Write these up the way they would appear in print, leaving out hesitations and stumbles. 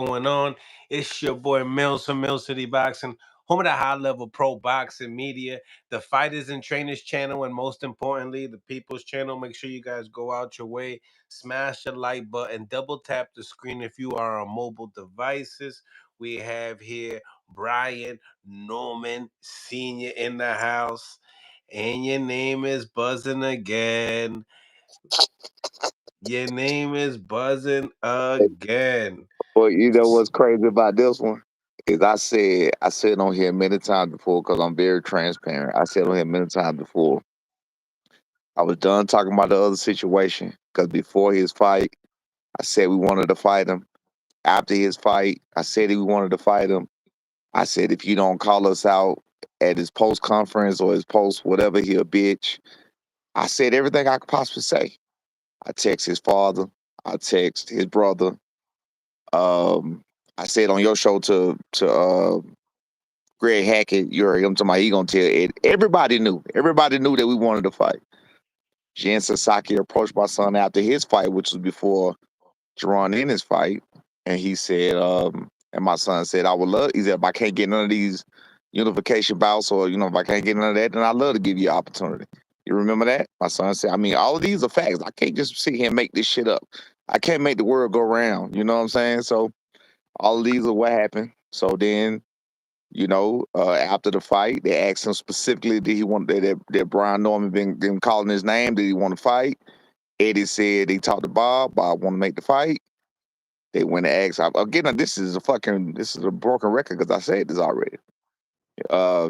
going on? It's your boy Mills from Mill City Boxing, home of the high level pro boxing media, the Fighters and Trainers channel, and most importantly, the People's channel. Make sure you guys go out your way, smash the like button, double tap the screen if you are on mobile devices. We have here Brian Norman Sr. in the house, and your name is buzzing again. Your name is buzzing again. Well, you know what's crazy about this one is I said on here many times before because I'm very transparent. I said on here many times before. I was done talking about the other situation because before his fight, I said we wanted to fight him. After his fight, I said we wanted to fight him. I said if you don't call us out at his post conference or his post whatever, he a bitch. I said everything I could possibly say. I text his father. I text his brother. Um, I said on your show to Greg Hackett, you heard him talking about he gonna tell Ed. Everybody knew. Everybody knew that we wanted to fight. Jen Sasaki approached my son after his fight, which was before Norman-Ennis fight, and he said, and my son said, I would love. He said, if I can't get none of these unification bouts, or if I can't get none of that, then I'd love to give you an opportunity. You remember that? My son said, I mean, all of these are facts. I can't just sit here and make this shit up. I can't make the world go round. You know what I'm saying? So all of these are what happened. So then, after the fight, they asked him specifically, did he want that Brian Norman been calling his name? Did he want to fight? Eddie said he talked to Bob. Bob want to make the fight. They went and asked. Again, this is a broken record because I said this already.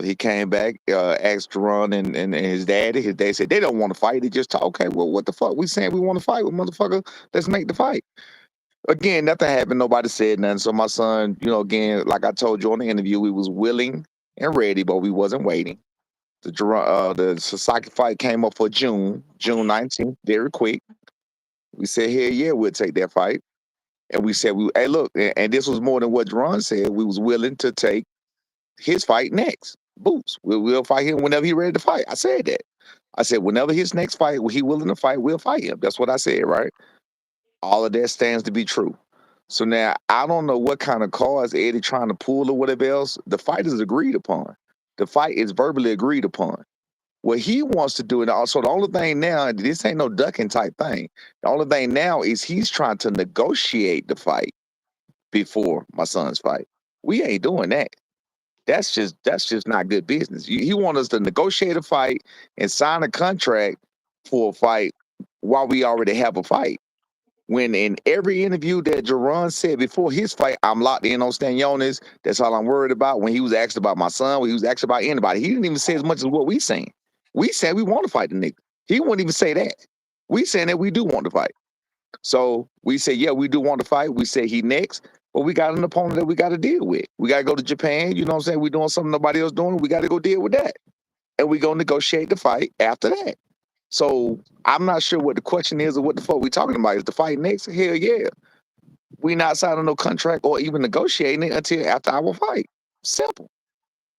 He came back, asked Jerron and his daddy. His dad said they don't want to fight. They just talk. Okay, well, what the fuck? We saying we want to fight. Well, motherfucker, let's make the fight. Again, nothing happened. Nobody said nothing. So my son, again, like I told you on the interview, we was willing and ready, but we wasn't waiting. The Sasaki fight came up for June 19th, very quick. We said, hell yeah, we'll take that fight. And we said, hey, look, and this was more than what Jerron said. We was willing to take his fight next. Boots. We'll fight him whenever he's ready to fight. I said that. I said, whenever his next fight, he willing to fight, we'll fight him. That's what I said, right? All of that stands to be true. So now, I don't know what kind of cards Eddie trying to pull or whatever else. The fight is agreed upon. The fight is verbally agreed upon. What he wants to do, and also the only thing now, this ain't no ducking type thing. The only thing now is he's trying to negotiate the fight before my son's fight. We ain't doing that. That's just not good business. He wants us to negotiate a fight and sign a contract for a fight while we already have a fight. When in every interview that Jerron said before his fight, I'm locked in on Stanionis. That's all I'm worried about. When he was asked about my son, when he was asked about anybody, he didn't even say as much as what we saying. We said we want to fight the nigga. He wouldn't even say that. We saying that we do want to fight. So we say, yeah, we do want to fight. We say he next, but we got an opponent that we got to deal with. We got to go to Japan. You know what I'm saying? We're doing something nobody else doing. We got to go deal with that. And we go negotiate the fight after that. So I'm not sure what the question is or what the fuck we talking about. Is the fight next? Hell yeah. We not signing no contract or even negotiating it until after our fight. Simple.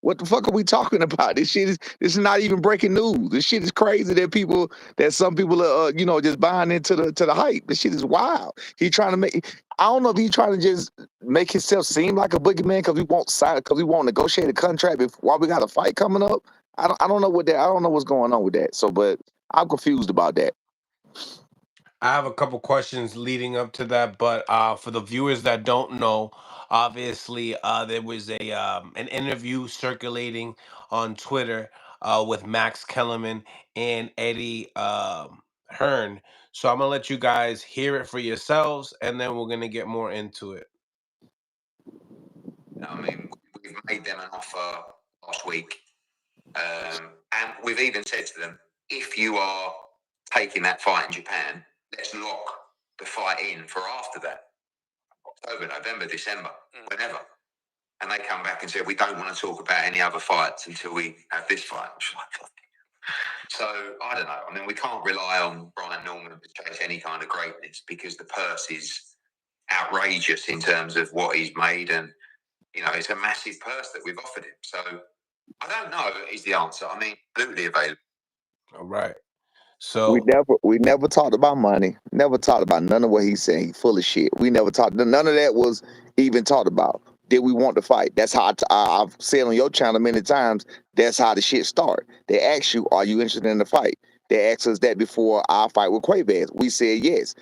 What the fuck are we talking about? This is not even breaking news. This shit is crazy that some people are just buying into the hype. This shit is wild. He trying to I don't know if he's trying to just make himself seem like a boogeyman because we won't negotiate a contract while we got a fight coming up. I don't know I don't know what's going on with that. So, but I'm confused about that. I have a couple questions leading up to that, but for the viewers that don't know, obviously there was an interview circulating on Twitter with Max Kellerman and Eddie Hearn. So I'm gonna let you guys hear it for yourselves, and then we're gonna get more into it. I mean, we've made them an offer last week, and we've even said to them, if you are taking that fight in Japan, let's lock the fight in for after that. October, November, December, whenever. And they come back and say, we don't want to talk about any other fights until we have this fight. So, I don't know. I mean, we can't rely on Brian Norman to chase any kind of greatness because the purse is outrageous in terms of what he's made. And, it's a massive purse that we've offered him. So, I don't know is the answer. I mean, absolutely available. All right. So We never talked about money. Never talked about none of what he's saying. He full of shit. We never talked. None of that was even talked about. Did we want to fight? That's how I've said on your channel many times. That's how the shit start. They ask you, "Are you interested in the fight?" They asked us that before our fight with Quavez. We said yes.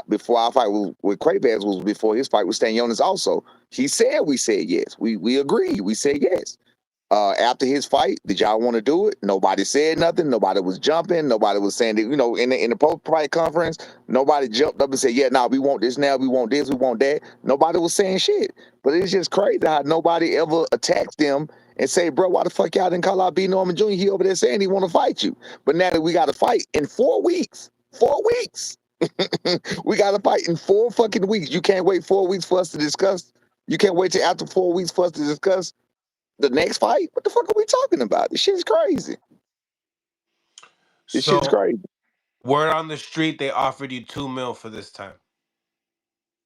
Before our fight with Quavez was before his fight with Stanionis. Also, he said we said yes. We agreed. We said yes. After his fight, did y'all want to do it? Nobody said nothing. Nobody was jumping. Nobody was saying that, in the post-fight conference, nobody jumped up and said, yeah, nah, we want this now. We want this. We want that. Nobody was saying shit. But it's just crazy how nobody ever attacks them and say, bro, why the fuck y'all didn't call out B. Norman Jr.? He over there saying he want to fight you. But now that we got to fight in 4 weeks, 4 weeks, we got to fight in 4 fucking weeks. You can't wait 4 weeks for us to discuss. You can't wait till after 4 weeks for us to discuss the next fight? What the fuck are we talking about? This shit's crazy. This shit's so crazy. word on the street, they offered you 2 mil for this time.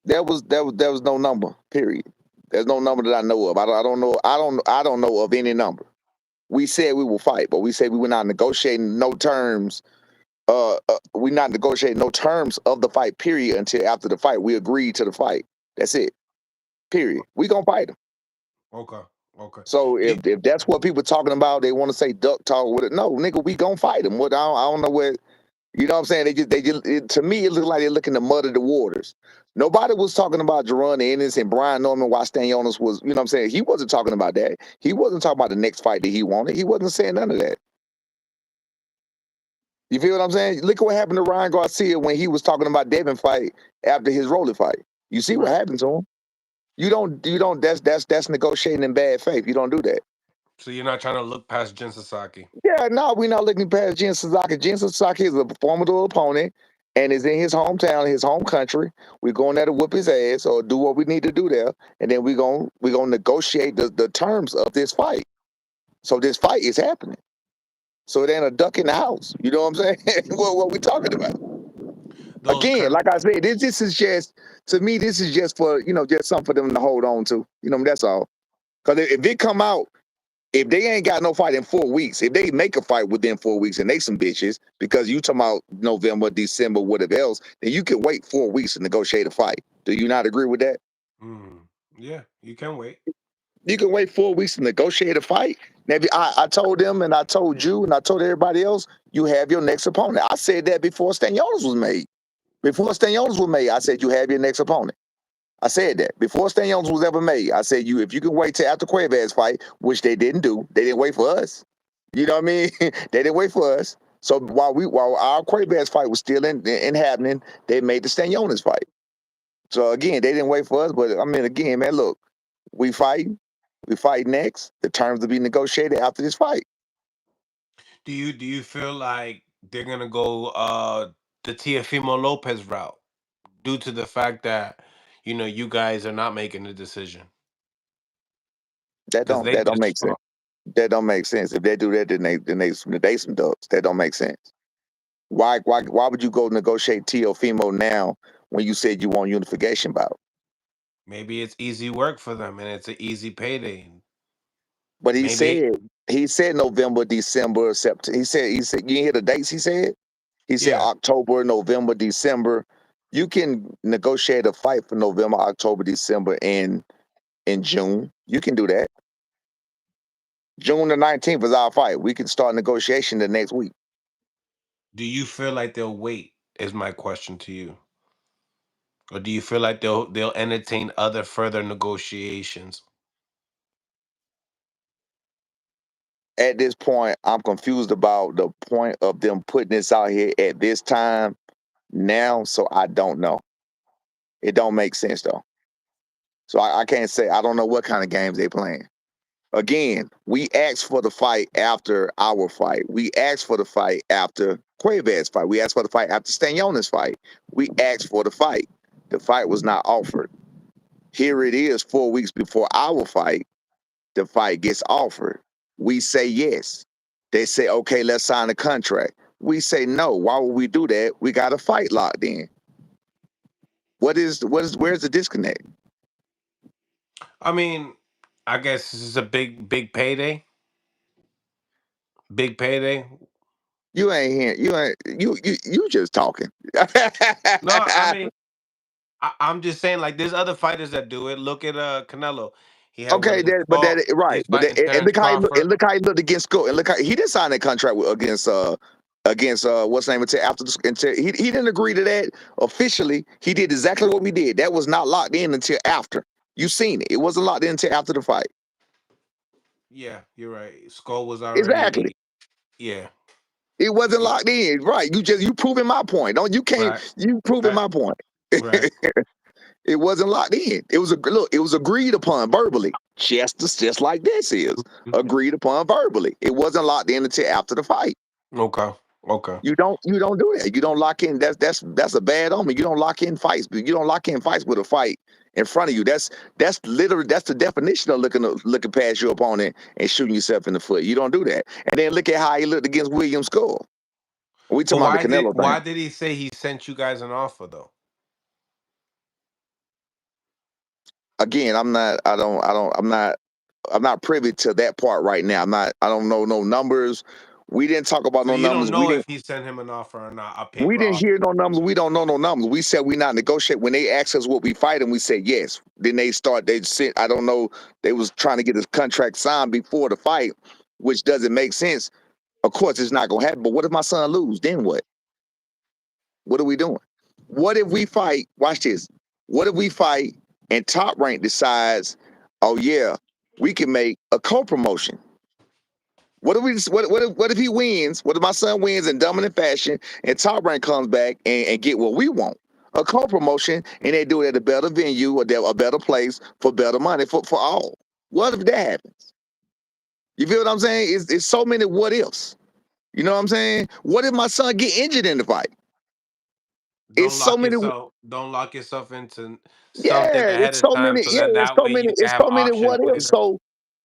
There was no number. Period. There's no number that I know of. I don't know of any number. We said we will fight, but we said we were not negotiating no terms. We not negotiating no terms of the fight. Period. Until after the fight, we agreed to the fight. That's it. Period. We gonna fight him. Okay. Okay. So Do- if that's what people talking about, they want to say duck talk with it. No, nigga, we gonna fight him. What I don't know what. You know what I'm saying? To me, it looked like they're looking to muddy the waters. Nobody was talking about Norman-Ennis and Brian Norman while Stanionis was, you know what I'm saying? He wasn't talking about that. He wasn't talking about the next fight that he wanted. He wasn't saying none of that. You feel what I'm saying? Look at what happened to Ryan Garcia when he was talking about Devin fight after his Rolly fight. You see what right. happened to him? That's negotiating in bad faith. You don't do that. So you're not trying to look past Jin Sasaki. Yeah, no, we're not looking past Jin Sasaki. Jin Sasaki is a formidable opponent and is in his hometown, his home country. We're going there to whoop his ass or do what we need to do there, and then we're gonna negotiate the terms of this fight. So this fight is happening. So it ain't a duck in the house. You know what I'm saying? what we talking about? Those Again, current like I said, this is just to me. This is just for just something for them to hold on to. That's all. Because if it come out. If they ain't got no fight in 4 weeks, if they make a fight within 4 weeks and they some bitches, because you talking about November, December, whatever else, then you can wait 4 weeks to negotiate a fight. Do you not agree with that? yeah, you can wait. You can wait 4 weeks to negotiate a fight. Maybe I told them and I told you and I told everybody else, you have your next opponent. I said that before Stanionis was made. Before Stanionis was made, I said you have your next opponent. I said that before Stanionis was ever made. I said if you can wait till after Cuevas fight, which they didn't do, they didn't wait for us. You know what I mean? They didn't wait for us. So while our Cuevas fight was still in happening, they made the Stanionis fight. So again, they didn't wait for us. But I mean, again, man, look, we fight next. The terms to be negotiated after this fight. Do you feel like they're gonna go the Teofimo Lopez route due to the fact that you guys are not making the decision That because don't they that don't just make sense. That don't make sense. If they do that, then they some ducks. That don't make sense. Why would you go negotiate Teofimo now when you said you want unification bout? maybe it's easy work for them and it's an easy payday. But Maybe he said November, December, September. He said you hear the dates he said yeah. October, November, December. You can negotiate a fight for November, October, December, and in June. You can do that. June the 19th is our fight. We can start negotiation the next week. Do you feel like they'll wait? Is my question to you. Or do you feel like they'll entertain other further negotiations? At this point, I'm confused about the point of them putting this out here at this time now, so I don't know. It don't make sense though. So I can't say I don't know what kind of games they playing. Again, we asked for the fight after our fight. We asked for the fight after Cuevas fight. We asked for the fight after Stanionis fight. We asked for the fight. The fight was not offered. Here it is 4 weeks before our fight. The fight gets offered. We say yes. They say, okay, let's sign a contract. We say no. Why would we do that? We got a fight locked in. Where's the disconnect? I mean, I guess this is a big payday. Big payday. You ain't hearing. You ain't. You just talking. No, I mean, I'm just saying, like, there's other fighters that do it. Look at Canelo. He had one Okay, against but Skull. that right, He's but fighting and Terrence look how he look, Crawford. and look how he looked against Scott, and look how he didn't sign that contract against what's the name until after he didn't agree to that officially. He did exactly what we did. That was not locked in until after. You seen it. It wasn't locked in until after the fight. Yeah, you're right. Skull was Exactly. already. Yeah, It wasn't yeah. locked in. Right. You proving my point. Don't you can't Right, you proving right, my point. right. It wasn't locked in. It was a look. It was agreed upon verbally, just like this is Mhm. agreed upon verbally. It wasn't locked in until after the fight. Okay, okay. You don't do that. You don't lock in. That's a bad omen. You don't lock in fights. You don't lock in fights with a fight in front of you. That's literally that's the definition of looking past your opponent and shooting yourself in the foot. You don't do that. And then look at how he looked against William Skull. We But talking about the Canelo thing. why did he say he sent you guys an offer though? Again, I'm not privy to that part right now. I don't know no numbers. We didn't talk about So no you numbers. don't know if he sent him an offer or not, a We paper didn't offer. hear no numbers. We don't know no numbers. We said we not negotiate. When they asked us what we fight, and we said yes. Then they sent, I don't know, they was trying to get this contract signed before the fight, which doesn't make sense. Of course it's not gonna happen. But what if my son lose? Then what? What are we doing? What if we fight? Watch this. What if we fight and Top Rank decides, oh yeah, we can make a co-promotion? What if he wins? What if my son wins in dominant fashion and Top Rank comes back and get what we want? A co-promotion, and they do it at a better venue or a better place for better money for all. What if that happens? You feel what I'm saying? It's so many what ifs. You know what I'm saying? What if my son get injured in the fight? It's so many. Don't lock yourself into something Yeah, ahead it's of so time many. so Yeah, that it's that so way many. you can It's have so many options what ifs. later. So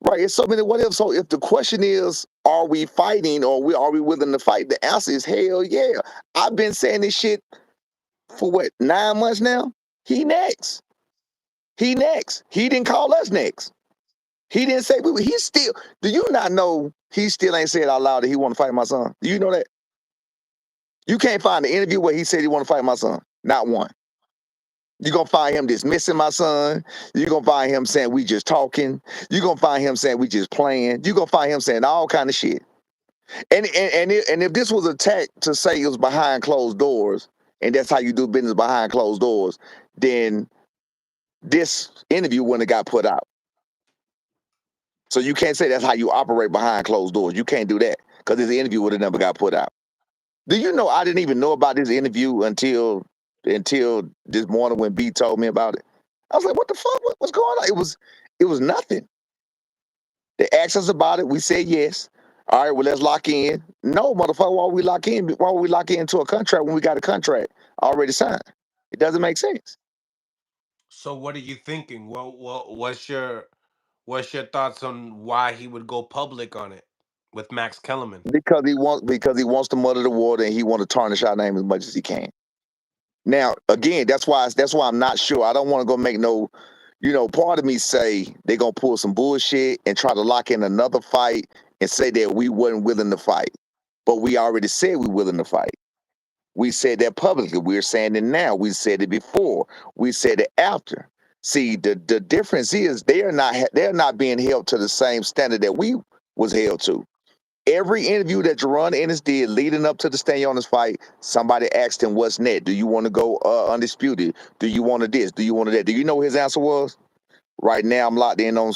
right, it's so many what ifs. So if the question is, are we fighting or are we willing to fight? The answer is hell yeah. I've been saying this shit for what 9 months now. He next. He next. He didn't call us next. He didn't say we. He still. Do you not know? He still ain't said out loud that he want to fight my son. Do you know that? You can't find an interview where he said he want to fight my son. Not one. You're gonna find him dismissing my son. You're gonna find him saying we just talking. You're gonna find him saying we just playing. You're gonna find him saying all kind of shit. And if this was a tack to say it was behind closed doors, and that's how you do business behind closed doors, then this interview wouldn't have got put out. So you can't say that's how you operate behind closed doors. You can't do that because this interview would have never got put out. Do you know I didn't even know about this interview until this morning when B told me about it? I was like, "What the fuck? What's going on?" It was nothing. They asked us about it. We said yes. All right, well let's lock in. No, motherfucker, why would we lock in? Why would we lock into a contract when we got a contract already signed? It doesn't make sense So what are you thinking? What's your thoughts on why he would go public on it with Max Kellerman? because he wants to muddy the water and he want to tarnish our name as much as he can. Now, again, that's why I'm not sure. I don't want to go make no, part of me say they're gonna pull some bullshit and try to lock in another fight and say that we wasn't willing to fight. But we already said we willing to fight. We said that publicly. We're saying it now. We said it before. We said it after. See, the difference is they're not being held to the same standard that we was held to. Every interview that Ennis did leading up to the Stanionis fight, somebody asked him what's next. Do you want to go undisputed? Do you want to this? Do you want to that? Do you know what his answer was? Right now, I'm locked in on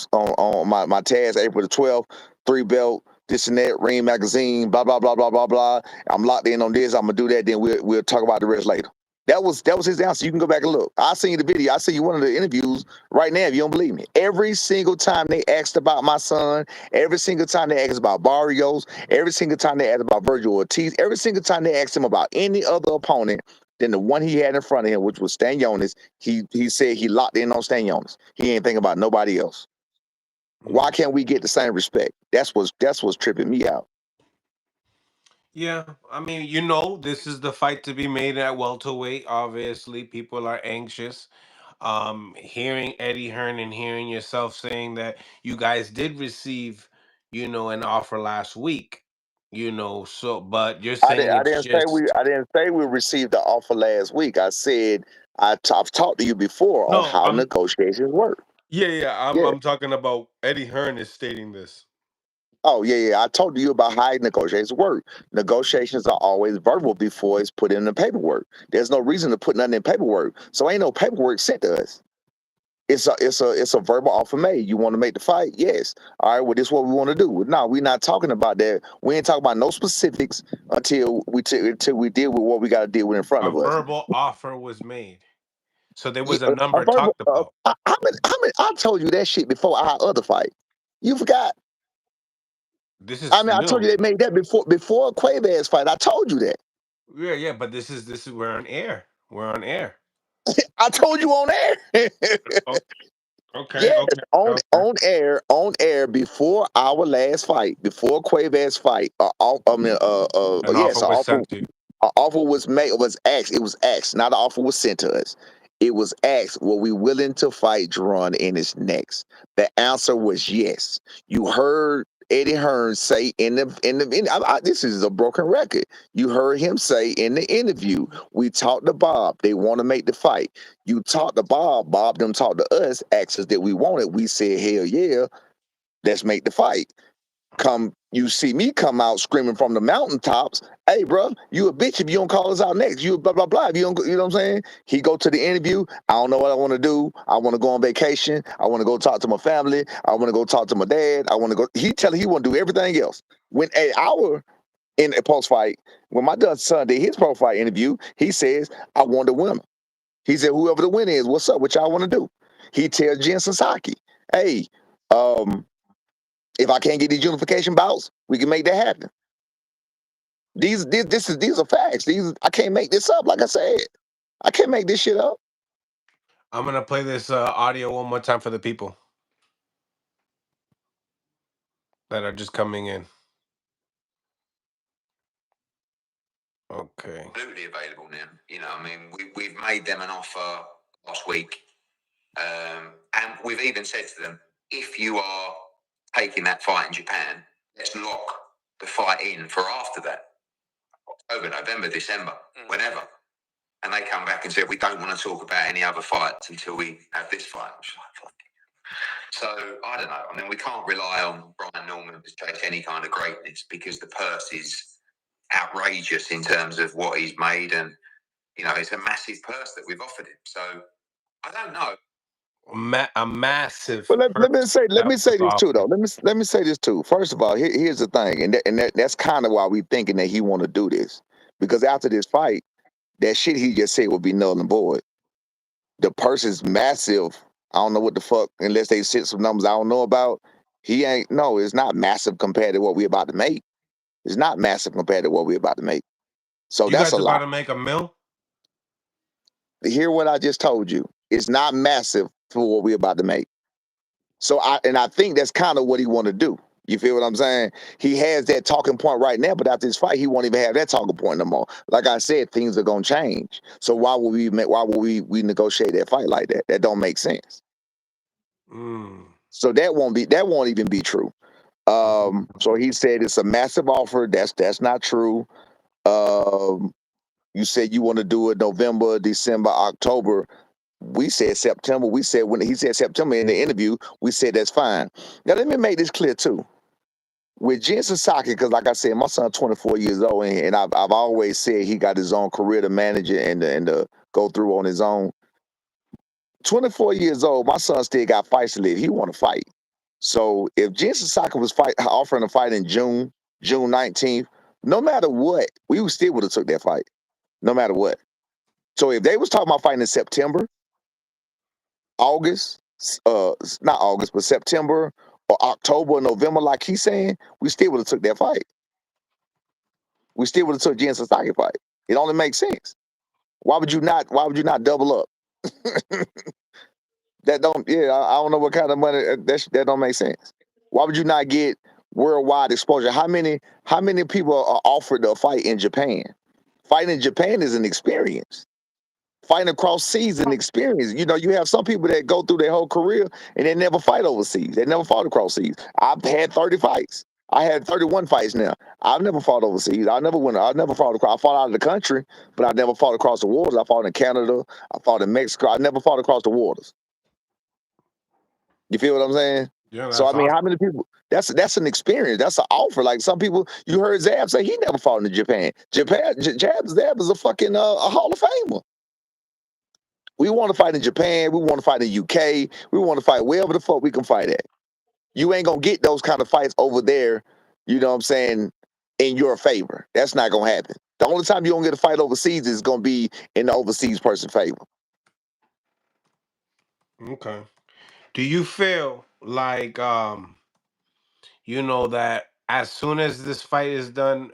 my task, April the 12th, 3 belt, this and that, Ring Magazine, blah, blah, blah, blah, blah, blah. I'm locked in on this. I'm going to do that. Then we'll talk about the rest later. That was his answer. You can go back and look. I seen the video. I seen you one of the interviews right now if you don't believe me. Every single time they asked about my son, every single time they asked about Barrios, every single time they asked about Virgil Ortiz, every single time they asked him about any other opponent than the one he had in front of him, which was Stanionis, he said he locked in on Stanionis. He ain't thinking about nobody else. Why Mhm. can't we get the same respect? That's what's tripping me out. Yeah, I mean, this is the fight to be made at welterweight. Obviously, people are anxious. Hearing Eddie Hearn and hearing yourself saying that you guys did receive, an offer last week. So but you're I saying didn't. I it's didn't say we. just I didn't say we received the offer last week. I said I've talked to you before on no, how negotiations work. yeah, Yeah. I'm talking about Eddie Hearn is stating this. Oh yeah. I told you about how negotiations work. Negotiations are always verbal before it's put in the paperwork. There's no reason to put nothing in paperwork. So ain't no paperwork sent to us. It's a verbal offer made. You want to make the fight? Yes. All right. Well, this is what we want to do. No, we're not talking about that. We ain't talking about no specifics until we deal with what we got to deal with in front A of us. verbal offer was made. So there Yeah, was a a number verbal. talked about. How many? I told you that shit before our other fight. You forgot. This I is mean, I told new. you they made that before Quaver's fight. I told you that. Yeah, but this is we're on air. We're on air. I told you on air. Oh, okay, Yes, okay, on okay. on air before our last fight, before Quaver's fight. An Yes, offer an was offer. sent to you. An offer was made. Was asked. It was asked. Not an offer was sent to us. It was asked. Were we willing to fight Jerron in his next? The answer was yes. You heard Eddie Hearn say this is a broken record. You heard him say in the interview. We talked to Bob. They want to make the fight. You talked to Bob. Bob them talked to us. Asked us that we wanted. We said hell yeah. Let's make the fight. You see me come out screaming from the mountaintops, hey bro, you a bitch if you don't call us out next, you blah blah blah, if you don't, you know what I'm saying. He go to the interview, I don't know what I want to do, I want to go on vacation, I want to go talk to my family, I want to go talk to my dad, I want to go, he want to do everything else. When an hour in a post fight, when my son did his pro fight interview, he says, I want the winner. He said, whoever the winner is, what's up, what y'all want to do. He tells Jen Sasaki, hey, um if I can't get these unification bouts, we can make that happen. These are facts. I can't make this up. Like I said, I can't make this shit up. I'm gonna play this audio one more time for the people that are just coming in. Okay. Absolutely available now. I mean, we've made them an offer last week, and we've even said to them, if you are taking that fight in Japan, let's lock the fight in for after that, October, November, December, whenever. And they come back and said, we don't want to talk about any other fights until we have this fight. So, I don't know. I mean, we can't rely on Brian Norman to chase any kind of greatness because the purse is outrageous in terms of what he's made. And, it's a massive purse that we've offered him. So, I don't know. A massive But let me purse say that was this too though. offered. Let me say this too. First of all, here's the thing, that's kind of why we thinking that he want to do this, because after this fight, that shit he just said will be null and void. The purse is massive. I don't know what the fuck, unless they sit some numbers I don't know about. He ain't no, it's not massive compared to what we about to make. It's not massive compared to what we about to make. So You that's a guys about lie. to make a mill? Hear what I just told you. It's not massive for what we're about to make. So I think that's kind of what he want to do. You feel what I'm saying? He has that talking point right now, but after this fight, he won't even have that talking point no more. Like I said, things are gonna change. So why would we negotiate that fight like that? That don't make sense. Mm. So that won't even be true. So he said it's a massive offer. That's not true. Um, you said you want to do it November, December, October. We said September. We said when he said September in the interview, we said that's fine. Now let me make this clear too. With Jen Sasaki, because like I said, my son's 24 years old, and I've always said he got his own career to manage it and go through on his own. 24 years old, my son still got fights to live. He want to fight. So if Jen Sasaki was offering a fight in June 19th, no matter what, we still would have took that fight, no matter what. So if they was talking about fighting in September, August, not August, but September or October or November, like he's saying, we still would have took that fight. We still would have took Jen Sasaki fight. It only makes sense. Why would you not? Why would you not double up? That don't. Yeah, I don't know what kind of money that don't make sense. Why would you not get worldwide exposure? How many people are offered a fight in Japan? Fighting in Japan is an experience. Fighting across seas is an experience. You have some people that go through their whole career and they never fight overseas. They never fought across seas. I've had 30 fights. I had 31 fights now. I've never fought overseas. I never went. I never fought across. I fought out of the country, but I never fought across the waters. I fought in Canada. I fought in Mexico. I never fought across the waters. You feel what I'm saying? Yeah, So I that's mean, how awesome. many people? That's an experience. That's an offer. Like some people, you heard Zab say he never fought in Japan. Zab is a fucking a Hall of Famer. We want to fight in Japan. We want to fight in the UK. We want to fight wherever the fuck we can fight at. You ain't gonna get those kind of fights over there. You know what I'm saying? In your favor, that's not gonna happen. The only time you don't get a fight overseas is gonna be in the overseas person's favor. Okay. Do you feel like that as soon as this fight is done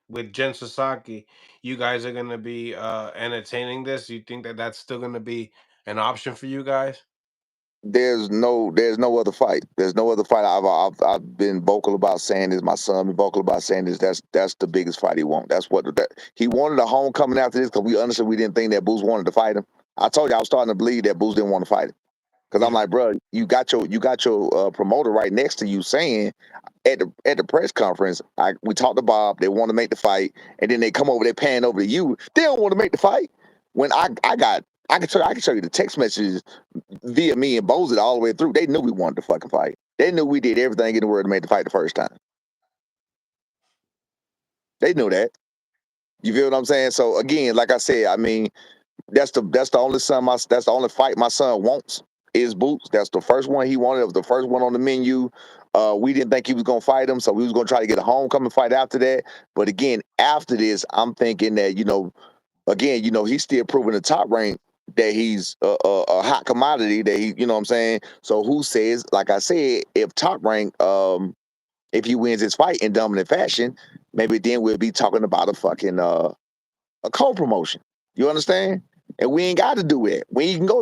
with Jen Sasaki, you guys are gonna be entertaining this? You think that that's still gonna be an option for you guys? There's no other fight. There's no other fight. I've been vocal about saying this. My son been vocal about saying this. That's the biggest fight he wants. That's what he wanted a homecoming after this because we understood we didn't think that Boots wanted to fight him. I told you I was starting to believe that Boots didn't want to fight him because I'm Yeah. like, bro, you got your promoter right next to you saying at the press conference, we talked to Bob. They want to make the fight, and then they come over. They pan over to you. They don't want to make the fight. When I can show you the text messages via me and Bozit all the way through. They knew we wanted to fucking fight. They knew we did everything in the world to make the fight the first time. They knew that. You feel what I'm saying? So again, like I said, I mean, that's the only fight my son wants is Boots. That's the first one he wanted. It was the first one on the menu. We didn't think he was gonna fight him, so we was gonna try to get a homecoming fight after that. But again, after this, I'm thinking that again, he's still proving the top rank that he's a hot commodity. That he, you know what I'm saying. So who says, like I said, if top rank, if he wins his fight in dominant fashion, maybe then we'll be talking about a co-promotion. You understand? And we ain't got to do it. We can go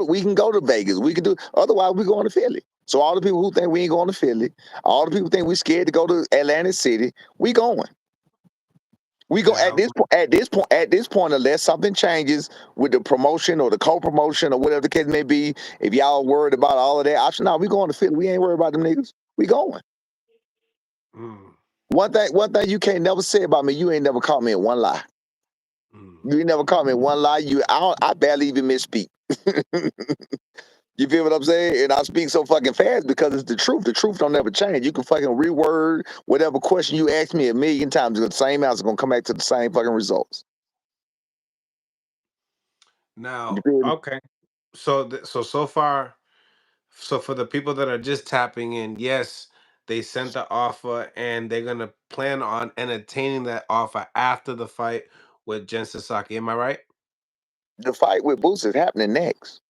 to Vegas. We can do otherwise we going to Philly. So all the people who think we ain't going to Philly, all the people think we scared to go to Atlantic City, we going. We go Yeah. at this point, unless something changes with the promotion or the co-promotion or whatever the case may be. If y'all worried about all of that option, no, we going to Philly. We ain't worried about them niggas. We going. Mm, One thing you can't never say about me, you ain't never caught me in one lie. mm. You ain't never caught me in one lie. I barely even misspeak. You feel what I'm saying? And I speak so fucking fast because it's the truth. The truth don't never change. You can fucking reword whatever question you ask me a million times. The same answer gonna come back to the same fucking results. You Now, feel me? okay. So far, so for the people that are just tapping in, yes, they sent the offer and they're gonna plan on entertaining that offer after the fight with Jen Sasaki. Am I right? The fight with Boots is happening next.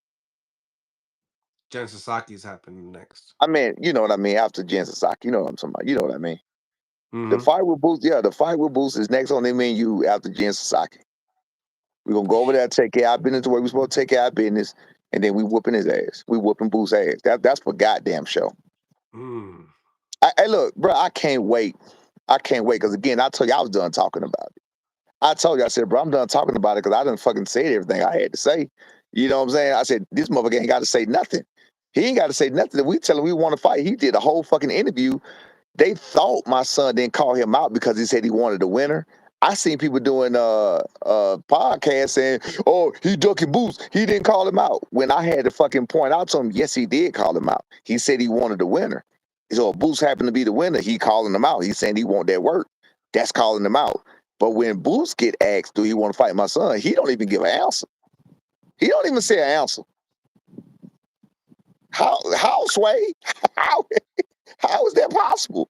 Jen Sasaki's happening next. I mean, you know what I mean. After Jen Sasaki, you know what I'm talking about. You know what I mean. The Mm-hmm. fight with Boots, yeah, the fight with Boots is next on the menu after Jen Sasaki. We're gonna go over there, take care of our business the way we're supposed to take care of our business, and then we whooping his ass. We whooping Boots' ass. That's for goddamn show. Mm. Hey, look, bro, I can't wait. I can't wait because again, I told you I was done talking about it. I told you, I said, bro, I'm done talking about it because I didn't fucking say everything I had to say. You know what I'm saying? I said, this motherfucker ain't got to say nothing. He ain't got to say nothing. We tell him we want to fight. He did a whole fucking interview. They thought my son didn't call him out because he said he wanted a winner. I seen people doing podcasts saying, "Oh, he ducking Boots. He didn't call him out." When I had to fucking point out to him, yes, he did call him out. He said he wanted a winner. So if Boots happened to be the winner, he calling him out. He's saying he want that work. That's calling him out. But when Boots get asked, "Do he want to fight my son?" He don't even give an answer. He don't even say an answer. How Sway? How how is that possible?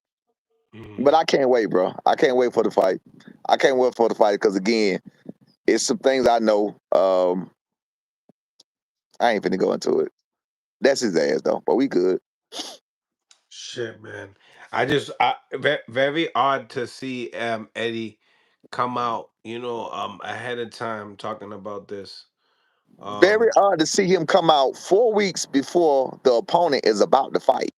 But Mm. I can't wait, bro. I can't wait for the fight. I can't wait for the fight because again, it's some things I know. I ain't finna go into it. That's his ass though, but we good. Shit, man. Very odd to see Eddie come out, ahead of time talking about this. Very Um, odd to see him come out 4 weeks before the opponent is about to fight.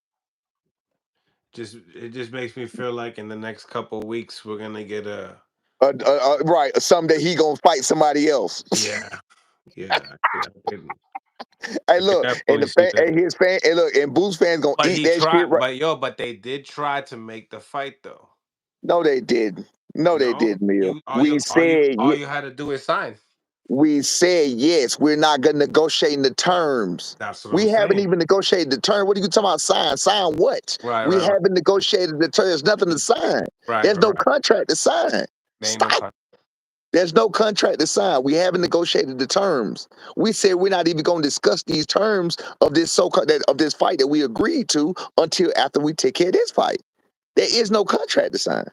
it just makes me feel like in the next couple of weeks we're gonna get a Right, someday he gonna fight somebody else. yeah, yeah, yeah. Hey, I can look, and definitely the see fan, that. and his fan, and look, and Boots fans gonna But eat he that shit. tried, Right? but they did try to make the fight though. No, they didn't. No, they No, didn't, Mill. you all you had to do is sign. We said yes. We're not gonna negotiate the terms. That's what I'm We haven't saying. even negotiated the term. What are you talking about? Sign? Sign what? Right, We right, right, haven't negotiated the terms. There's nothing to sign. right, There's no right. contract to sign. There ain't no Stop. con- There's no contract to sign. We haven't negotiated the terms. We said we're not even going to discuss these terms of this of this fight that we agreed to until after we take care of this fight. There is no contract to sign.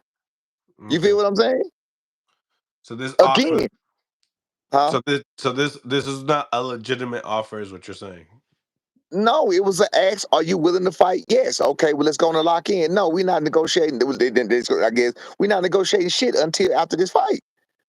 You Okay. feel what I'm saying? So this offer, Again, huh? this is not a legitimate offer, is what you're saying. No, it was an ask. Are you willing to fight? Yes. Okay. Well, let's go and lock in. No, we're not negotiating. I guess we're not negotiating shit until after this fight.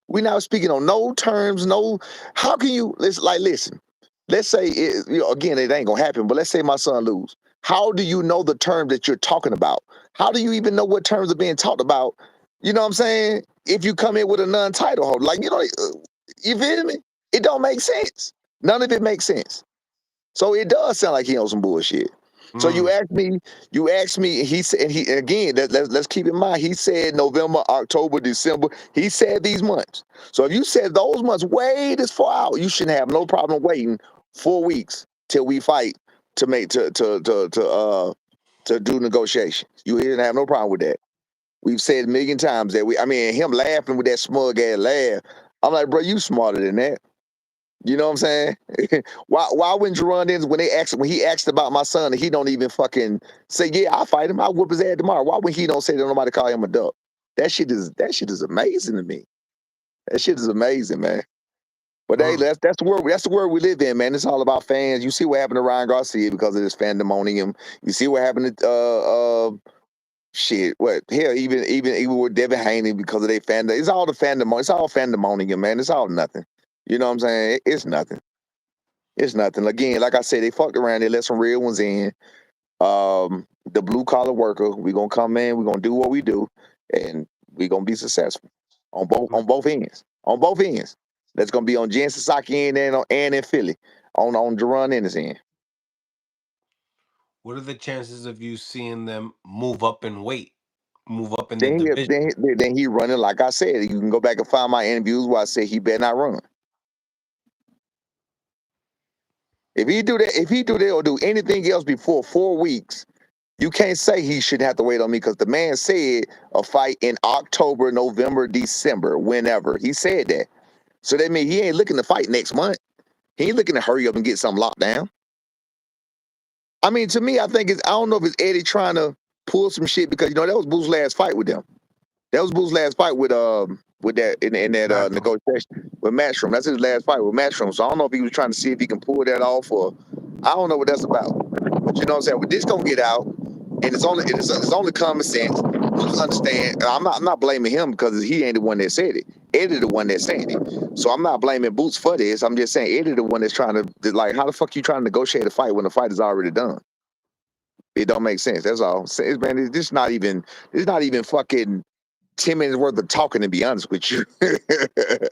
We're not speaking on no terms. No. How can you? Listen. Let's say again, it ain't gonna happen. But let's say my son lose. How do you know the terms that you're talking about? How do you even know what terms are being talked about? You know what I'm saying? If you come in with a non-title holder, you feel me? It don't make sense. None of it makes sense. So it does sound like he on some bullshit. So Mm, you asked me, he said, and he again, let's keep in mind, he said November, October, December. He said these months. So if you said those months way this far out, you shouldn't have no problem waiting 4 weeks till we fight to make to do negotiations. You didn't have no problem with that. We've said a million times that I mean, him laughing with that smug ass laugh. I'm like, bro, you smarter than that. You know what I'm saying? Why wouldn't you run in when he asked about my son and he don't even fucking say, yeah, I'll fight him, I'll whoop his ass tomorrow. Why would he don't say that nobody call him a duck? That shit is amazing to me. That shit is amazing, man. But hey, mm. that's the world we live in, man. It's all about fans. You see what happened to Ryan Garcia because of this fandemonium. You see what happened to shit. What hell? Even with Devin Haney because of their fandom. It's all the fandom. It's all fandemonium, man. It's all nothing. You know what I'm saying? It's nothing. It's nothing. Again, like I said, they fucked around. They let some real ones in. The blue collar worker. We gonna come in. We gonna do what we do, and we gonna be successful on both ends. On both ends. That's gonna be on Jen Sasaki end and in Philly on Jerron Ennis end. What are the chances of you seeing them move up in weight, move up in the Then he division? then he running like I said. You can go back and find my interviews where I said he better not run. If he do that or do anything else before 4 weeks, you can't say he shouldn't have to wait on me because the man said a fight in October, November, December, whenever. He said that. So that means he ain't looking to fight next month. He ain't looking to hurry up and get something locked down. I mean, to me, I think I don't know if it's Eddie trying to pull some shit because that was Boo's last fight with them. That was Boo's last fight with that in that Maximum. negotiation with Matchroom. That's his last fight with Matchroom. So I don't know if he was trying to see if he can pull that off or I don't know what that's about. But you know what I'm saying? With this gonna get out, and it's only common sense. Boots understand. I'm not blaming him because he ain't the one that said it. Eddie the one that's saying it. So I'm not blaming Boots for this. I'm just saying Eddie the one that's trying to like how the fuck you trying to negotiate a fight when the fight is already done? It don't make sense. That's all. Man, it's not even fucking 10 minutes worth of talking to be honest with you.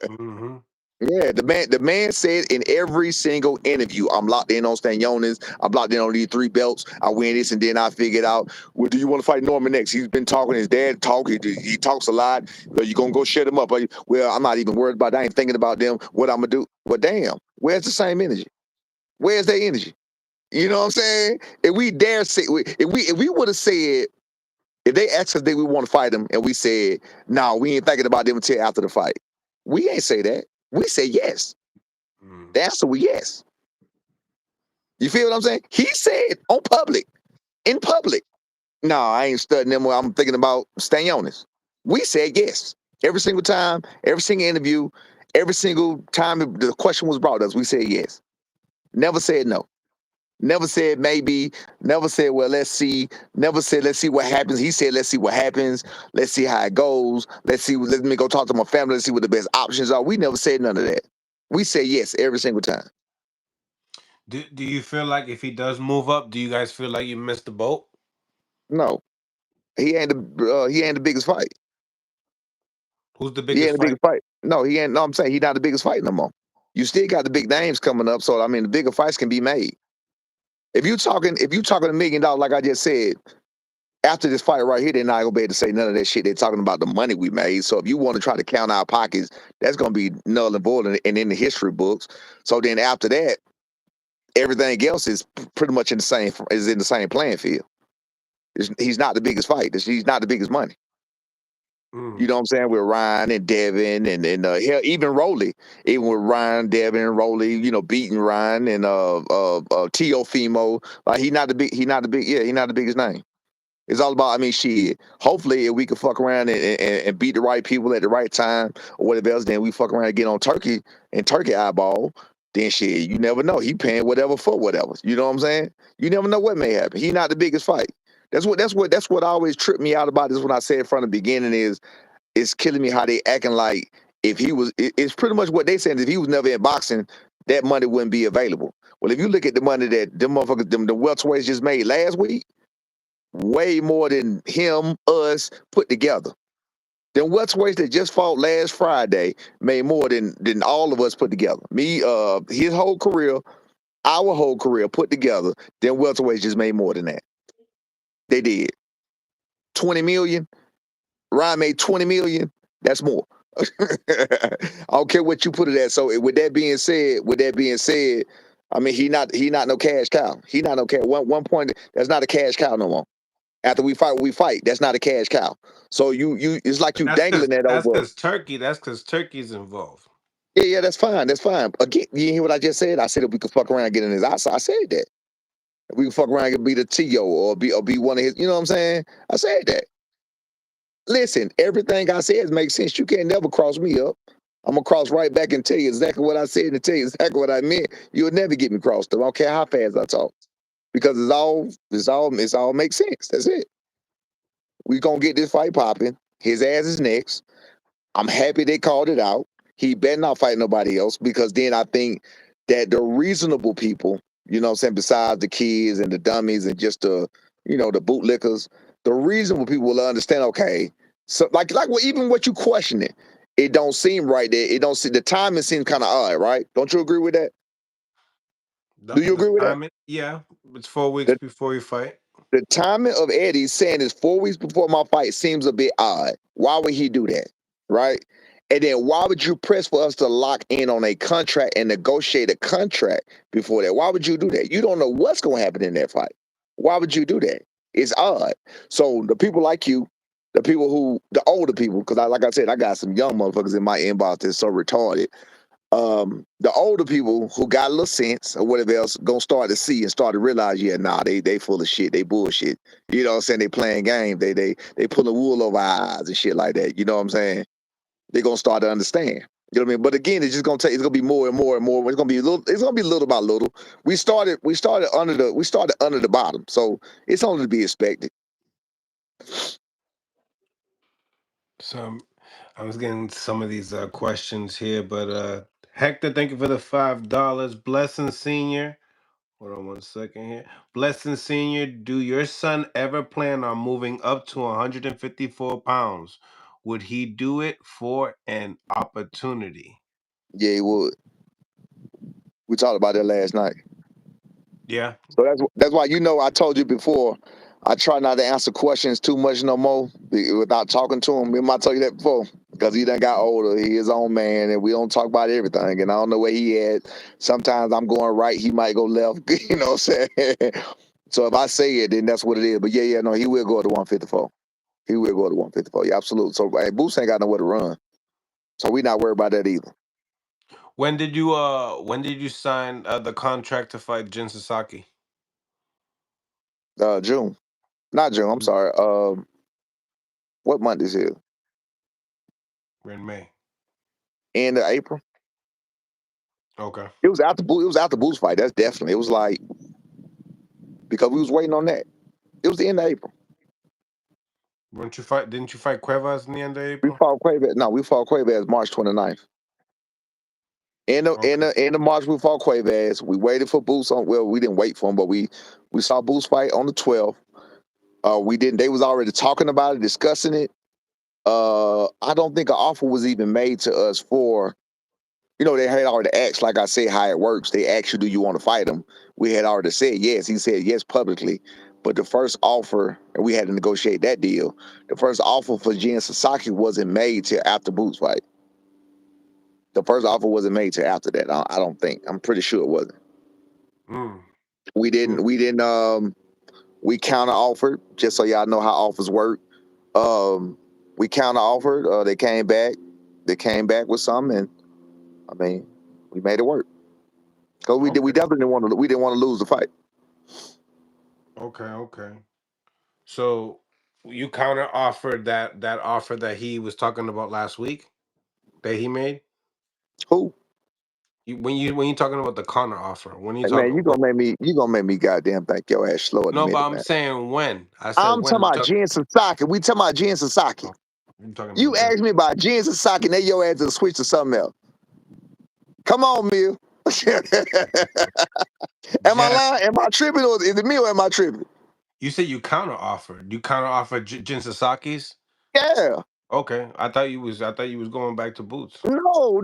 Hmm. Yeah, the man said in every single interview, I'm locked in on Stanionis, I'm locked in on these 3 belts, I win this, and then I figured out, well, do you want to fight Norman next? He's been talking, his dad he talks a lot. Well, you gonna go shut him up? Well, I'm not even worried about that. I ain't thinking about them, what I'm gonna do. Well, damn, where's the same energy? Where's that energy? You know what I'm saying? If we dare say if we would have said if they asked us did we want to fight them and we said, no, we ain't thinking about them until after the fight. We ain't say that. We say yes. Mm. The answer was yes. You feel what I'm saying? He said in public, no, I ain't studying them. I'm thinking about staying on this. We said yes. Every single time, every single interview, every single time the question was brought to us, we said yes. Never said no. Never said maybe. Never said, well, let's see. Never said, let's see what happens. He said, let's see what happens. Let's see how it goes. Let me go talk to my family. Let's see what the best options are. We never said none of that. We said yes every single time. Do you feel like if he does move up, do you guys feel like you missed the boat? No, he ain't the biggest fight. Who's the He biggest ain't the fight? biggest fight. No, he ain't. No, I'm saying he's not the biggest fight no more. You still got the big names coming up, so I mean, the bigger fights can be made. If you talking $1 million, like I just said, after this fight right here, they're not gonna be able to say none of that shit. They're talking about the money we made. So if you want to try to count our pockets, that's gonna be null and void and in the history books. So then after that, everything else is pretty much in the same playing field. He's not the biggest fight. He's not the biggest money. You know what I'm saying? With Ryan and Devin and hell, even Rolly, even with Ryan, Devin, and Rolly, beating Ryan and Teofimo. Like he's not the biggest name. It's all about, I mean, shit. Hopefully, if we can fuck around and beat the right people at the right time or whatever else, then we fuck around and get on Turkey eyeball. Then shit, you never know. He paying whatever for whatever. You know what I'm saying? You never know what may happen. He not the biggest fight. That's what always tripped me out about this when I said from the beginning is it's killing me how they acting like if he was. It's pretty much what they saying. If he was never in boxing, that money wouldn't be available. Well, if you look at the money that them motherfuckers, the welterweights just made last week, way more than him, us put together. Them welterweights that just fought last Friday made more than all of us put together. Me, his whole career, our whole career put together. Them welterweights just made more than that. They did. 20 million. Ryan made 20 million. That's more. I don't care what you put it at. So with that being said, I mean he not no cash cow. He not no cash. One point that's not a cash cow no more. After we fight. That's not a cash cow. So you it's like But you dangling that that's over. because Turkey. That's because Turkey's involved. Yeah, that's fine. That's fine. Again, you hear what I just said? I said if we could fuck around and get in his eyes. I said that. If we could fuck around and be the T.O. or be one of his, you know what I'm saying? I said that. Listen, everything I said makes sense. You can't never cross me up. I'm gonna cross right back and tell you exactly what I said and tell you exactly what I meant. You'll never get me crossed up. I don't care how fast I talk. Because it's all makes sense. That's it. We gonna get this fight popping. His ass is next. I'm happy they called it out. He better not fight nobody else because then I think that the reasonable people, you know what I'm saying, besides the kids and the dummies and just the bootlickers, the reasonable people will understand, okay, so like what even what you questioning, it don't seem right there. It don't see the timing seems kind of odd, right? Don't you agree with that? Do you The agree with that? timing, yeah, it's 4 weeks before you fight. The timing of Eddie saying it's 4 weeks before my fight seems a bit odd. Why would he do that? Right? And then why would you press for us to lock in on a contract and negotiate a contract before that? Why would you do that? You don't know what's going to happen in that fight. Why would you do that? It's odd. So the people like you, the older people, because like I said, I got some young motherfuckers in my inbox that's so retarded. The older people who got a little sense or whatever else gonna start to see and start to realize, yeah, nah, they full of shit, they bullshit. You know what I'm saying? They playing games, they pulling wool over our eyes and shit like that. You know what I'm saying? They gonna start to understand. You know what I mean? But again, it's gonna be more and more and more. It's gonna be little by little. We started under the bottom, so it's only to be expected. So I was getting some of these questions here, but Hector, thank you for the $5. Blessing Senior. Hold on 1 second here. Blessing Senior, do your son ever plan on moving up to 154 pounds? Would he do it for an opportunity? Yeah, he would. We talked about that last night. Yeah. So that's why I told you before. I try not to answer questions too much no more without talking to him. Remember I told you that before because he done got older. He his own man, and we don't talk about everything. And I don't know where he at. Sometimes I'm going right, he might go left. You know what I'm saying? So if I say it, then that's what it is. But yeah, no, he will go to 154. He will go to 154. Yeah, absolutely. So hey, Boots ain't got nowhere to run. So we not worried about that either. When did you sign the contract to fight Jin Sasaki? June. Not June, I'm sorry. What month is it? We're in May. End of April. Okay. It was after Boots fight. That's definitely. It was like because we was waiting on that. It was the end of April. Didn't you fight Cuevas in the end of We April? fought Quaver. No, we fought Quaver March 29th. Okay. In the March we fought Quaver. We waited for Boots on. Well, we didn't wait for him, but we saw Boots fight on the 12th. We didn't. They was already talking about it, discussing it. I don't think an offer was even made to us for They had already asked, like I said, how it works. They asked you, do you want to fight him? We had already said yes. He said yes publicly. But the first offer, and we had to negotiate that deal, the first offer for Jen Sasaki wasn't made till after Boots fight. The first offer wasn't made till after that. I don't think. I'm pretty sure it wasn't. Mm. We counter offered, just so y'all know how offers work. We counter offered. They came back. They came back with something, and I mean, we made it work. Because we definitely didn't want to lose the fight. Okay. So you counter offered that offer that he was talking about last week that he made. Who? When you talking about the counter offer, when you Hey, man, talking you gonna make me goddamn think your ass slow in a no, but minute, I'm man. saying when I said I'm when talking we about talk. Jen Sasaki. We talking about Jen Sasaki. Oh, I'm talking You about Jen. asked me about Jen Sasaki, and then your ass to switch to something else. Come on, Mill. Am I Jab. lying? Am I tripping, or is it me, or am I tripping? You said you counter offered. You counter offered Jin Sasaki's. Yeah. Okay, I thought you was going back to Boots. No.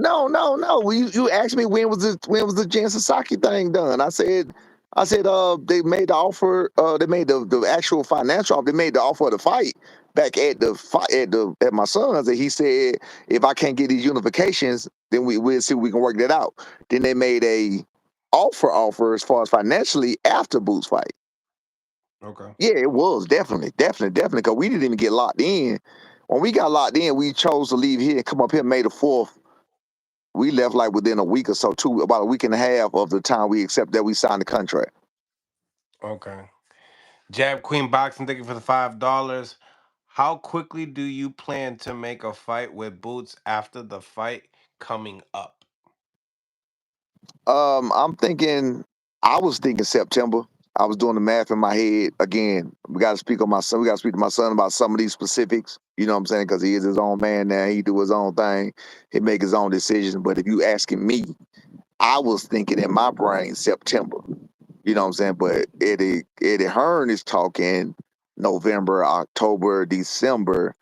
You asked me when was the Jen Sasaki thing done? I said they made the offer. They made the actual financial offer. They made the offer of the fight back at the fight at my son's, and he said if I can't get these unifications, then we'll see if we can work that out. Then they made a offer as far as financially after Boots fight. Okay. Yeah, it was definitely, because we didn't even get locked in. When we got locked in, we chose to leave here and come up here May the 4th. We left like within a week or so, about a week and a half of the time we signed the contract. Okay. Jab Queen Boxing, thank you for the $5. How quickly do you plan to make a fight with Boots after the fight coming up? I was thinking September. I was doing the math in my head. Again, we got to speak on my son. We got to speak to my son about some of these specifics. You know what I'm saying? Because he is his own man now. He do his own thing. He make his own decisions. But if you asking me, I was thinking in my brain September. You know what I'm saying? But Eddie Hearn is talking November, October, December.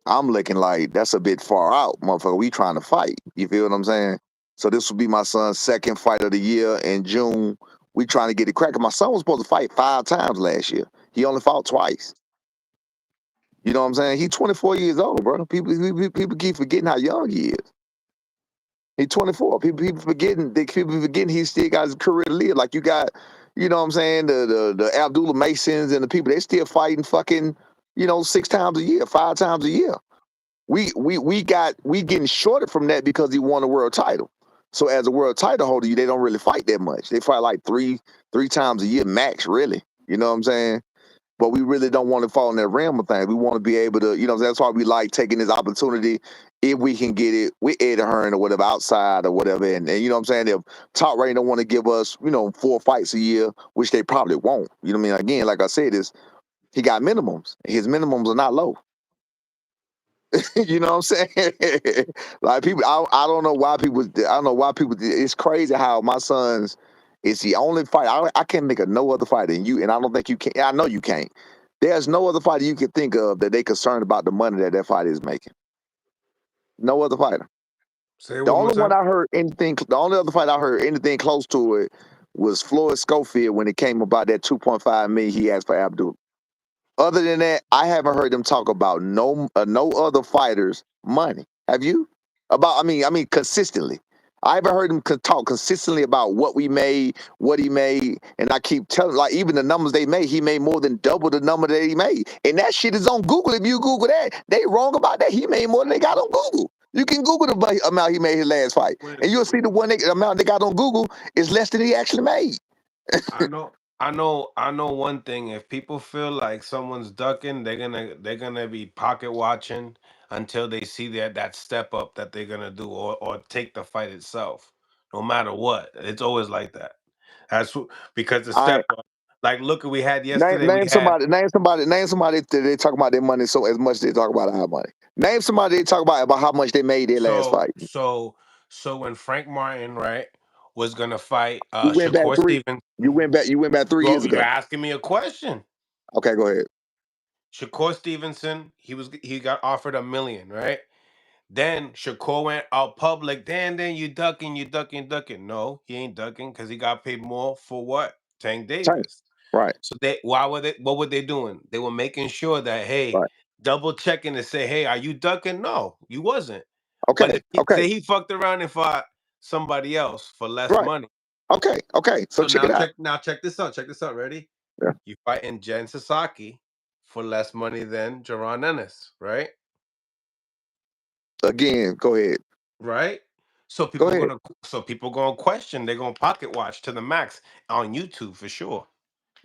I'm looking like that's a bit far out, motherfucker. We trying to fight. You feel what I'm saying? So this will be my son's second fight of the year in June. We trying to get it cracking. My son was supposed to fight 5 times last year. He only fought twice. You know what I'm saying? He's 24 years old, bro. People keep forgetting how young he is. He's 24. People forgetting he still got his career to live. Like you got, you know what I'm saying, the Abdullah Masons and the people, they still fighting fucking, 6 times a year, 5 times a year. We getting shorted from that because he won a world title. So as a world title holder, they don't really fight that much. They fight like three times a year max, really. You know what I'm saying? But we really don't want to fall in that realm of things. We want to be able to, that's why we like taking this opportunity if we can get it with Eddie Hearn or whatever outside or whatever. And you know what I'm saying? If Top Rank don't want to give us, 4 fights a year, which they probably won't. You know what I mean? Again, like I said, he got minimums. His minimums are not low. You know what I'm saying? Like people, I don't know why people. I don't know why people. It's crazy how my son's is the only fight. I can't think of no other fighter, and I don't think you can. I know you can't. There's no other fighter you can think of that they concerned about the money that fighter is making. No other fighter. Say it one more time. The only other fight I heard anything close to it was Floyd Schofield when it came about that 2.5 million he asked for Abdul. Other than that, I haven't heard them talk about no other fighters' money. Have you? I mean, consistently. I haven't heard him talk consistently about what we made, what he made, and I keep telling, like even the numbers they made, he made more than double the number that he made, and that shit is on Google. If you Google that, they wrong about that. He made more than they got on Google. You can Google the amount he made his last fight, Wait, and you'll see the amount they got on Google is less than he actually made. I know one thing. If people feel like someone's ducking, they're gonna be pocket watching until they see that step up that they're gonna do or take the fight itself. No matter what, it's always like that. Because the I step up, like look, we had Name, yesterday. We name had somebody. Name somebody that they talk about their money so as much as they talk about our money. Name somebody they talk about how much they made their last so fight. so so when Frank Martin right was gonna fight You went back Shakur three. Stevens. You went back 3 years Well, you're ago. asking me a question. Okay, go ahead. Shakur Stevenson, he got offered $1 million, right? Then Shakur went out public. Then you ducking. No, he ain't ducking because he got paid more for what? Tank Tank. Davis. Right. So what were they doing? They were making sure that, hey, Right. double checking to say, hey, are you ducking? No, you wasn't. But Okay. if he Okay. say he fucked around and fought somebody else for less Right. money. Okay. Okay. So So check it out. now check this out. Check this out. Ready? Yeah. You fighting Jen Sasaki for less money than Jaron Ennis, right? Again, go ahead. Right? Go ahead. So people gonna question, they're gonna pocket watch to the max on YouTube for sure.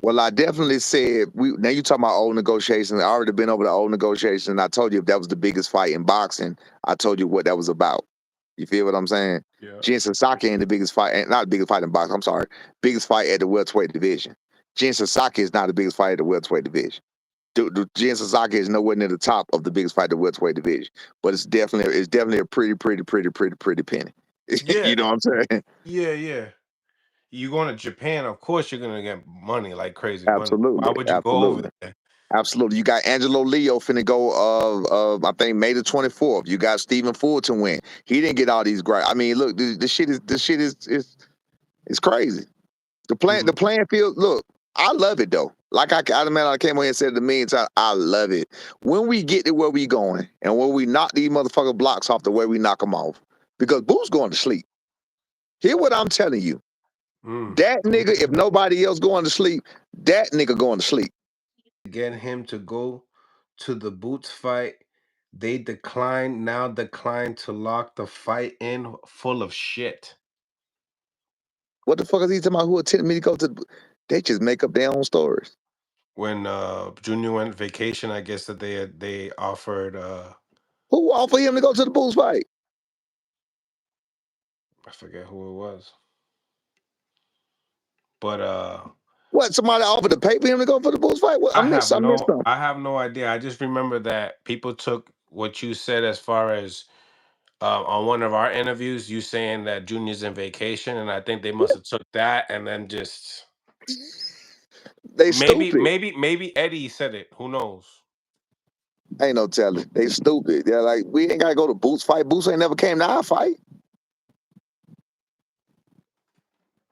Well, I definitely said now you talking about old negotiations. I already been over the old negotiations, and I told you if that was the biggest fight in boxing, I told you what that was about. You feel what I'm saying? Yeah. Jen Sasaki ain't the biggest fight, not the biggest fight in boxing. I'm sorry, biggest fight at the welterweight division. Jen Sasaki is not the biggest fight at the welterweight division. Jen Sasaki is nowhere near the top of the biggest fight at the welterweight division, but it's definitely a pretty penny. Yeah. You know what I'm saying? Yeah. You going to Japan, of course you're gonna get money like crazy money. Why Absolutely, would you go over absolutely. there? Absolutely. You got Angelo Leo finna go I think May the 24th. You got Stephen Fulton win. He didn't get all these great. I mean, look, the shit is crazy. The Mhm. playing field, look, I love it though. Like I came on here and said it a million times, I love it. When we get to where we going and when we knock these motherfucking blocks off the way we knock them off. Because Boo's going to sleep. Hear what I'm telling you. Mm. That nigga, if nobody else going to sleep, that nigga going to sleep. Get him to go to the Boots fight. They now decline to lock the fight in, full of shit. What the fuck is he talking about? Who attended me to go to? They just make up their own stories. When Junior went vacation, I guess that they offered Who offered him to go to the Bulls fight? I forget who it was. But What? Somebody offered to pay for him to go for the Bulls fight? What? I missed something. I have no idea. I just remember that people took what you said as far as on one of our interviews, you saying that Junior's in vacation, and I think they must have took that and then just They stupid. maybe Eddie said it. Who knows? Ain't no telling. They stupid. They're like, we ain't gotta go to Boots fight. Boots ain't never came to our fight.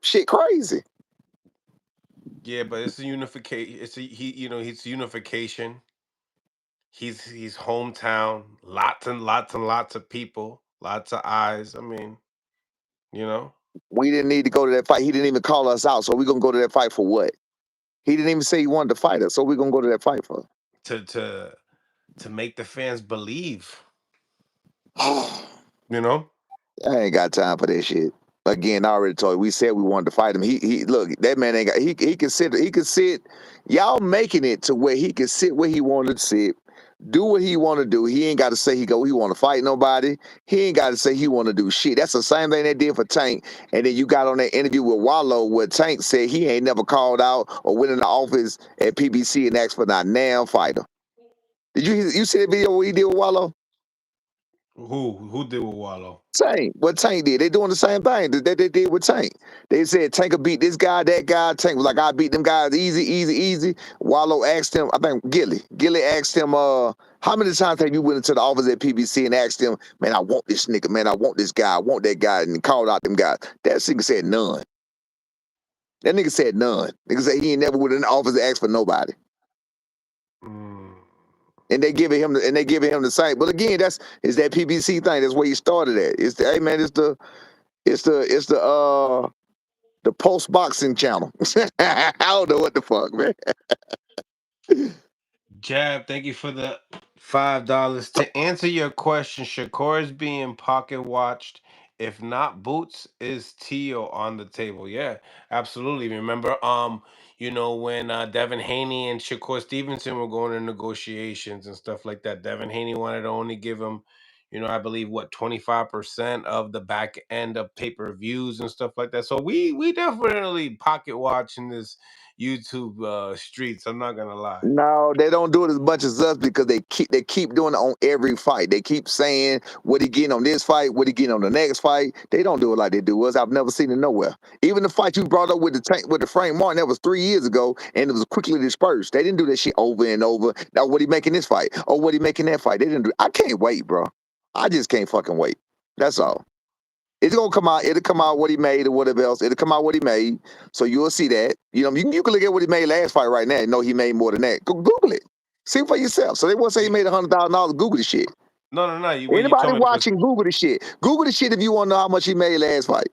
Shit crazy. Yeah, but it's a unification. He's unification. He's hometown. Lots and lots and lots of people. Lots of eyes. I mean, you know, We didn't need to go to that fight. He didn't even call us out. So we gonna go to that fight for what? He didn't even say he wanted to fight us. So we gonna go to that fight for. to to to make the fans believe. I You know. ain't got time for that shit. Again, I already told you. We said we wanted to fight him. He look, that man ain't got he could sit. Y'all making it to where he can sit where he wanted to sit, do what he want to do. He ain't got to say he want to fight nobody. He ain't got to say he want to do shit. That's the same thing they did for Tank. And then you got on that interview with Wallow where Tank said he ain't never called out or went in the office at PBC and asked for that damn fighter. Did you see that video where he did with Wallow? Who did with Wallow? Tank. What Tank did. They doing the same thing that they did with Tank. They said Tank could beat this guy, that guy. Tank was like, I beat them guys easy. Wallow asked him, I think Gilly asked him, how many times have you went into the office at PBC and asked him, man, I want this nigga, man, I want this guy, I want that guy, and he called out them guys. That nigga said none. That nigga said none. Nigga said he ain't never went in the office and asked for nobody. Mm. And they giving him the same. But again, it's that PBC thing. That's where he started at. It's the hey man, the post boxing channel. I don't know what the fuck, man. Jab, thank you for the $5. To answer your question, Shakur is being pocket watched. If not Boots, is Tio on the table? Yeah, absolutely. Remember, when Devin Haney and Shakur Stevenson were going to negotiations and stuff like that. Devin Haney wanted to only give him, I believe 25% of the back end of pay-per-views and stuff like that. So we definitely pocket watching this YouTube streets. I'm not gonna lie. No, they don't do it as much as us because they keep doing it on every fight. They keep saying what he getting on this fight, what he getting on the next fight. They don't do it like they do us. I've never seen it nowhere. Even the fight you brought up with the tank with the Frank Martin, that was 3 years ago, and it was quickly dispersed. They didn't do that shit over and over. Now what he making this fight? Oh, what he making that fight? They didn't do. I can't wait, bro. I just can't fucking wait. That's all. It's gonna come out. It'll come out what he made or whatever else. It'll come out what he made. So you'll see that. You know, you can look at what he made last fight right now and know he made more than that. Go Google it. See for yourself. So they won't say he made $100,000. Google the shit. No. When you Anybody told me watching, Google the shit. Google the shit if you want to know how much he made last fight.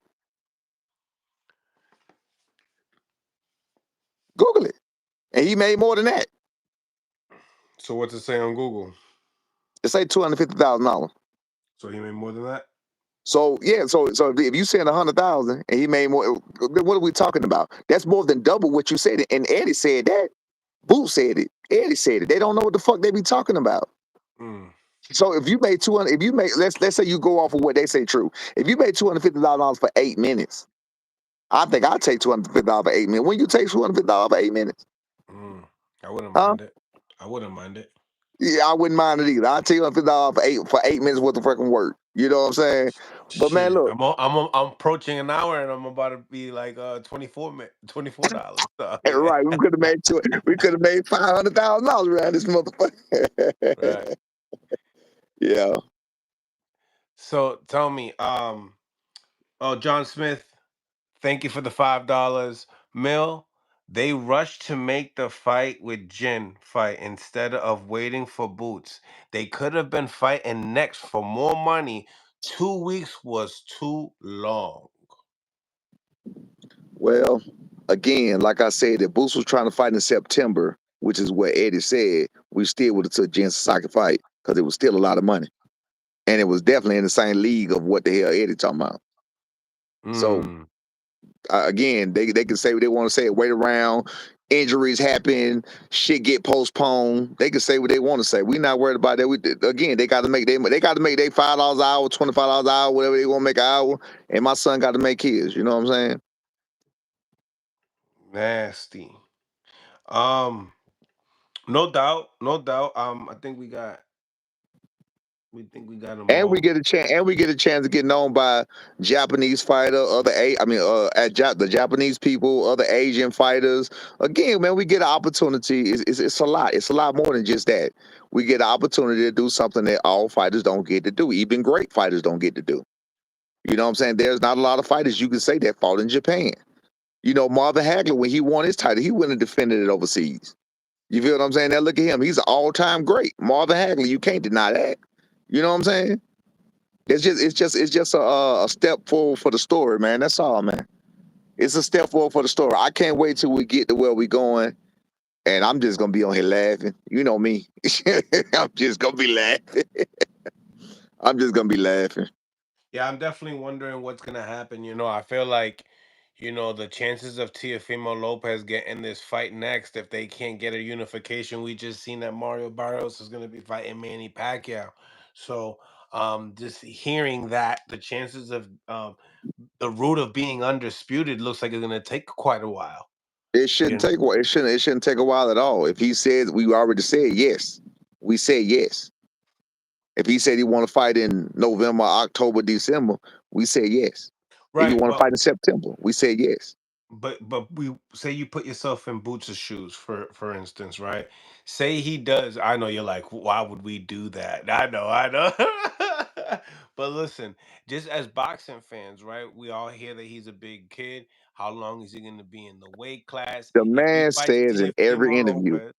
Google it. And he made more than that. So what's it say on Google? It say $250,000. So he made more than that? So yeah, so if you saying 100,000 and he made more, then what are we talking about? That's more than double what you said. And Eddie said that. Boots said it. Eddie said it. They don't know what the fuck they be talking about. Mm. So if you made 200, if you make let's say you go off of what they say true. If you made $250,000 for 8 minutes, I think I'd take $250 for 8 minutes. When you take $250 for 8 minutes, I wouldn't huh? mind it. I wouldn't mind it. Yeah, I wouldn't mind it either. I'd take $250 for 8 minutes worth of freaking work. You know what I'm saying? But man, Shit, look, I'm approaching an hour and I'm about to be like $24. So, yeah. right? We could have made $500,000 around this Right. motherfucker. Yeah. So tell me, John Smith, thank you for the $5. Mill, they rushed to make the fight with Jin fight instead of waiting for Boots. They could have been fighting next for more money. 2 weeks was too long. Well, again, like I said, if Boots was trying to fight in September, which is what Eddie said, we still would have took Jen Sasaki fight because it was still a lot of money. And it was definitely in the same league of what the hell Eddie talking about. So Mm. again, they can say what they want to say, wait around, injuries happen, shit get postponed. They can say what they want to say. We're not worried about that. Again, they got to make their $5 an hour, $25 an hour, whatever they want to make an hour. And my son got to make his. You know what I'm saying? Nasty. Um, no doubt, no doubt. I think we got them And we all. get a chance. And we get a chance of getting known by Japanese fighter, the Japanese people, other Asian fighters. Again, man, we get an opportunity. It's a lot. It's a lot more than just that. We get an opportunity to do something that all fighters don't get to do. Even great fighters don't get to do. You know what I'm saying? There's not a lot of fighters you can say that fought in Japan. You know, Marvin Hagler, when he won his title, he went and defended it overseas. You feel what I'm saying? Now look at him. He's an all-time great. Marvin Hagler, you can't deny that. You know what I'm saying? It's just a step forward for the story, man. That's all, man. It's a step forward for the story. I can't wait till we get to where we going, and I'm just gonna be on here laughing. You know me. I'm just gonna be laughing. I'm just gonna be laughing. Yeah, I'm definitely wondering what's gonna happen. I feel like, the chances of Teofimo Lopez getting this fight next, if they can't get a unification, we just seen that Mario Barrios is gonna be fighting Manny Pacquiao. So, just hearing that, the chances of the route of being undisputed looks like it's gonna take quite a while. It shouldn't You take a while. It shouldn't take a while at all. If he said we already said yes, we said yes. If he said he want to fight in November, October, December, we said yes. If you Right, want to fight in September, we said yes. but we say you put yourself in Boots' shoes, for instance, right? Say he does. I know you're like, why would we do that? I know. But listen, just as boxing fans, right? We all hear that he's a big kid. How long is he going to be in the weight class? The If he man fights says in every Teofimo interview, Lopez,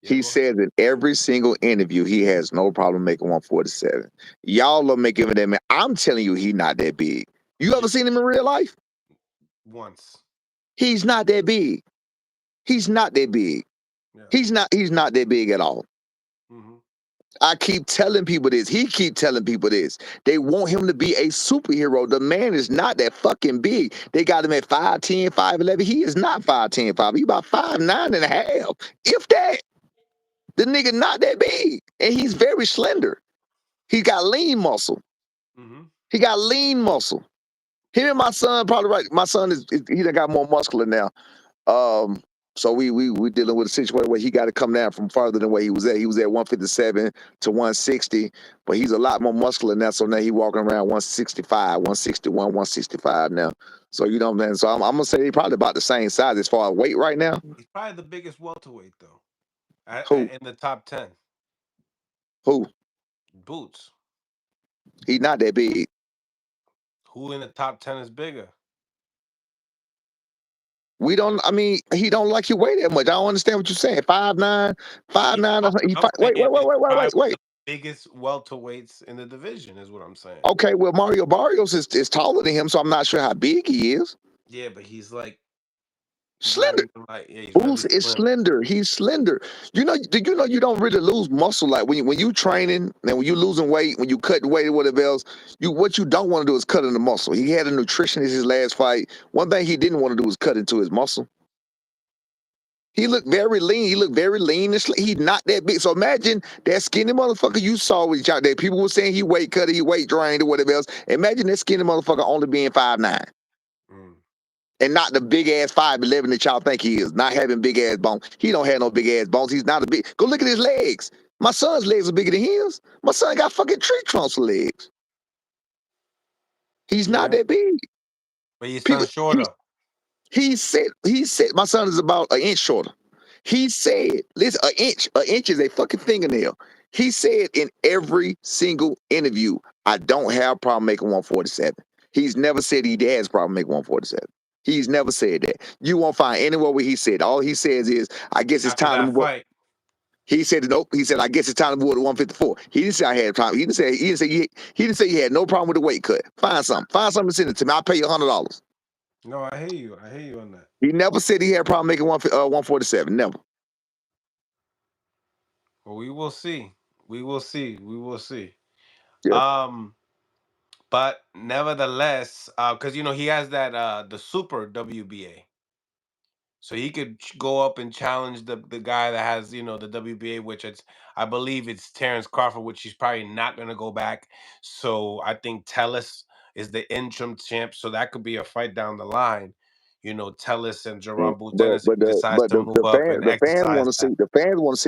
yeah, he go ahead. says in every single interview, he has no problem making 147. Y'all are making him that man. I'm telling you, he not that big. You Yeah, ever seen him in real life? once. He's not that big. He's not that big. Yeah. He's not that big at all. Hmm. I keep telling people this. He keep telling people this. They want him to be a superhero. The man is not that fucking big. They got him at 5'10", 5'11". He is not 5'10", 5. He about 5'9" and a half. If that. The nigga not that big. And he's very slender. He got lean muscle. Hmm. He got lean muscle. Him and my son probably right. My son he done got more muscular now. Um, so we dealing with a situation where he got to come down from farther than where he was at. He was at 157 to 160, but he's a lot more muscular now. So now he walking around 165, 161, 165 now. So you know what I'm saying. So I'm gonna say he probably about the same size as far as weight right now. He's probably the biggest welterweight though, Who in the top 10. who? Boots. He's not that big. Who in the top 10 is bigger? We don't. I mean, he don't like you weigh that much. I don't understand what you're saying. 5'9", 5'9". He I'm fight. Wait, saying wait, wait, he's wait, wait, probably wait, one of wait. the biggest welterweights in the division, is what I'm saying. Okay, well, Mario Barrios is taller than him, so I'm not sure how big he is. Yeah, but he's like not Slender. even like, yeah, he's really Boost is slim. slender. He's slender. Do you know you don't really lose muscle like when you training and when you losing weight, when you cutting weight or whatever else. What you don't want to do is cut in the muscle. He had a nutritionist his last fight. One thing he didn't want to do was cut into his muscle. He looked very lean. He looked very lean. He's not that big. So imagine that skinny motherfucker you saw with each out there. People were saying he weight cut, he weight drained or whatever else. Imagine that skinny motherfucker only being 5'9". Mm. And not the big ass 5'11" that y'all think he is. Not having big ass bones. He don't have no big ass bones. He's not a big. Go look at his legs. My son's legs are bigger than his. My son got fucking tree trunks for legs. He's not Yeah, that big. but your People. son's shorter. He said my son is about an inch shorter. He said, listen, an inch is a fucking fingernail. He said in every single interview, I don't have a problem making 147. He's never said he has a problem making 147. He's never said that. You won't find anywhere where he said. All he says is, I guess it's After time to that move up. fight, He said nope. He said, I guess it's time to move to 154. He didn't say I had time. He didn't say he had no problem with the weight cut. Find something. Find something to send it to me. I'll pay you $100. no, I hear you. I hear you on that. He never said he had a problem making 147. Never. Well, we will see. We will see. We will see. Yeah. Um, but nevertheless, because he has that the super WBA. So he could go up and challenge the guy that has, the WBA, which I believe it's Terrence Crawford, which he's probably not gonna go back. So I think Tellis is the interim champ. So that could be a fight down the line. Tellis and Jerome But Boutenis, if but he the decides but to the, move the up fans and the fans exercise want to see that.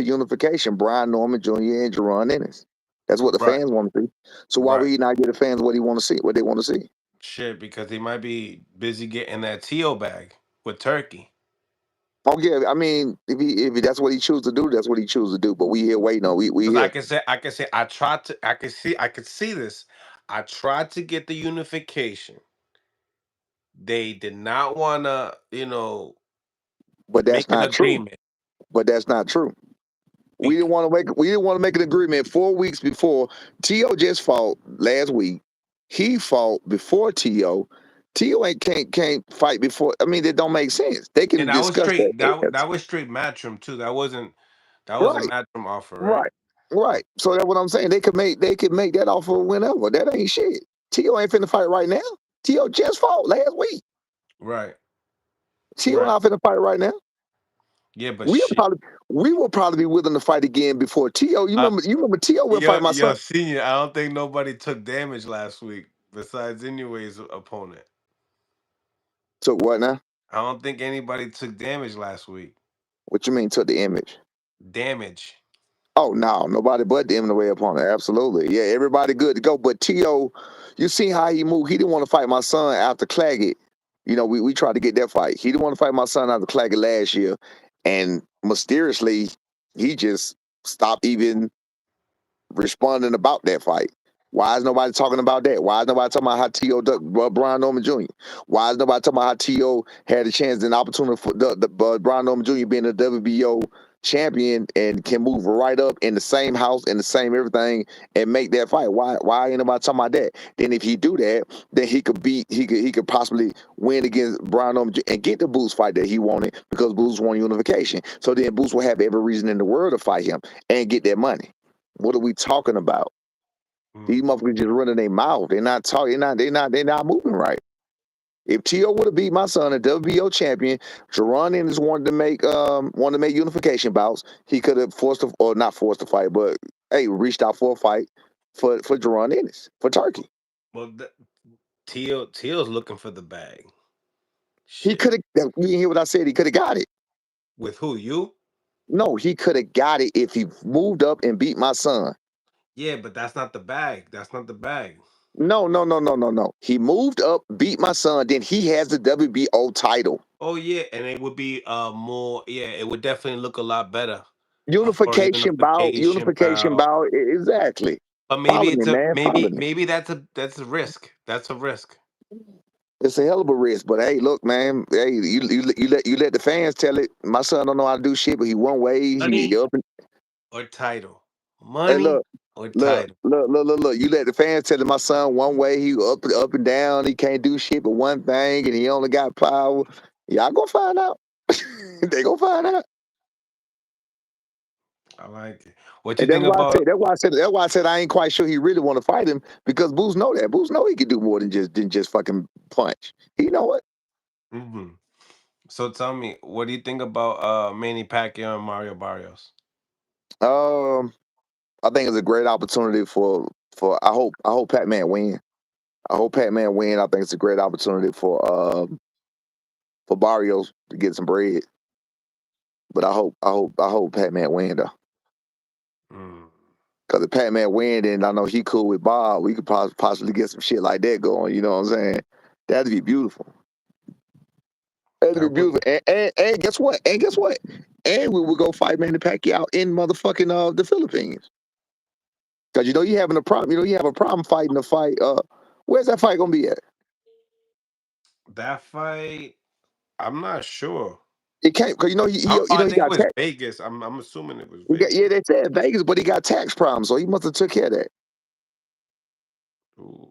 unification. Brian Norman Jr. and Jerron Ennis. That's what the Right. fans want to see. So why would Right. he not get the fans what he want to see? What they want to see? Shit, because he might be busy getting that TO bag with Turkey. Oh yeah, I mean, if that's what he chooses to do, that's what he chooses to do. But we here waiting on we Because here. I could see this. I tried to get the unification. They did not want to, But that's make an not true. agreement. But that's not true. Bec- We didn't want to make an agreement 4 weeks before. T.O. just fought last week. He fought before T.O. T.O. ain't can't fight before. I mean, it don't make sense. They and can that was discuss that. straight. That was straight Matchroom too. That was a Right, Matchroom offer, right? right, right. So that's what I'm saying. They could make that offer whenever. That ain't shit. T.O. ain't finna fight right now. T.O. just fought last week. Right. T.O. Right. not finna fight right now. Yeah, but We'll shit. probably we will probably be willing to fight again before T.O. You Uh, remember T.O. will fight my son. Senior. I don't think nobody took damage last week besides anyways opponent. Took what now? I don't think anybody took damage last week. What you mean took the image? Damage. Oh no, nobody but the way opponent. Absolutely. Yeah, everybody good to go. But T.O., you see how he moved. He didn't want to fight my son after Claggett. We tried to get that fight. He didn't want to fight my son after Claggett last year. And mysteriously, he just stopped even responding about that fight. Why is nobody talking about that? Why is nobody talking about how T.O. Brian Norman Jr.? Why is nobody talking about how T.O. had a chance and opportunity for the Brian Norman Jr. being a WBO champion and can move right up in the same house in the same everything and make that fight? Why ain't nobody talking about that? Then if he do that, then he could possibly win against Brian Norman and get the Boots fight that he wanted because Boots won unification. So then Boots will have every reason in the world to fight him and get that money. What are we talking about? These Mm. motherfuckers just running their mouth. They're not talking. They're not moving right. If T.O. would have beat my son, a WBO champion, Jerron Ennis wanted to make unification bouts. He could have not forced a fight, but hey, reached out for a fight for Jerron Ennis for Turkey. Well, Teal's looking for the bag. He Shit. could have. You didn't hear what I said. He could have got it. With who? You? No, he could have got it if he moved up and beat my son. Yeah, but that's not the bag. That's not the bag. No, no, no, no, no, no. He moved up, beat my son, then he has the WBO title. Oh yeah, and it would be more. Yeah, it would definitely look a lot better for a Unification bout, unification bout. exactly. But maybe Follow me, it's a man. Follow me. maybe that's a risk. That's a risk. It's a hell of a risk, but hey, look, man. Hey, you let the fans tell it. My son don't know how to do shit, but he one way. He Money up and or title. hey, Money look, or look, title. look, look, look, look. You let the fans tell it. My son one way. He up and down. He can't do shit but one thing, and he only got power. Y'all gonna find out. They gonna find out. I like it. What you And that's think why I about? said. That's why I said. That's why I said I ain't quite sure he really want to fight him because Boots know that. Boots know he can do more than just fucking punch. He know it. Mhm. So tell me, what do you think about Manny Pacquiao and Mario Barrios? Um, I think it's a great opportunity for. I hope Pac-Man win. I hope Pac-Man win. I think it's a great opportunity for Barrios to get some bread. But I hope Pac-Man win though. Mm, Because if Pac-Man win, then I know he cool with Bob. We could possibly get some shit like that going. You know what I'm saying? That'd be beautiful. That'd be that would beautiful. And guess what? And guess what? And we would go fight Manny Pacquiao in motherfucking the Philippines. Because you know you having a problem. You know you have a problem fighting the fight. Where's that fight gonna be at? that fight. I'm not sure. It can't because you know I he think it got was tax. Vegas. I'm assuming it was Yeah, Vegas. they said Vegas, but he got tax problems, so he must have took care of that. Ooh.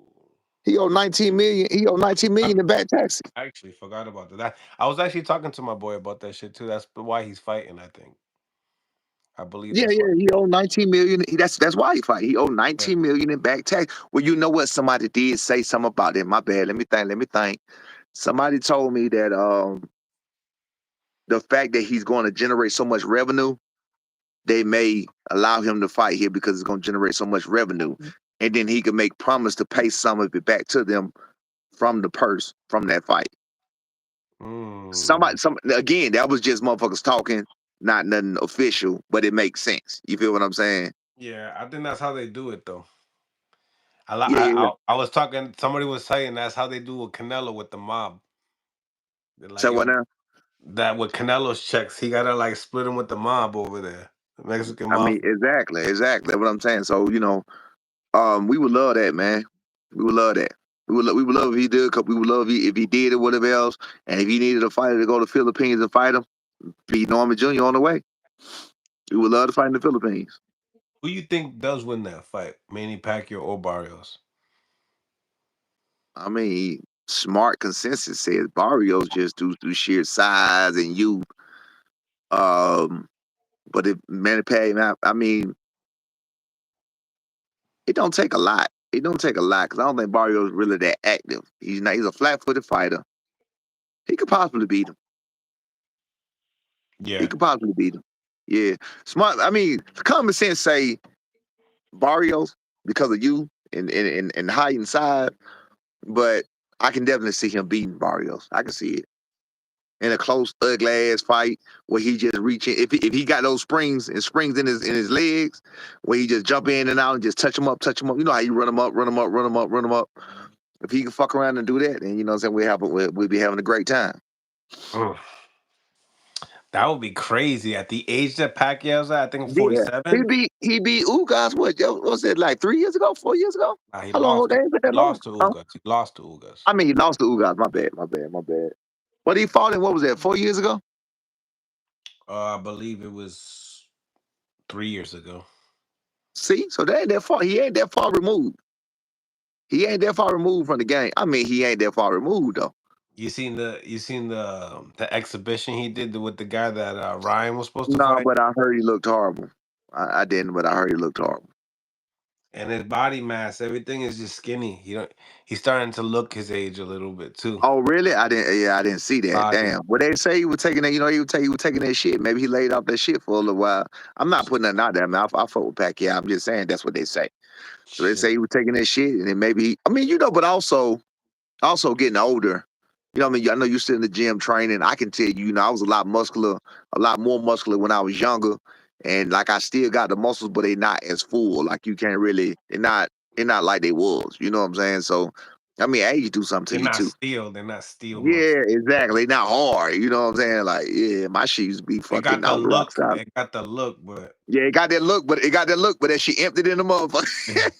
He owed 19 million. He owed 19 I million in back taxes. I actually forgot about that. I was actually talking to my boy about that shit too. That's why he's fighting. I think. I believe Yeah, that's why. yeah, he owed 19 million. That's why he fight. He owed Yeah. 19 million in back tax. Well, you know what? Somebody did say something about it. My bad. Let me think. Let me think. Somebody told me that the fact that he's going to generate so much revenue, they may allow him to fight here because it's going to generate so much revenue, and then he can make promise to pay some of it back to them from the purse from that fight. Mm, Some again, that was just motherfuckers talking, not nothing official, but it makes sense. You feel what I'm saying? yeah, I think that's how they do it though. Yeah, yeah, yeah. I was talking. Somebody was saying that's how they do with Canelo with the mob. They're like, So what yo, now? that with Canelo's checks, he gotta like split him with the mob over there, the Mexican I mean, mob. exactly, exactly. That's what I'm saying. So we would love that, man. We would love that. We would love if he did. We would love if he did it, whatever else. And if he needed a fighter to go to the Philippines and fight him, beat Norman Jr. on the way. We would love to fight in the Philippines. Who you think does win that fight, Manny Pacquiao or Barrios? I mean, smart consensus says Barrios just through sheer size and youth. Um, but if Manny Pacquiao, I mean, it don't take a lot. It don't take a lot because I don't think Barrios really that active. He's not. He's a flat-footed fighter. He could possibly beat him. He Yeah, could possibly beat him. Yeah, smart. I mean, common sense say Barrios because of you and height and size, but I can definitely see him beating Barrios. I can see it in a close, ugly ass fight where he just reaching. If he got those springs in his legs, where he just jump in and out and just touch him up, touch him up. You know how you run him up, run him up, run him up, run him up. If he can fuck around and do that, then you know what I'm saying we'll be having a great time. mm, that would be crazy. At the age that Pacquiao's at, I think Yeah, 47. he beat Ugas. What was it like 3 years ago, 4 years ago? Nah, he How long? lost They to ain't been that long. lost to Huh? Ugas. He lost to Ugas. I mean, he lost to Ugas. My bad, my bad, my bad. But he fought in what was that? 4 years ago. I believe it was 3 years ago. See, so they ain't that far. He ain't that far removed. He ain't that far removed from the game. I mean, he ain't that far removed though. You seen the exhibition he did with the guy that Ryan was supposed to No, fight, but I heard he looked horrible. I didn't, but I heard he looked horrible. and his body mass, everything is just skinny. He's starting to look his age a little bit too. Oh, really? I didn't. Yeah, I didn't see that. Body, Damn. Well, they say he was taking that. You know, he was taking that shit. Maybe he laid off that shit for a little while. I'm not putting nothing out there. I mean, I fuck with Pacquiao. I'm just saying that's what they say. So they shit. say he was taking that shit, and then maybe I mean, but also getting older. You know what I mean? I know you sit in the gym training. I can tell you, I was a lot more muscular when I was younger. And like I still got the muscles, but they not as full. Like you can't really, they're not like they was. You know what I'm saying? So I mean, age do something They're to you not too. steel. They're not steel muscle. Yeah, exactly. Not hard. You know what I'm saying? Like, yeah, my shit used to be They fucking. got I the was rock look. solid. They got the look, but Yeah, it got that look, but that she emptied in the motherfucker.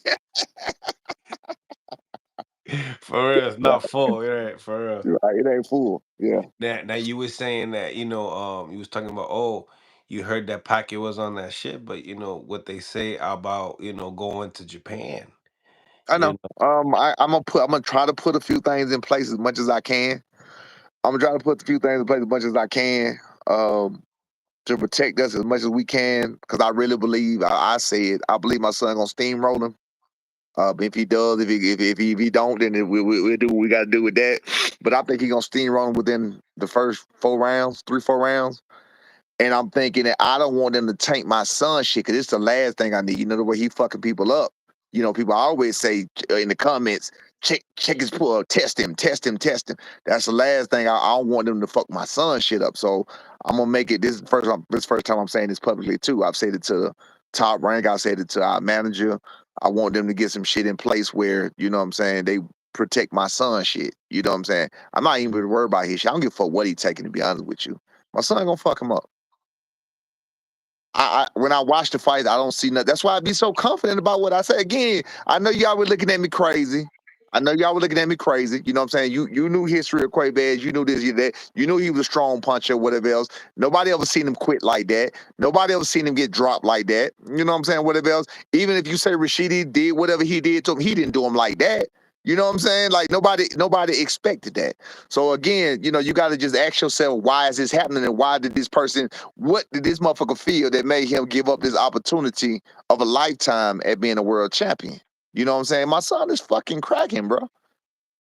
for real, it's not full. Right, for real. Right, it ain't full. Yeah. Now you were saying that you was talking about, oh, you heard that Pacquiao was on that shit, but you know what they say about going to Japan. I You know. know, I'm gonna try to put a few things in place as much as I can. I'm gonna try to put a few things in place as much as I can. To protect us as much as we can, because I really believe I said I believe my son gonna steamroll him. If he does, if he don't, then we'll do what we got to do with that. But I think he gonna steamroll him within the first 4 rounds, 3 4 rounds. And I'm thinking that I don't want them to tank my son shit, because it's the last thing I need. You know the way he fucking people up. You know, people always say in the comments, check his pull, test him, test him, test him. That's the last thing I don't want them to fuck my son shit up. So I'm gonna make it. This is the first time I'm saying this publicly too. I've said it to the top rank. I said it to our manager. I want them to get some shit in place where, you know what I'm saying, they protect my son shit. You know what I'm saying? I'm not even worried about his shit. I don't give a fuck what he taking, to be honest with you. My son gonna fuck him up. When I watch the fight, I don't see nothing. That's why I be so confident about what I say. Again, I know y'all were looking at me crazy. I know y'all were looking at me crazy. You know what I'm saying? You knew history of Quaybad. You knew this, you that. You knew he was a strong puncher, whatever else. Nobody ever seen him quit like that. Nobody ever seen him get dropped like that. You know what I'm saying? Whatever else. Even if you say Rashidi did whatever he did to him, he didn't do him like that. You know what I'm saying? Like nobody expected that. So again, you got to just ask yourself, why is this happening, and why did this person? What did this motherfucker feel that made him give up this opportunity of a lifetime at being a world champion? You know what I'm saying? My son is fucking cracking, bro.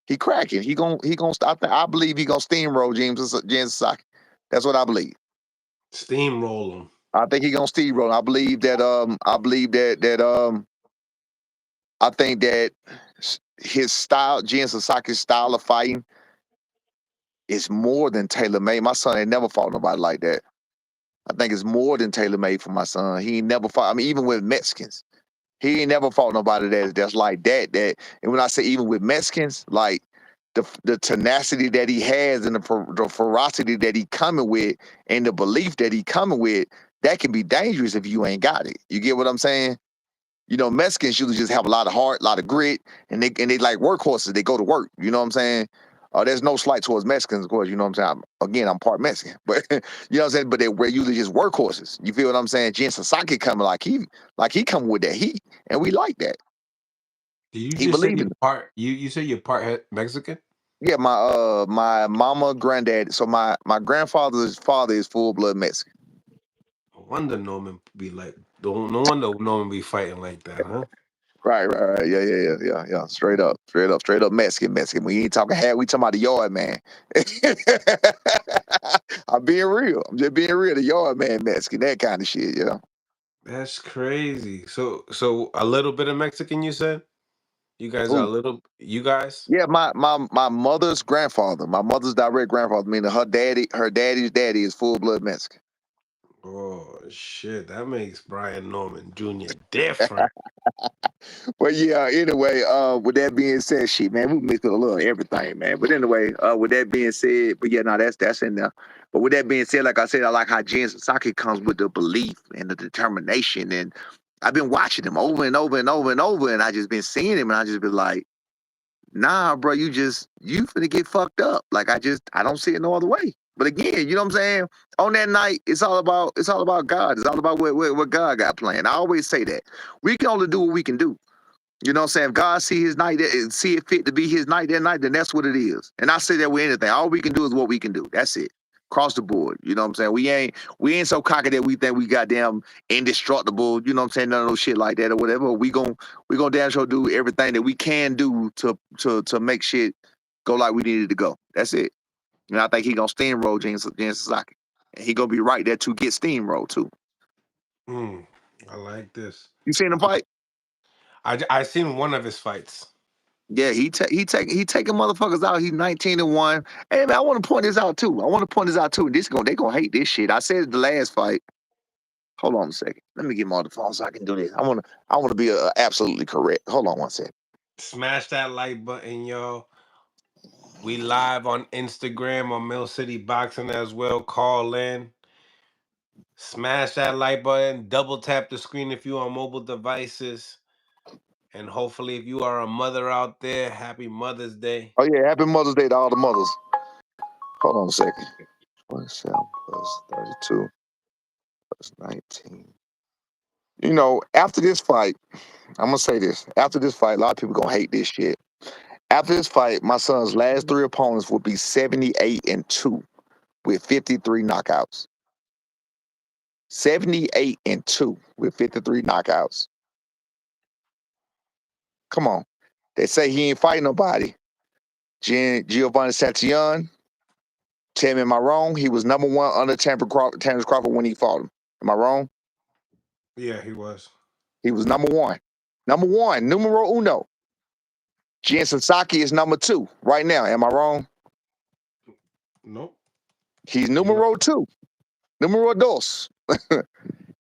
He cracking. He gonna stop. I believe he gonna steamroll James Sasaki. That's what I believe. steamroll them. I think he gonna steamroll. I believe that. I think that his style, James Sasaki's style of fighting, is more than tailor made. My son ain't never fought nobody like that. I think it's more than tailor made for my son. He ain't never fought. I mean, even with Mexicans, he ain't never fought nobody that's like that. And when I say even with Mexicans, like the tenacity that he has, and the ferocity that he coming with, and the belief that he coming with, that can be dangerous if you ain't got it. You get what I'm saying? Mexicans usually just have a lot of heart, a lot of grit, and they like workhorses. They go to work. You know what I'm saying? There's no slight towards Mexicans, of course. You know what I'm saying? I'm part Mexican, but you know what I'm saying. But we're usually just workhorses. You feel what I'm saying? Jen Sasaki coming like he coming with that heat, and we like that. Did you He just say believe you're in it. part? You say you're part Mexican? Yeah, my mama, granddad. So my grandfather's father is full blood Mexican. No wonder Norman be like. No wonder Norman be fighting like that, huh? Right. Yeah. Straight up Mexican. We ain't talking half. We talking about the yard man. I'm being real. I'm just being real. The yard man Mexican, that kind of shit. That's crazy. So a little bit of Mexican, you said? You guys are a Ooh. little. You guys? Yeah, my mother's grandfather, my mother's direct grandfather, meaning her daddy's daddy is full blood Mexican. Oh shit, that makes Brian Norman Jr. different. Well, yeah. Anyway, with that being said, shit, man, we mix with a little everything, man. But anyway, with that being said, but yeah, no, that's in there. But with that being said, like I said, I like how Jen Sasaki comes with the belief and the determination, and I've been watching him over and over and over and over, and I just been seeing him, and I just been like, nah, bro, you finna get fucked up. Like I don't see it no other way. But again, you know what I'm saying? On that night, it's all about God. It's all about what God got planned. I always say that. We can only do what we can do. You know what I'm saying? If God see his night, see it fit to be his night that night, then that's what it is. And I say that with anything. All we can do is what we can do. That's it. Across the board. You know what I'm saying? We ain't so cocky that we think we goddamn indestructible, you know what I'm saying? None of those shit like that or whatever. We gonna damn sure do everything that we can do to make shit go like we needed to go. That's it. And I think he gonna steamroll James Sasaki. And he gonna be right there to get steamrolled too. I like this. You seen him fight? I seen one of his fights. Yeah, he taking motherfuckers out. He's 19-1. Hey man, I want to point this out too. They gonna hate this shit. I said it the last fight. Hold on a second. Let me get him on the phone so I can do this. I wanna be absolutely correct. Hold on one second. Smash that like button, y'all. We live on Instagram on Mill City Boxing as well. Call in. Smash that like button. Double tap the screen if you're on mobile devices. And hopefully, if you are a mother out there, happy Mother's Day. Oh yeah, happy Mother's Day to all the mothers. Hold on a second. 27 plus 32 plus 19. You know, after this fight, I'm gonna say this. After this fight, a lot of people gonna hate this shit. After this fight, my son's last 3 opponents will be 78-2 with 53 knockouts. 78-2 with 53 knockouts. Come on. They say he ain't fighting nobody. Giovanni Santillan, tell me, am I wrong? He was number 1 under Terrence Crawford when he fought him. Am I wrong? Yeah, he was. He was number 1. Number 1, numero uno. Jensen Saki is number 2 right now. Am I wrong? Nope. He's numero 2. Numero dos.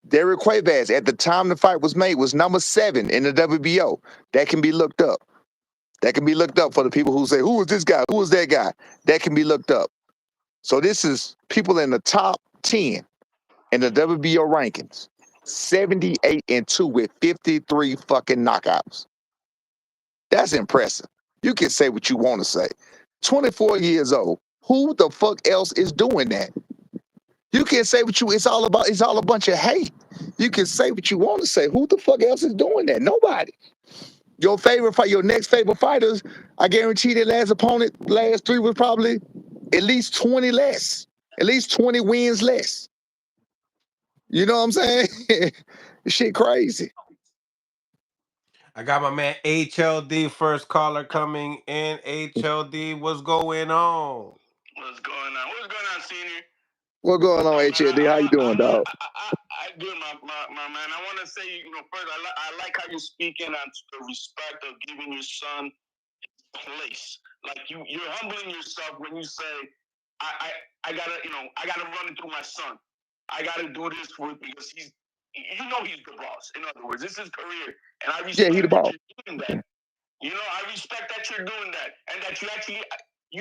Derek Cuevas, at the time the fight was made, was number 7 in the WBO. That can be looked up. That can be looked up for the people who say, who is this guy? Who is that guy? That can be looked up. So this is people in the top 10 in the WBO rankings. 78-2 with 53 fucking knockouts. That's impressive. You can say what you want to say. 24 years old. Who the fuck else is doing that? You can say what it's all a bunch of hate. You can say what you want to say. Who the fuck else is doing that? Nobody. Your favorite fight, your next favorite fighters, I guarantee their last 3 was probably at least 20 less. At least 20 wins less. You know what I'm saying? This shit crazy. I got my man HLD first caller coming in. HLD, what's going on? What's going on? What's going on, Senior? What's going on, HLD? How you doing, dog? I good, my man. I want to say, first, I like how you're speaking on the respect of giving your son place. Like you're humbling yourself when you say, I gotta run it through my son. I gotta do this because he's the boss. In other words, this is his career, and I respect he the that boss. you're doing that. I respect that you're doing that, and that you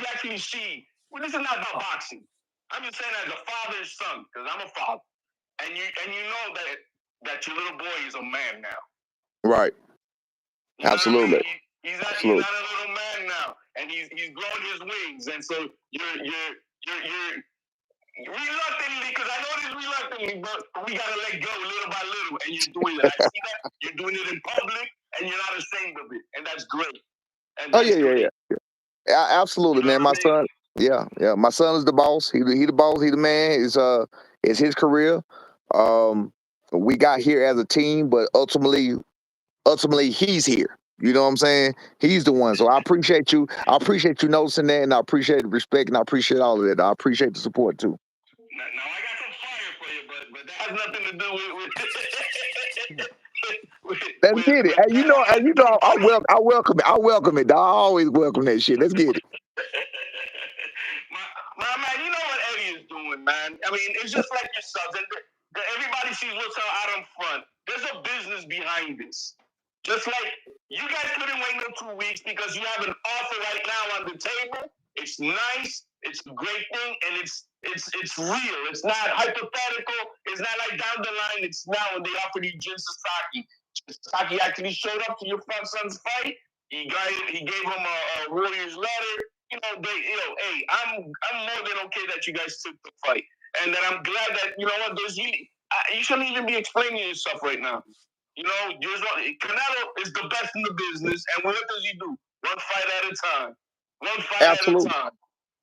actually see. Well, this is not about boxing. I'm just saying as a father's son, because I'm a father, and you know that your little boy is a man now. Right. You know Absolutely. what I mean? He's not a little man now, and he's grown his wings, and so you're reluctantly, because I know this reluctantly, but we gotta let go little by little, and you're doing that. I see that you're doing it in public, and you're not ashamed of it, and that's great. And that's yeah. Absolutely, man. My son, my son is the boss. He the boss. He the man. It's his career. We got here as a team, but ultimately he's here. You know what I'm saying? He's the one. So I appreciate you. I appreciate you noticing that, and I appreciate the respect, and I appreciate all of that. I appreciate the support too. Now I got some fire for you, but that has nothing to do with Let's get it. I welcome it. Dog. I always welcome that shit. Let's get it. my man, you know what Eddie is doing, man. I mean, it's just like yourself. Everybody sees what's out in front. There's a business behind this. Just like you guys couldn't wait no 2 weeks because you have an offer right now on the table. It's nice. It's a great thing, and it's real. It's not hypothetical. It's not like down the line. It's now when they offered you Jin Sasaki. Sasaki actually showed up to your son's fight. He gave him a Warriors letter. Hey, I'm more than okay that you guys took the fight, and that I'm glad that you shouldn't even be explaining yourself right now. Canelo is the best in the business, and what does he do? One fight at a time. One fight at a time.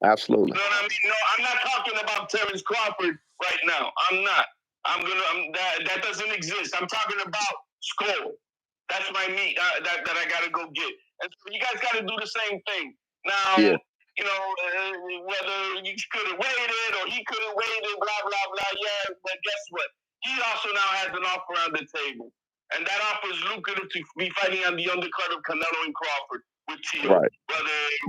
Absolutely. You know what I mean? No, I'm not talking about Terrence Crawford right now. I'm not. That doesn't exist. I'm talking about Skull. That's my meat that I gotta go get. And so you guys gotta do the same thing. Now, whether you could have waited or he could have waited, blah blah blah. Yeah, but guess what? He also now has an offer on the table, and that offer is lucrative to be fighting on the undercard of Canelo and Crawford with Tio. Right.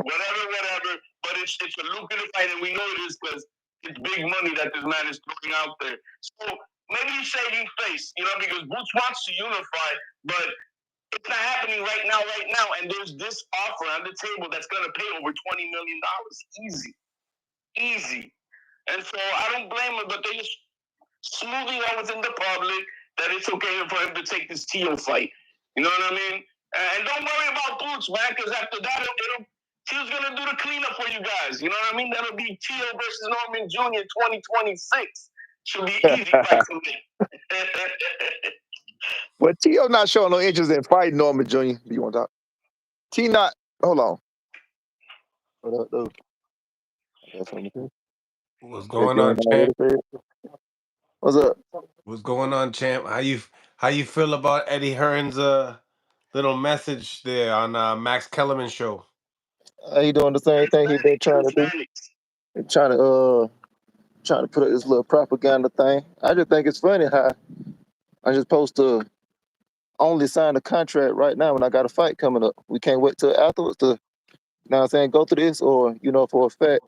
Whatever. But it's a lucrative fight, and we know it is because it's big money that this man is throwing out there. So maybe he's saving face, because Boots wants to unify, but It's not happening right now. And there's this offer on the table that's going to pay over $20 million. Easy. And so I don't blame him, but they just smoothing out within the public that it's okay for him to take this Tio fight. You know what I mean? And don't worry about Boots, man, because after that, Tio's going to do the cleanup for you guys. You know what I mean? That'll be Tio versus Norman Jr. 2026. Should be easy fight for me. But Tio not showing no interest in fighting Norman Jr. Do you want to talk? T not. Hold on. What up, dude? I got something to say. What's going on, champ? What's up? What's going on, champ? How you feel about Eddie Hearn's little message there on Max Kellerman show? He doing the same thing he been trying to do. He trying to put up this little propaganda thing. I just think it's funny how I'm just supposed to only sign a contract right now when I got a fight coming up. We can't wait till afterwards to, you know what I'm saying, go through this, or, you know, for a fact,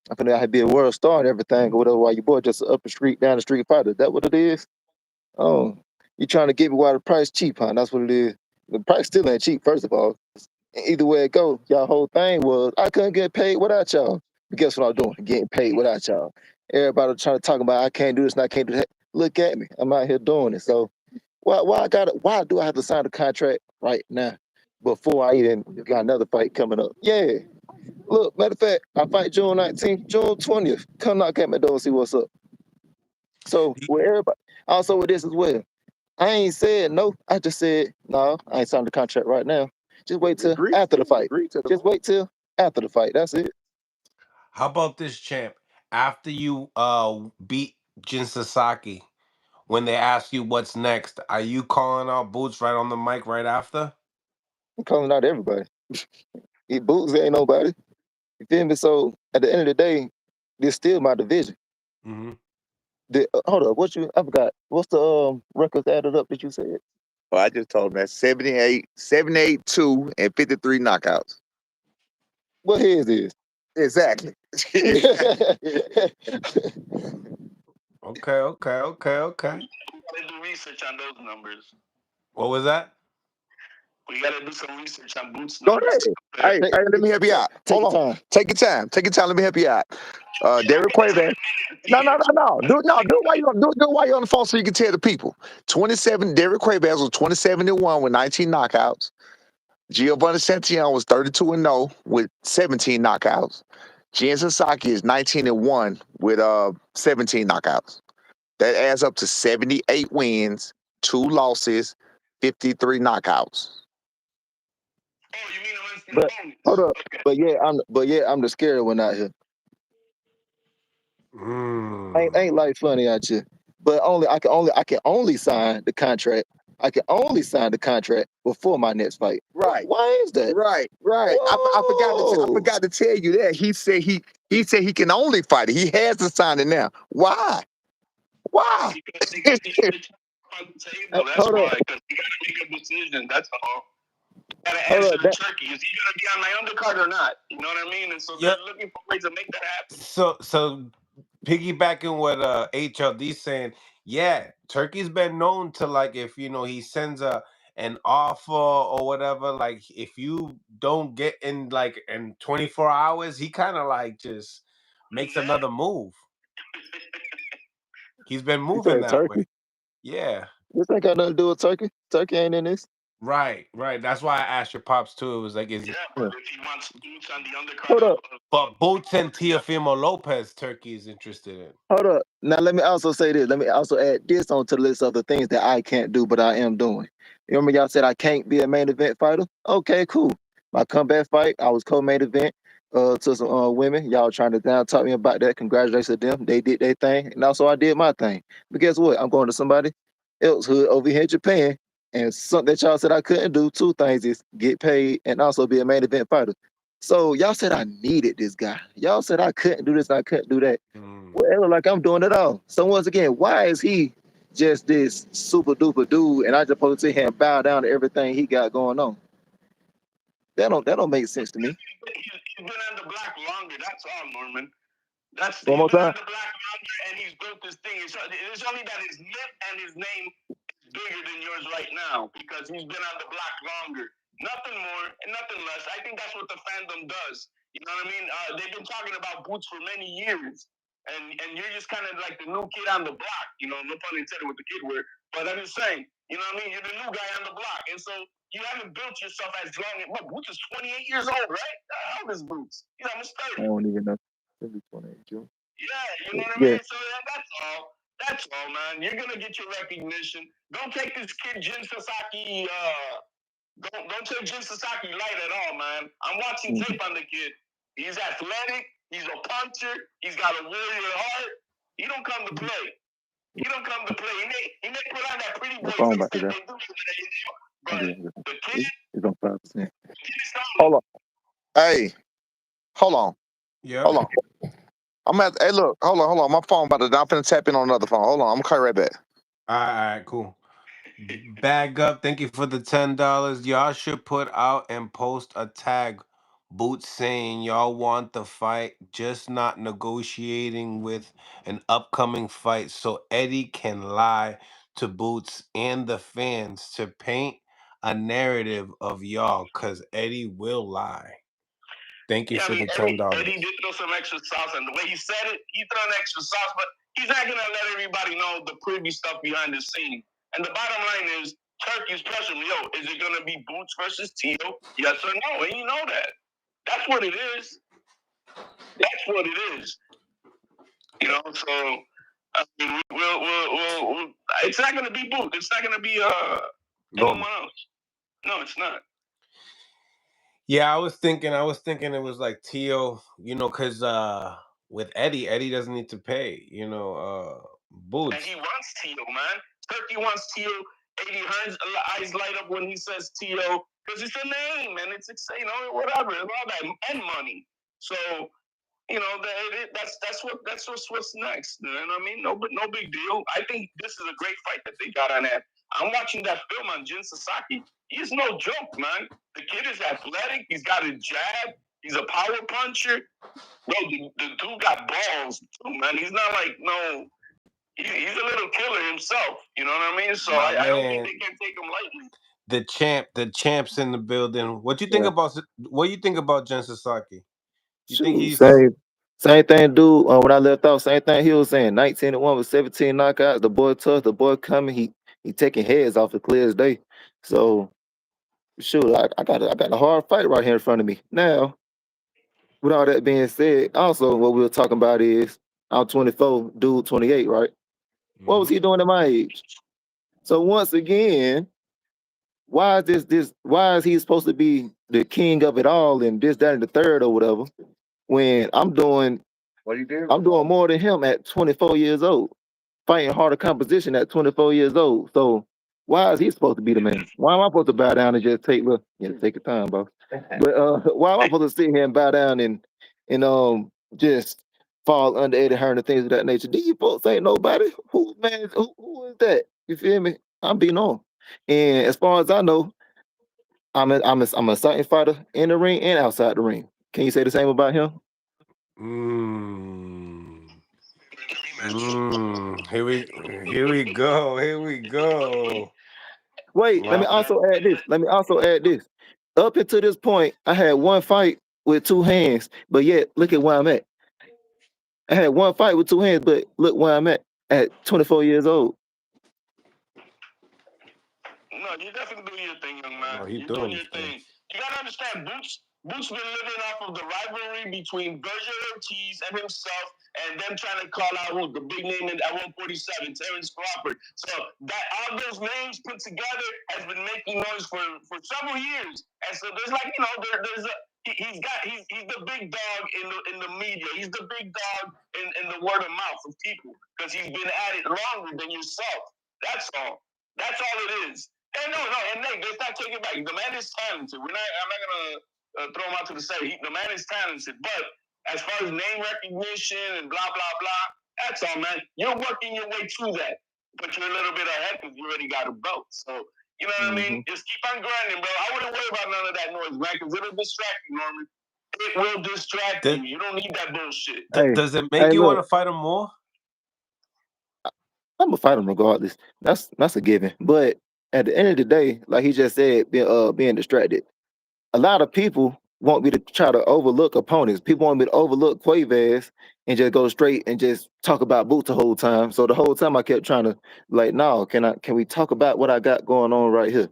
I'm gonna have to be a world star and everything, or whatever, while your boy just up the street, down the street fighter. That what it is? Oh, you trying to get me while the price cheap, huh? That's what it is. The price still ain't cheap, first of all. Either way it go, y'all whole thing was, I couldn't get paid without y'all. But guess what I'm doing? Getting paid without y'all. Everybody trying to talk about, I can't do this and I can't do that. Look at me. I'm out here doing it. So why do I have to sign a contract right now before I even got another fight coming up? Yeah. Look, matter of fact, I fight June 19th, June 20th. Come knock at my door and see what's up. So with everybody, also with this as well. I ain't said no. I just said, no, I ain't signed the contract right now. Just wait till after the fight. Just wait till after the fight. That's it. How about this, champ? After you beat Jin Sasaki, when they ask you what's next, are you calling out Boots right on the mic right after? I'm calling out everybody. Boots ain't nobody. You feel me? So at the end of the day, this still my division. Mm-hmm. Hold up, I forgot. What's the records added up that you said? Oh, I just told him that 78-2, and 53 knockouts. What his is? Exactly. Okay. We gotta do research on those numbers. What was that? We gotta do some research on Boots' Go numbers. ahead. Hey, let me help you out. Hold on. Take your time. Let me help you out. Derek Quaver. No. Do it while you're on the phone so you can tell the people. 27. Derek Quaver was 27-1 with 19 knockouts. Giovanni Santillan was 32-0 with 17 knockouts. Jin Sasaki is 19-1 with 17 knockouts. That adds up to 78 wins, 2 losses, 53 knockouts. Oh, you mean the opponents? Hold up. Okay. I'm the scary one out here. Ain't like funny out here. But I can only sign the contract. I can only sign the contract before my next fight. Right. Why is that? Right. I forgot to tell you that. He said he can only fight it. He has to sign it now. Why? Because they got this shit on the table. That's why. Because you gotta make a decision. That's all. You gotta answer the turkey. Is he gonna be on my undercard or not? You know what I mean? And so they're looking for ways to make that happen. So piggybacking what HLD's saying, yeah, Turkey's been known to, like, if you know he sends an offer or whatever, like if you don't get in like in 24 hours, he kind of like just makes another move. He's been moving that way. Yeah. This ain't got nothing to do with Turkey. Turkey ain't in this. Right. That's why I asked your pops too. It was like, is but if he wants Boots on the undercard, hold up. But Boots and Teofimo Lopez, Turkey is interested in. Hold up. Now let me also say this. Let me also add this onto the list of the things that I can't do, but I am doing. You remember y'all said I can't be a main event fighter? Okay, cool. My comeback fight, I was co-main event to some women. Y'all trying to down talk me about that. Congratulations to them. They did their thing. And also I did my thing. But guess what? I'm going to somebody else hood over here in Japan. And something that y'all said I couldn't do, 2 things is get paid and also be a main event fighter. So y'all said I needed this guy. Y'all said I couldn't do this and I couldn't do that. Well, like I'm doing it all. So once again, why is he just this super duper dude and I just supposed to sit here and bow down to everything he got going on? That don't make sense to me. He's been on the block longer. That's all, Norman. That's one more time. On the block longer, and he's built this thing. It's only that his lip and his name is bigger than yours right now because he's been on the block longer. Nothing more and nothing less. I think that's what the fandom does. You know what I mean? They've been talking about Boots for many years. And you're just kind of like the new kid on the block, you know, no pun intended with the kid word. But I'm just saying, you know what I mean? You're the new guy on the block. And so you haven't built yourself as long as, what, Boots is 28 years old, right? How old is Boots? He's almost 30. I don't even know. Maybe 28, June. Yeah, you know what I mean? So that's all. That's all, man. You're gonna get your recognition. Don't take this kid Jin Sasaki. Don't take Jin Sasaki light at all, man. I'm watching tape on the kid. He's athletic. He's a puncher. He's got a warrior heart. He don't come to play. He don't come to play. He may put on that pretty boy face that they do, but the kid is on 5%. Hold on. Hey, hold on. Yeah. Hold on. Hey, look, hold on. My phone about to. I'm finna tap in on another phone. Hold on. I'm gonna call you right back. All right, cool. Bag up. Thank you for the $10. Y'all should put out and post a tag, Boots, saying y'all want the fight, just not negotiating with an upcoming fight, so Eddie can lie to Boots and the fans to paint a narrative of y'all, cause Eddie will lie. Thank you for the $10. Eddie did throw some extra sauce, and the way he said it, he threw an extra sauce, but he's not gonna let everybody know the privy stuff behind the scene. And the bottom line is, Turkey's pressuring me. Yo, is it gonna be Boots versus Tio? Yes or no? And you know that. That's what it is. That's what it is. You know, so I mean, we'll it's not gonna be Boots. It's not gonna be anyone else. No, it's not. Yeah, I was thinking it was like Tio, you know, because with Eddie doesn't need to pay, you know, Boots. And he wants Tio, man. Turkey wants Tio. Eddie Hearn's eyes light up when he says Tio because it's a name and it's you know, whatever, all that, and money. So, you know, that's what's next. You know what I mean? No big deal. I think this is a great fight that they got on that. I'm watching that film on Jin Sasaki. He's no joke, man. The kid is athletic. He's got a jab. He's a power puncher. Bro, the dude got balls too, man. He's not like he's a little killer himself. You know what I mean? So I don't think they can take him lightly. The champ's in the building. What you think about Jin Sasaki? You think he's same thing, dude? When I left off, same thing he was saying. 19-1 with 17 knockouts. The boy tough. The boy coming. He taking heads off the clear as day. So, shoot, I got a hard fight right here in front of me. Now, with all that being said, also what we were talking about is I'm 24, dude 28, right? What was he doing at my age? So once again, why is he supposed to be the king of it all and this, that, and the third or whatever? When I'm doing more than him at 24 years old, fighting harder composition at 24 years old. So why is he supposed to be the man? Why am I supposed to bow down and just take your time, bro? But why am I supposed to sit here and bow down and just fall under Eddie Hearn and things of that nature? These folks ain't nobody. Who is that? You feel me? I'm being on. And as far as I know, I'm a starting fighter in the ring and outside the ring. Can you say the same about him? Here we go. Wait, let me also add this. Up until this point, I had one fight with two hands, but yet look at where I'm at. I had one fight with two hands, but look where I'm at 24 years old. No, you're definitely doing your thing, young man. You're doing your thing. You gotta understand, Boots been living off of the rivalry between Berger Ortiz and himself, and them trying to call out the big name at 147, Terrence Crawford. So that all those names put together has been making noise for several years. And so there's like, you know, he's the big dog in the media. He's the big dog in the word of mouth of people because he's been at it longer than yourself. That's all. That's all it is. And and let's not take it back. The man is talented. I'm not gonna throw him out to the side. The man is talented, but as far as name recognition and blah blah blah, that's all, man. You're working your way to that, but you're a little bit ahead because you already got a belt. So you know what I mean. Just keep on grinding, bro. I wouldn't worry about none of that noise, man, because it'll distract you, Norman. It will distract you. You don't need that bullshit. Does it make you want to fight him more? I'm gonna fight him regardless. That's a given. But at the end of the day, like he just said, being distracted. A lot of people want me to try to overlook opponents. People want me to overlook Cuevas and just go straight and just talk about Boots the whole time. So the whole time I kept trying to like, no, can we talk about what I got going on right here?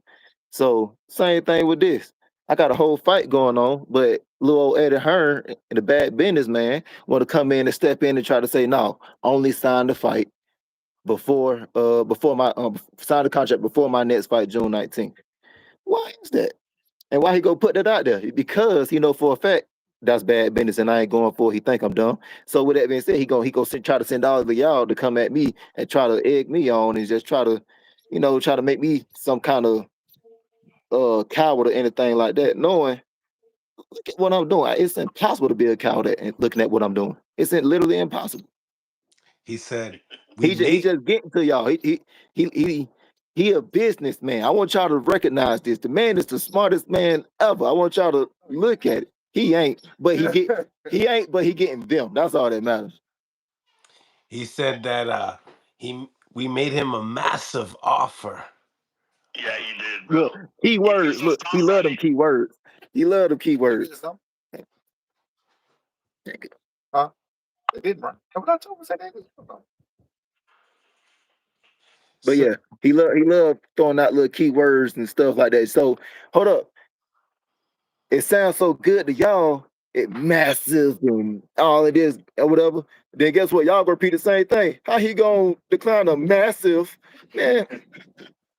So same thing with this. I got a whole fight going on, but little old Eddie Hearn, the bad businessman, want to come in and step in and try to say, no, only sign the fight before my sign the contract before my next fight, June 19th. Why is that? And why he go put that out there? Because he know for a fact that's bad business, and I ain't going for it. He think I'm dumb. So with that being said, try to send all of y'all to come at me and try to egg me on and just try to, try to make me some kind of coward or anything like that. Knowing, look at what I'm doing. It's impossible to be a coward and looking at what I'm doing. It's literally impossible. He said, He just getting to y'all. He a businessman. I want y'all to recognize this. The man is the smartest man ever. I want y'all to look at it. He ain't, but he getting them. That's all that matters. He said that we made him a massive offer. Yeah, he did, bro. Look, keywords. Look, he love them keywords. He love them keywords. Huh? They did run. What I told him, But yeah, he love throwing out little keywords and stuff like that. So hold up. It sounds so good to y'all. It massive and all it is or whatever. Then guess what? Y'all gonna repeat the same thing. How he gonna decline a massive man?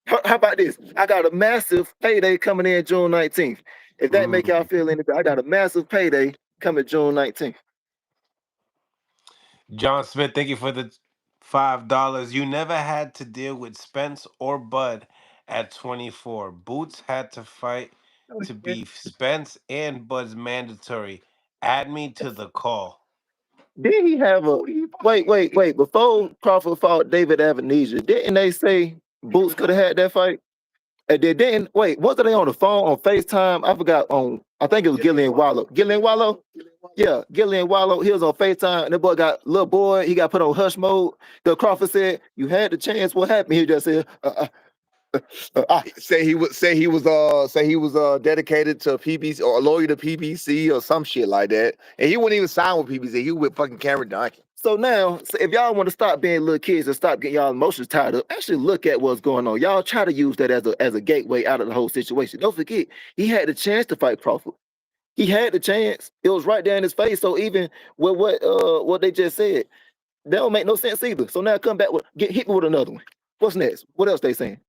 How about this? I got a massive payday coming in June 19th. If that make y'all feel anything, I got a massive payday coming June 19th. John Smith, thank you for the $5. You never had to deal with Spence or Bud at 24. Boots had to fight to be Spence and Bud's mandatory. Add me to the call. Did he have a wait? Before Crawford fought David Avenesia, didn't they say Boots could have had that fight? And they didn't wait. Wasn't they on the phone on FaceTime? I forgot I think it was Gillian Wallow. Gillian Wallow? Yeah, Gillian Wallow. He was on FaceTime and the boy little boy, he got put on hush mode. The Crawford said, "You had the chance. What happened?" He just said, say he was dedicated to PBC or a lawyer to PBC or some shit like that, and he wouldn't even sign with PBC. He was with fucking Cameron Duncan. So now, if y'all want to stop being little kids and stop getting y'all emotions tied up, actually look at what's going on. Y'all try to use that as a gateway out of the whole situation. Don't forget, he had the chance to fight Crawford. He had the chance. It was right there in his face. So even with what they just said, that don't make no sense either. So now come back hit me with another one. What's next? What else they saying?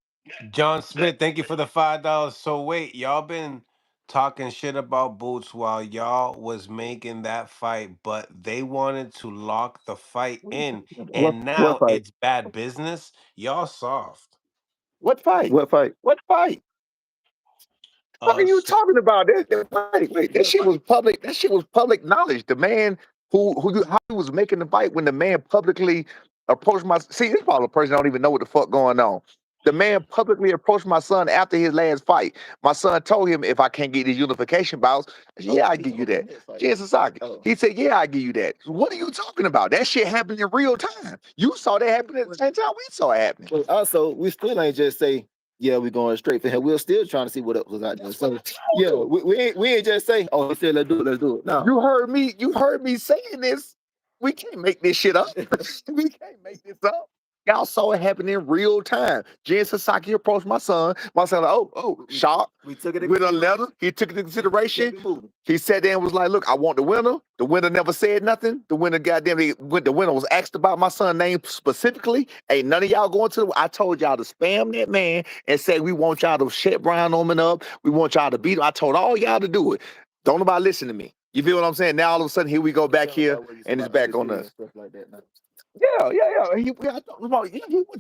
John Smith, thank you for the $5. So wait, y'all been talking shit about Boots while y'all was making that fight, but they wanted to lock the fight in, and What now fight? it's bad business. Y'all soft. What fight? What fight? What fight? What are you talking about? Wait, that shit was public. That shit was public knowledge. The man how he was making the fight when the man publicly approached my. See, this probably a person don't even know what the fuck going on. The man publicly approached my son after his last fight. My son told him, if I can't get these unification bouts, yeah, I give you that. Jen Sasaki. He said, yeah, I give you that. What are you talking about? That shit happened in real time. You saw that happen at the same time we saw it happening. But also, we still ain't just say, yeah, we're going straight for him. We're still trying to see what else was out there. So yeah, we ain't just say, oh, he said let's do it. No. You heard me saying this. We can't make this shit up. We can't make this up. Y'all saw it happen in real time. Jen Sasaki approached my son. My son, shocked. We took it with a letter. He took it into consideration. He sat there and was like, look, I want the winner. The winner never said nothing. The winner, the winner was asked about my son's name specifically. Ain't none of y'all going to I told y'all to spam that man and say, we want y'all to shut Brian Norman up. We want y'all to beat him. I told all y'all to do it. Don't nobody listen to me. You feel what I'm saying? Now all of a sudden, here we go back here, and it's back on us. Yeah. He went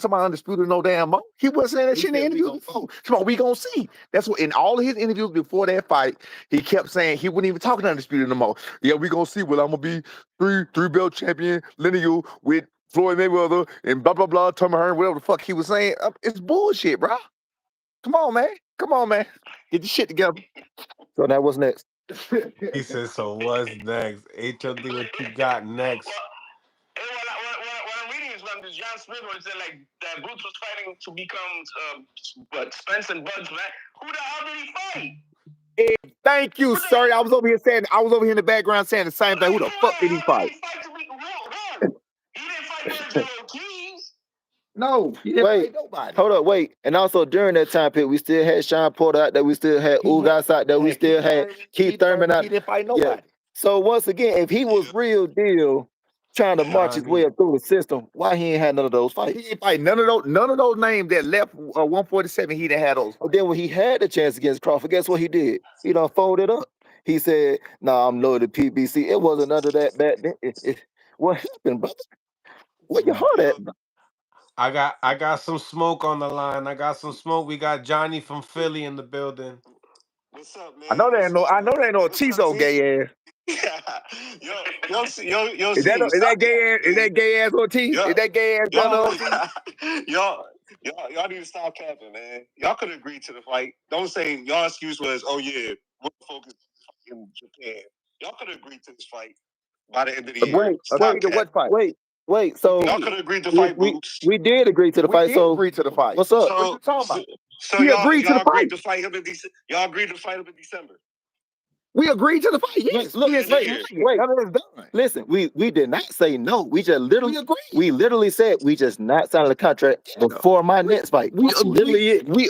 to my undisputed no damn mo. He wasn't saying that shit in the interview before. Come on, we gonna see. That's what in all of his interviews before that fight, he kept saying he wouldn't even talk to undisputed no more. Yeah, we gonna see. Well, I'm gonna be three belt champion lineal with Floyd Mayweather and blah blah blah. Tommy Hearn, whatever the fuck he was saying. It's bullshit, bro. Come on, man. Get your shit together. So now what's next? He said, so what's next? HOD, what you got next? What I'm reading is from this John Smith when he said like that Boots was fighting to become Spence and Bud's man. Who the hell did he fight? Thank you, sir. I was over here in the background saying the same thing. Who the fuck did he fight? Who? He didn't fight Virgil Ortiz. No, he didn't fight nobody. Hold up, wait. And also during that time period, we still had Sean Porter out there. We still had Ugas out there. We still had Keith Thurman out there. He didn't fight nobody. Yeah. So once again, if he was real deal trying to march his way up through the system, why he ain't had none of those fights? He didn't fight none of those names that left 147. He didn't have those fights. But then when he had the chance against Crawford, guess what he did? He done folded up. He said, "Nah, I'm loyal to PBC." It wasn't under that back then. What happened, brother? Where your heart at? I got some smoke on the line. I got some smoke. We got Johnny from Philly in the building. What's up, man? I know there ain't no Chizo gay ass. yo, Is that gay ass? Is that gay ass Ortiz? Is that gay ass brother Ortiz? Y'all need to stop capping, man. Y'all could agree to the fight. Don't say y'all excuse was, oh yeah, we're focused in Japan. Y'all could agree to this fight by the end of the year. What fight? Wait. So y'all could agree to fight Boots. We did agree to the fight. So agree to the fight. What's up? What you talking about? So We y'all agreed to the agreed fight. to fight him in December. Y'all agreed to fight him in December. We agreed to the fight. Yes. Wait. Listen, we did not say no. We just literally agreed. We literally said we just not signing the contract before my next fight. We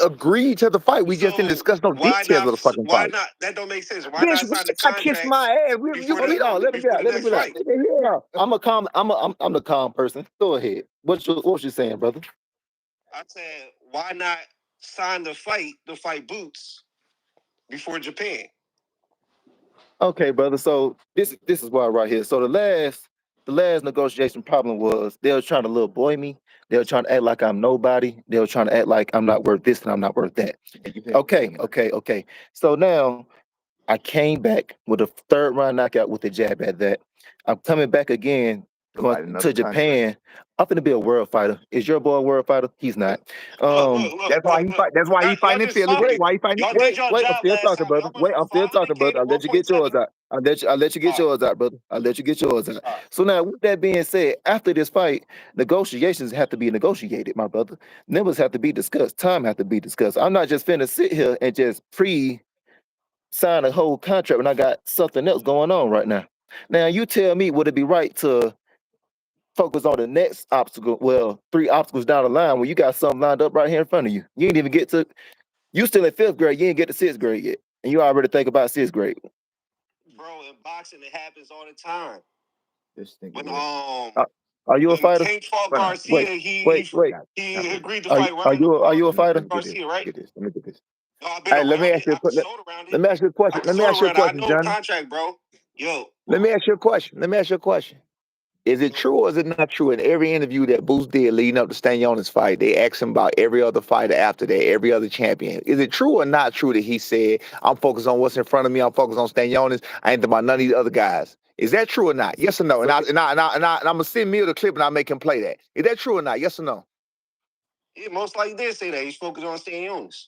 agreed to the fight. We just didn't discuss no details of the fucking fight. Why not? That don't make sense. Why not sign the I contract? kiss my ass. Let me be like. I'm the calm person. Go ahead. What you saying, brother? I said, why not sign the fight Boots before Japan? Okay, brother. So this is why right here. So the last negotiation problem was they were trying to little boy me. They were trying to act like I'm nobody. They were trying to act like I'm not worth this and I'm not worth that. Okay. So now I came back with a third round knockout with a jab at that. I'm coming back again going to Japan. I'm gonna be a world fighter. Is your boy a world fighter? He's not. That's why he fighting in Philly. Why he fighting? Wait, I'm still talking, brother. Wait, I'm still talking, brother. I'll let you get yours out. I'll let you get yours out, brother. I'll let you get yours out. So now, with that being said, after this fight, negotiations have to be negotiated, my brother. Numbers have to be discussed. Time have to be discussed. I'm not just finna sit here and just sign a whole contract when I got something else going on right now. Now, you tell me, would it be right to focus on the next obstacle? Well, 3 obstacles down the line when you got something lined up right here in front of you. You ain't even get to, you still in 5th grade, you ain't get to 6th grade yet. And you already think about 6th grade. Bro, in boxing, it happens all the time. When, are you a fighter? King Paul Garcia, he agreed to fight. Are you a fighter? Garcia, right? Let me get this. Hey, let me ask you a question. Let me ask you a question, Johnny. Contract, bro. Let me ask you a question. Is it true or is it not true? In every interview that Boots did leading up to Stanionis' fight, they asked him about every other fighter after that, every other champion. Is it true or not true that he said, I'm focused on what's in front of me, I'm focused on Stanionis, I ain't about none of these other guys? Is that true or not? Yes or no? And I'm gonna send Mill the clip and I'll make him play that. Is that true or not? Yes or no? Yeah, most likely did say that. He's focused on Stanionis.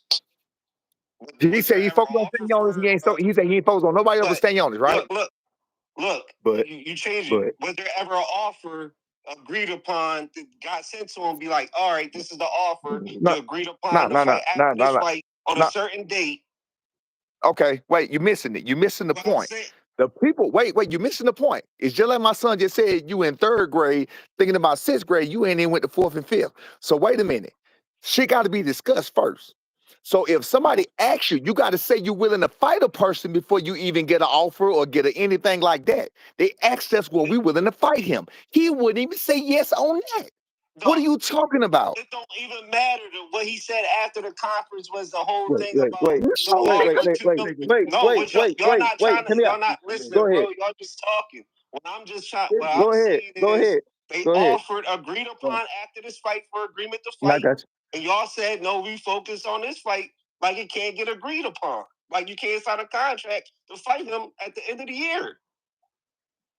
Did he say he focused on Stanionis? He said he ain't focused on nobody else but Stanionis, right? Look. But you change it. Was there ever an offer agreed upon that got sent to him? Be like, all right, this is the offer. You agreed upon the fight after this fight on a certain date. Okay, wait, you're missing it. You're missing the point. The people, wait, you're missing the point. It's just like my son just said, you in 3rd grade, thinking about 6th grade, you ain't even went to 4th and 5th. So wait a minute. Shit got to be discussed first. So if somebody asks you, you got to say you're willing to fight a person before you even get an offer or get anything like that. They asked us, well, we willing to fight him. He wouldn't even say yes on that. What are you talking about? It don't even matter. What he said after the conference was the whole thing about. Wait. Y'all not listening, bro. Y'all just talking. When I'm just trying. Go ahead. They offered, agreed upon after this fight for agreement to fight. And y'all said, no, we focus on this fight like it can't get agreed upon. Like you can't sign a contract to fight him at the end of the year.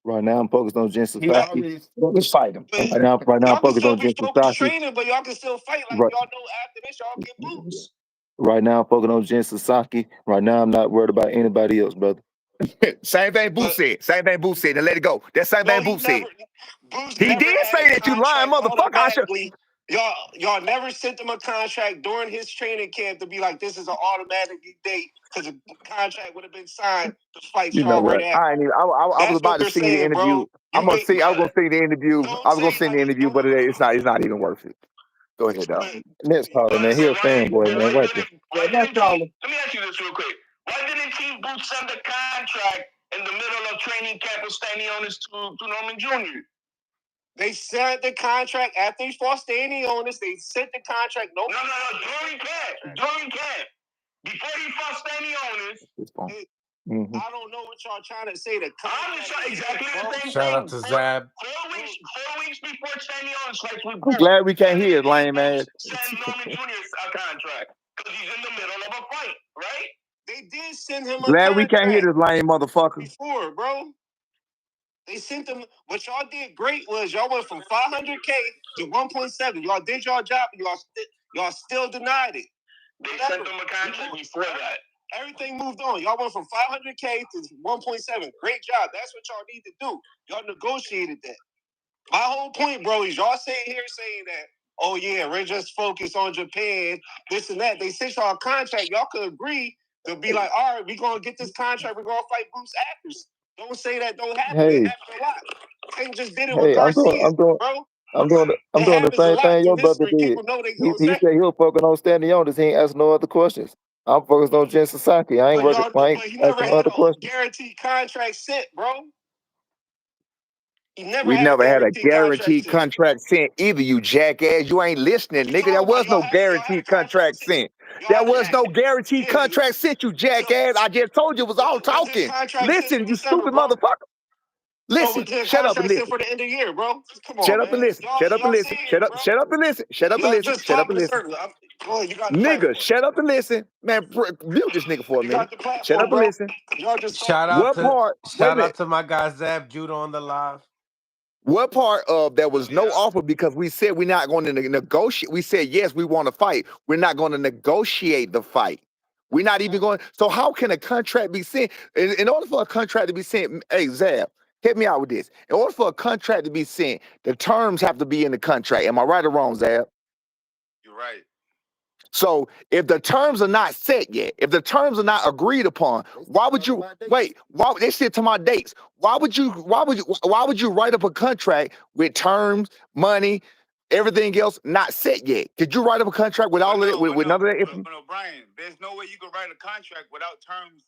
Right now, I'm focused on Jen Sasaki. Let's fight him. Right now, I'm focused on Jen Sasaki. Training, but y'all can still fight. Like y'all know after this, y'all get Boots. Right now, I'm focused on Jen Sasaki. Right now, I'm not worried about anybody else, brother. Same thing Boots said. Now let it go. That's same thing Boots said. Boost He never did had say a that, you lying contract motherfucker. I should. automatically. Y'all never sent him a contract during his training camp to be like, this is an automatic date because the contract would have been signed to fight You know y'all right what? after. I ain't even. I was That's about what to they're see the saying, interview. bro. I'm gonna see. I was gonna see the interview. Don't I was gonna say see the interview, but it's not even worth it. Go ahead, dog. Next caller, man. He a fanboy, man. Watch it. Let me ask you this real quick. Why didn't Team Boots send a contract in the middle of training camp with Stanionis to Norman Jr.? They sent the contract after he fought Stanionis. They sent the contract. No, during camp. Before he fought Stanionis. Mm-hmm. I don't know what y'all trying to say. I'm exactly the same Shout thing. out to Zab. 4 weeks before Stanionis fights with I'm glad we can't hear his lame ass. Send Norman Jr. a contract because he's in the middle of a fight, right? They did send him a Glad we contract can't hear this lame motherfucker. before, bro. They sent them. What y'all did great was y'all went from 500K to 1.7. Y'all did y'all job. Y'all still denied it. They sent them a contract before that. Everything moved on. Y'all went from 500K to 1.7. Great job. That's what y'all need to do. Y'all negotiated that. My whole point, bro, is y'all sitting here saying that, oh yeah, we're just focused on Japan, this and that. They sent y'all a contract. Y'all could agree to be like, all right, we're gonna get this contract. We're gonna fight Bruce actors. Don't say that don't happen. Hey. It happens a lot. They just did it with Hey, Garcia, bro. I'm doing the same thing your brother did. People know they He said he was focusing on standing on this. He ain't asking no other questions. I'm focused on Jen Sasaki. I ain't working. I ain't he never asking had other a questions. guaranteed contract sent, bro. We never had a guaranteed contract sent either, you jackass. You ain't listening, nigga. There was no guaranteed contract sent. There was no guaranteed contract sent, you jackass. I just told you it was all talking. Listen, you stupid motherfucker. Listen, shut up and listen. For the end of the year, bro. Come on, shut up and listen. Shut up and listen. Shut up and listen. Shut up and listen. Shut up and listen. Nigga, shut up and listen. Man, mute this nigga for a minute. Shut up and listen. Shout out to my guy Zab Judah on the live. What part of there was no offer because we said we're not going to negotiate. We said, yes, we want to fight. We're not going to negotiate the fight. We're not even going. So how can a contract be sent? In order for a contract to be sent, hey, Zab, hit me out with this. In order for a contract to be sent, the terms have to be in the contract. Am I right or wrong, Zab? You're right. So if the terms are not set yet, if the terms are not agreed upon, why would you wait? Why they said to my dates? Why would you write up a contract with terms, money, everything else not set yet? Could you write up a contract with all of it with none of that? No, Brian, there's no way you can write a contract without terms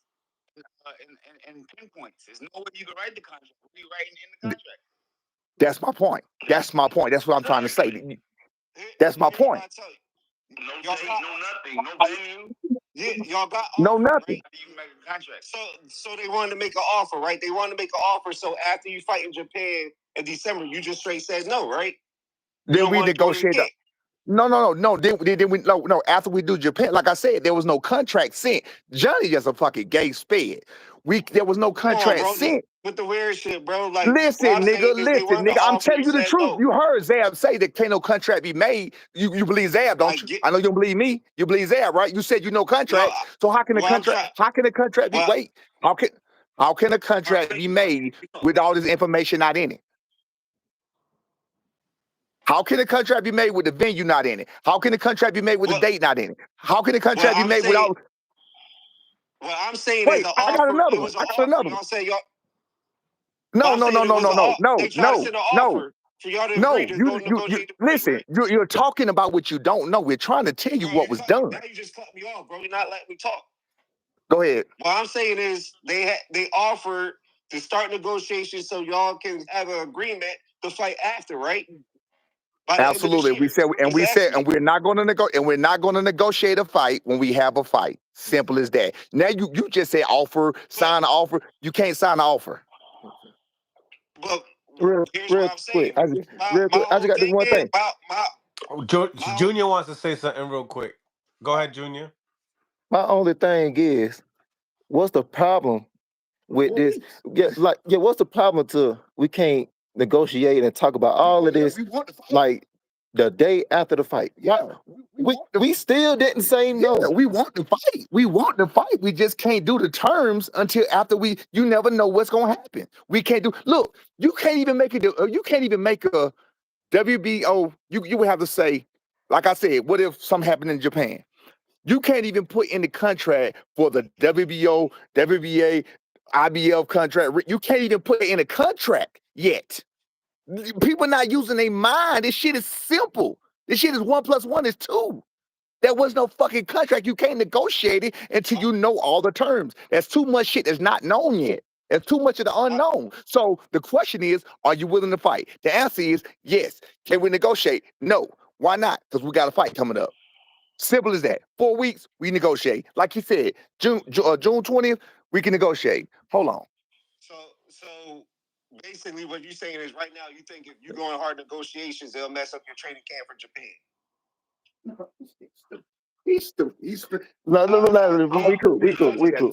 and pinpoints. There's no way you can write the contract. What are you writing in the contract? That's my point. That's my point. That's what I'm trying to say. That's my point. No date, no nothing, no venue. Yeah, y'all got no offer, nothing. Right? You make a contract. So they wanted to make an offer, right? They wanted to make an offer. So after you fight in Japan in December, you just straight said no, right? Then we negotiate. No. Then we no. After we do Japan, like I said, there was no contract sent. Johnny just a fucking gay sped. There was no contract sent. With the weird shit, bro. Like, listen, nigga. I'm telling you the truth. You heard Zab say that can't no contract be made. You believe Zab, don't you? I know you don't believe me. You believe Zab, right? You said you know contracts. So how can a contract? How can a contract be? Wait. How can a contract be made with all this information not in it? How can a contract be made with the venue not in it? How can a contract be made with the date not in it? How can a contract be made without? Well, I'm saying wait, I got another one. I got another one. Y'all say y'all. No. They try to send an offer for y'all to agree to go negotiate the fight, listen, right? you're talking about what you don't know. We're trying to tell you what was done. Now you just cut me off, bro. You're not letting me talk. Go ahead. What I'm saying is they offered to start negotiations so y'all can have an agreement to fight after, right? Absolutely. We said we're not going to negotiate a fight when we have a fight. Simple as that. Now you just say offer, sign an offer. You can't sign an offer. But Real what I'm saying. quick. I just got this one thing. Junior wants to say something real quick. Go ahead, Junior. My only thing is, what's the problem with this? What's the problem we can't negotiate and talk about all of this? Like, the day after the fight. Yeah, we still didn't say no. Yeah, we want to fight. We want to fight. We just can't do the terms until after you never know what's gonna happen. We can't do. Look, you can't even make it. You can't even make a WBO. You would have to say, like I said, what if something happened in Japan? You can't even put in the contract for the WBO, WBA, IBF contract. You can't even put it in a contract yet. People not using their mind. This shit is simple. This shit is 1 + 1 is 2. There was no fucking contract. You can't negotiate it until you know all the terms. There's too much shit that's not known yet. There's too much of the unknown. So the question is, are you willing to fight? The answer is yes. Can we negotiate? No. Why not? Because we got a fight coming up. Simple as that. 4 weeks, we negotiate. Like he said, June 20th, we can negotiate. Hold on. So basically what you're saying is right now you think if you're going hard negotiations, they'll mess up your training camp for Japan. He's stupid. No, we cool. Even Canelo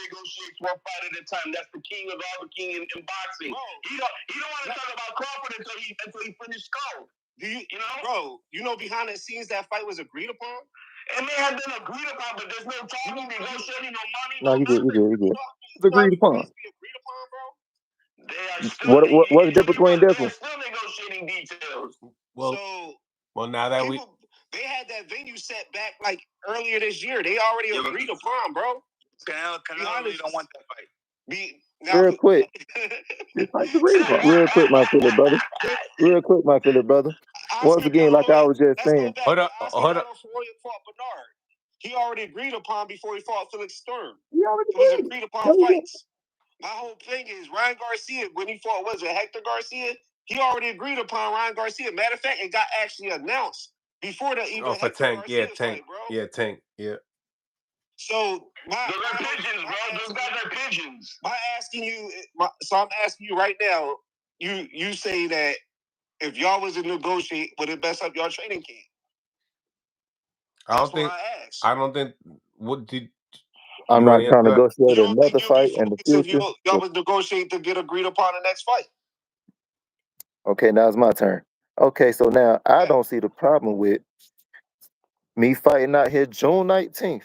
negotiates 1 fight at a time. That's the king of all the king in boxing. He don't want to talk about Crawford until he finished Skull. You know behind the scenes that fight was agreed upon? It may have been agreed upon, but there's no talking, negotiating, no money, No, you good. It's agreed upon. Bro. They are still what's the difference between this one? They're still negotiating details. Well, now that they had that venue set back like earlier this year. They already agreed upon, bro. Canelo really don't want that fight. Real quick. Real quick, my Philly brother. Once again, like I was just saying. Hold up. Before he fought Bernard, he already agreed upon before he fought Felix Sturm. It was agreed upon fights. My whole thing is Ryan Garcia, when he fought, Hector Garcia? He already agreed upon Ryan Garcia. Matter of fact, it got actually announced before the even for Hector Tank. Garcia Tank. fight, bro. Yeah, Tank. Yeah. So those are pigeons, bro. Those guys are pigeons. I'm asking you right now. You say that if y'all was to negotiate, would it mess up your training camp? I don't think. What did? I'm not trying to negotiate another fight in the future. Y'all was negotiate to get agreed upon the next fight. Okay, now it's my turn. Okay, so now I don't see the problem with me fighting out here June 19th.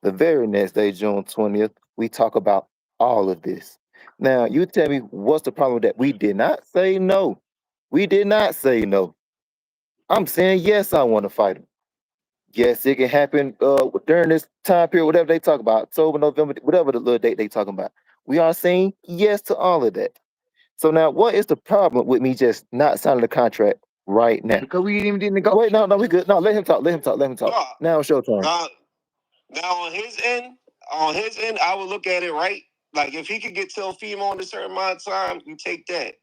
The very next day, June 20th, we talk about all of this. Now, you tell me what's the problem with that? We did not say no. We did not say no. I'm saying yes, I want to fight him. Yes, it can happen during this time period, whatever they talk about, October, November, whatever the little date they talking about. We are saying yes to all of that. So now, what is the problem with me just not signing the contract right now? Because we didn't even negotiate. Wait, no, we good. No, let him talk. Now it's your turn. Now on his end, I would look at it right. Like if he could get Teofimo in a certain amount of time, you take that.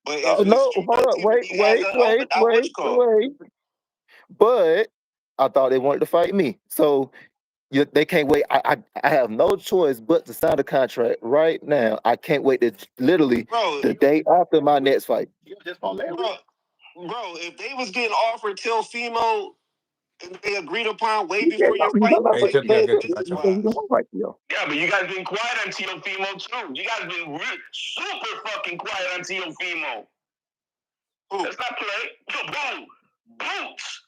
But if hold up, wait. But I thought they wanted to fight me, so they can't wait. I have no choice but to sign the contract right now. I can't wait to literally the day after my next fight. Bro, if they was getting offered Teofimo and they agreed upon way before your fight. Yeah, but you guys been quiet on Teofimo too. You guys been super fucking quiet on Teofimo. Let's not play. Yo, Boots.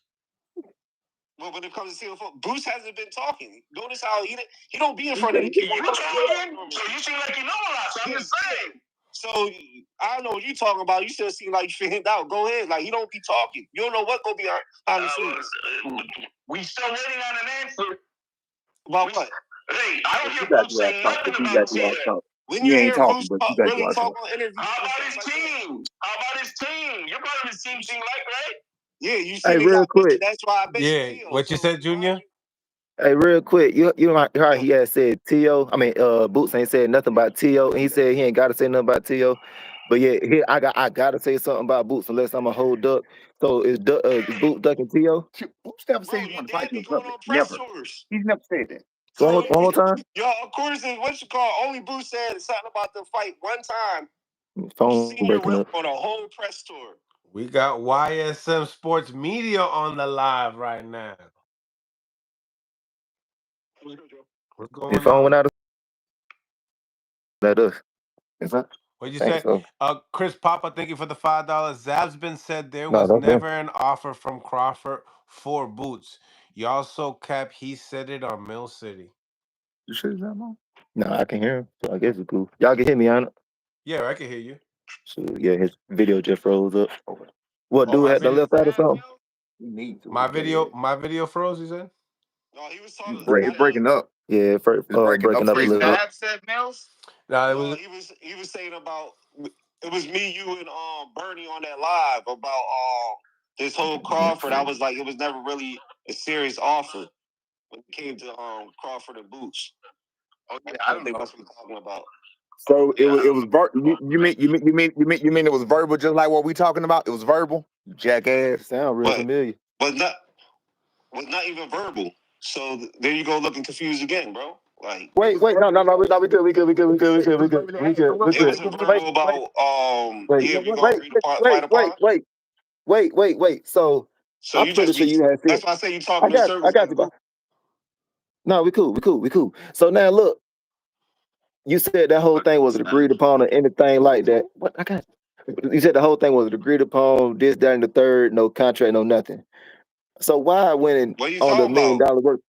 Well, when it comes to Teofimo, Boots hasn't been talking. Notice how he don't be in front of the camera. You talking? So you seem like you know a lot. So I'm just saying. So I don't know what you're talking about. You still seem like you figured out. Go ahead. Like he don't be talking. You don't know what gonna be on the scenes. We still waiting on an answer. About what? Hey, I don't hear Boots saying nothing about Tia. When you hear Boots really talk on interviews, how about his team? You're part of his team, seem like, right? Yeah, you see. Hey, real quick. That's why I bet. Yeah, what you said, Junior? Hey, real quick, you know how he had said T.O. I mean, Boots ain't said nothing about T.O. and he said he ain't got to say nothing about T.O. But yeah, here I gotta say something about Boots unless I'm a whole duck. So is Boots ducking T.O.? Boots never said he want to fight you in public. Never. He's never said that. One more time. Yo, of course, what you call only Boots said something about the fight one time. Phone breaking up on a whole press tour. We got YSM Sports Media on the live right now. What's going on? Your phone went out of that us. Is that? What'd you Thanks, say? so. Chris Papa, thank you for the $5. Zab's been said there No, was no, man. never an offer from Crawford for Boots. Y'all so cap. He said it on Mill City. You sure is that long? No, I can hear him. So I guess it's cool. Y'all can hear me on it. Yeah, I can hear you. So yeah, his video just froze up. What, Oh, dude my had to video. left out or something? You need to. My video froze. You said? No, he was talking. It's breaking up. Yeah, breaking up a little bit. Zab said Mills? No, it No, was. he was saying about it was me, you, and Bernie on that live about this whole Crawford. I was like, it was never really a serious offer when it came to Crawford and Boots. Oh yeah, I don't they know. must be talking about. So Yeah, it was you mean it was verbal just like what we talking about? It was verbal, jackass. Sound real familiar. But not even verbal. So there you go, looking confused again, bro. Like, Wait, no, we good. it wasn't verbal about Wait. So I'm you pretty just sure you had that's said. why I say you talking I in got circles. you, bro. No, we cool. So now look, you said that whole thing was agreed upon or anything like that. What I got? You said the whole thing was agreed upon, this, that, and the third, no contract, no nothing. So why when What are you on the $1 talking million about? work,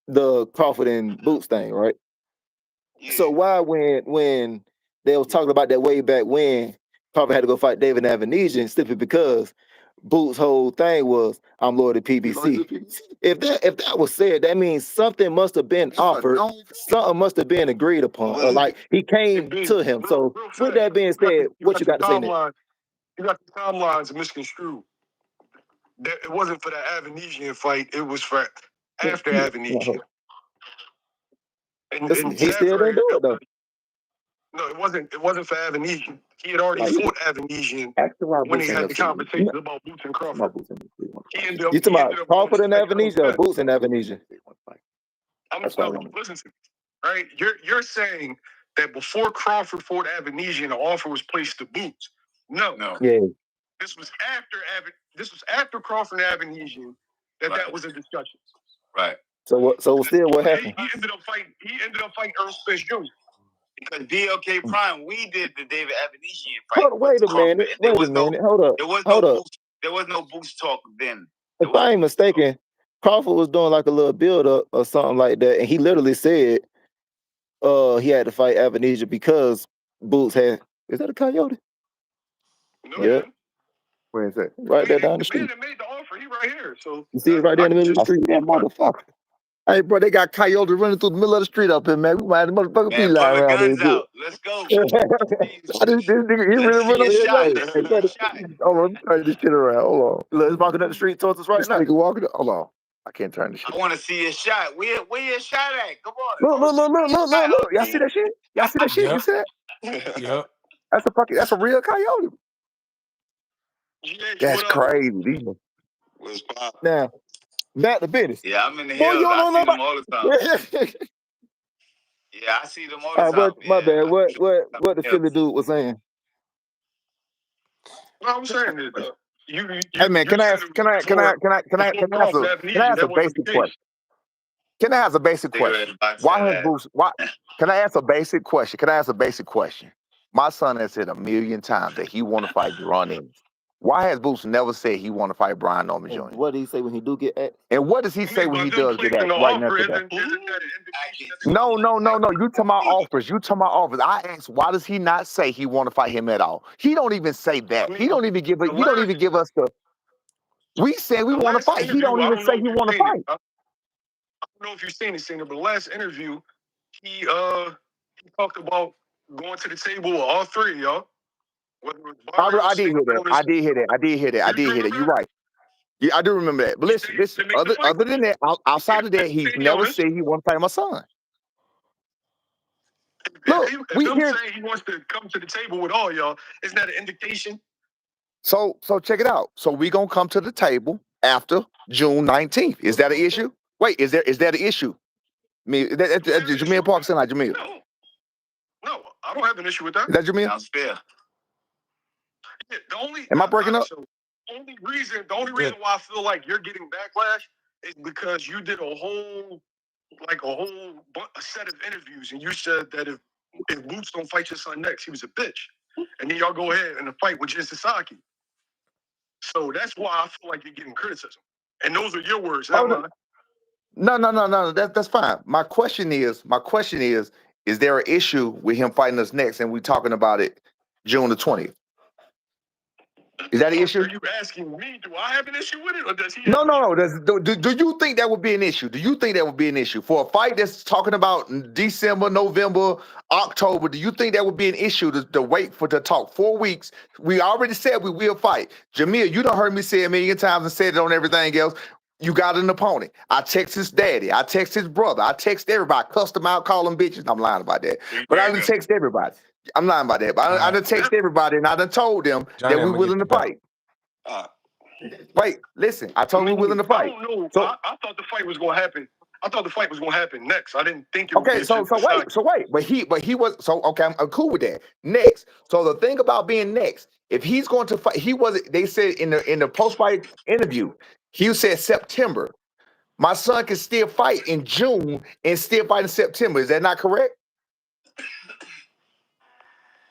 the Crawford and Boots thing, right? Yeah. So why when they was talking about that way back when Crawford had to go fight David Avanesian simply because Boots' whole thing was I'm loyal to PBC. If that was said, that means something must have been offered, something must have been agreed upon, or like he came to him. So with that being said, what you got to say next? You got the timelines misconstrued. It wasn't for the Avanesian fight. It was for after Avanesian. And He still didn't do it though. No, it wasn't. It wasn't for Avanesian. He had already fought Avanesian when they had the conversation about Boots and Crawford. You talking about Crawford and Avanesian or Boots and Avanesian? Listen to me, right? You're saying that before Crawford fought Avanesian, an offer was placed to Boots. No. Yeah. This was after Crawford and Avanesian that was a discussion. Right. So still what happened? He ended up fighting Earl Spence Jr. Because BLK Prime, we did the David Avanesian fight. Wait a minute. Hold up. There was no boost talk then. If I ain't mistaken, Crawford was doing like a little build up or something like that, and he literally said he had to fight Avanesian because Boots had. Is that a coyote? No, yeah. Where is that? Right there down the street. The man that made the offer, he right here. So you see it right there in the middle of the street. Yeah, motherfucker. Hey, bro, they got coyotes running through the middle of the street up here, man. We might have motherfucker be lying around here. Good. Let's go. This nigga, he really run up here. Hold on, let me turn this shit around. Hold on. Look, it's walking up the street towards us right now. Nigga walking. Hold on. I can't turn this shit. I want to see a shot. Where your shot at? Come on. Look. Y'all see that shit? Y'all see that shit? Yep. You see that? Yep. That's a real coyote. That's crazy. Now, back to business. Yeah, I'm in the hills. I see them all the time. Yeah, I see them all the time. My bad. What the Philly dude was saying? No, I'm saying that. Hey man, can I ask a basic question? Can I ask a basic question? Can I ask a basic question? My son has said 1,000,000 times that he want to fight Norman-Ennis. Why has Boots never said he want to fight Brian Norman Jr.? What did he say when he do get at? And what does he say when he does get at right now today? No. You talking about offers. I asked, why does he not say he want to fight him at all? He don't even say that. He don't even give us the. We said we want to fight. He don't even say he want to fight. I don't know if you've seen it, but the last interview, he talked about going to the table with all three of y'all. I did hear that. You're right. Yeah, I do remember that. But listen. Other than that, outside of that, he's never said he want to fight my son. Look, if him saying he wants to come to the table with all y'all, isn't that an indication? So check it out. So we gonna come to the table after June 19th. Is that an issue? Wait, is that an issue? Jamil Park saying like Jamil. No, I don't have an issue with that. Is that Jamil? Sounds fair. Yeah, Am I breaking up? The only reason why I feel like you're getting backlash is because you did a whole set of interviews, and you said that if Boots don't fight your son next, he was a bitch. and then y'all go ahead and the fight with Jin Sasaki. So that's why I feel like you're getting criticism. And those are your words, not mine. No. That's fine. My question is, is there an issue with him fighting us next? And we talking about it June the 20th. Is that an issue? Are you asking me, do I have an issue with it, or does he? No. Do you think that would be an issue? Do you think that would be an issue for a fight that's talking about December, November, October? Do you think that would be an issue to wait to talk 4 weeks? We already said we will fight. Jamil, you done heard me say it a million times and said it on everything else. You got an opponent. I text his daddy. I text his brother. I text everybody. Cuss them out, call them bitches. I'm lying about that. But I done text everybody. I'm lying about that. But I done text everybody and I done told them that we're willing to fight. Wait, listen. I told him we're willing to fight. I don't know. So, I thought the fight was going to happen. I thought the fight was going to happen next. I didn't think it would okay, be so wait. But he was so okay, I'm cool with that. Next. So the thing about being next, if he's going to fight, he wasn't, they said in the post-fight interview, he said September. My son can still fight in June and still fight in September. Is that not correct?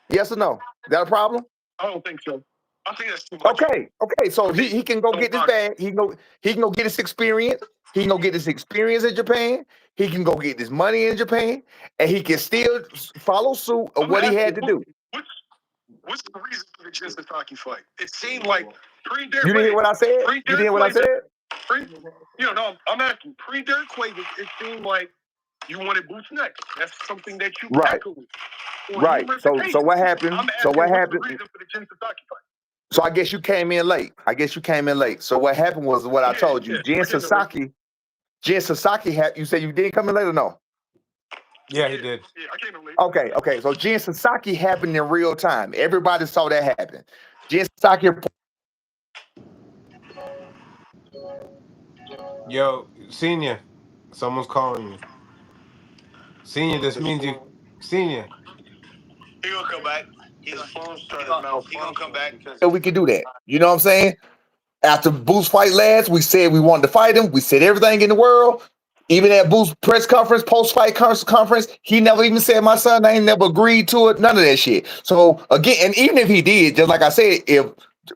Yes or no? Is that a problem? I don't think so. I think that's too much. Okay. So he can go get this bag. He can go get his experience. He can go get his experience in Japan. He can go get this money in Japan, and he can still follow suit of what he had to do. What's the reason for the Jin Sasaki fight? It seemed like pre-Derek. You didn't hear what I said? You didn't hear what I said? I'm asking. Pre-Derek Quaid, it seemed like you wanted Boots next. That's something that you echoed. Right. So what happened? So what happened? What's the reason for the Jin Sasaki fight? So I guess you came in late. So what happened was what I told you. Jin Sasaki you said you didn't come in late or no? Yeah, he did. Yeah, I came in late. Okay. So Jin Sasaki happened in real time. Everybody saw that happen. Jin Sasaki. Yo, Senior, someone's calling you. Senior, this means you. Senior. He gonna come back. He gonna come back. So we can do that. You know what I'm saying? After Booth's fight last, we said we wanted to fight him. We said everything in the world. Even at Booth's press conference, post-fight conference, he never even said my son name, never agreed to it, none of that shit. So again, and even if he did, just like I said, if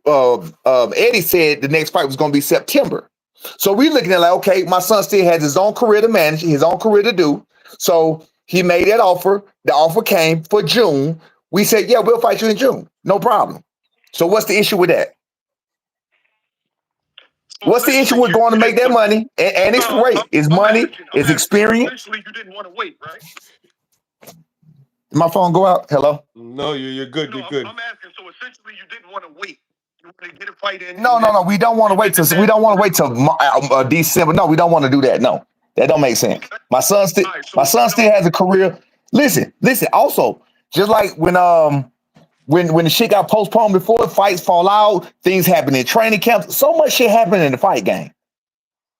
Eddie said the next fight was going to be September. So we looking at like, okay, my son still has his own career to manage, his own career to do. So he made that offer. The offer came for June. We said, yeah, we'll fight you in June. No problem. So what's the issue with that? What's the issue with going to make that money? And it's great. It's money. It's experience. Essentially, you didn't want to wait, right? Did my phone go out? Hello? No, you're good. You're good. I'm asking. So essentially, you didn't want to wait. You want to get a fight in. No. We don't want to wait till December. No, we don't want to do that. No, that don't make sense. My son still has a career. Listen. Also, just like when the shit got postponed before, fights fall out, things happen in training camps. So much shit happened in the fight game.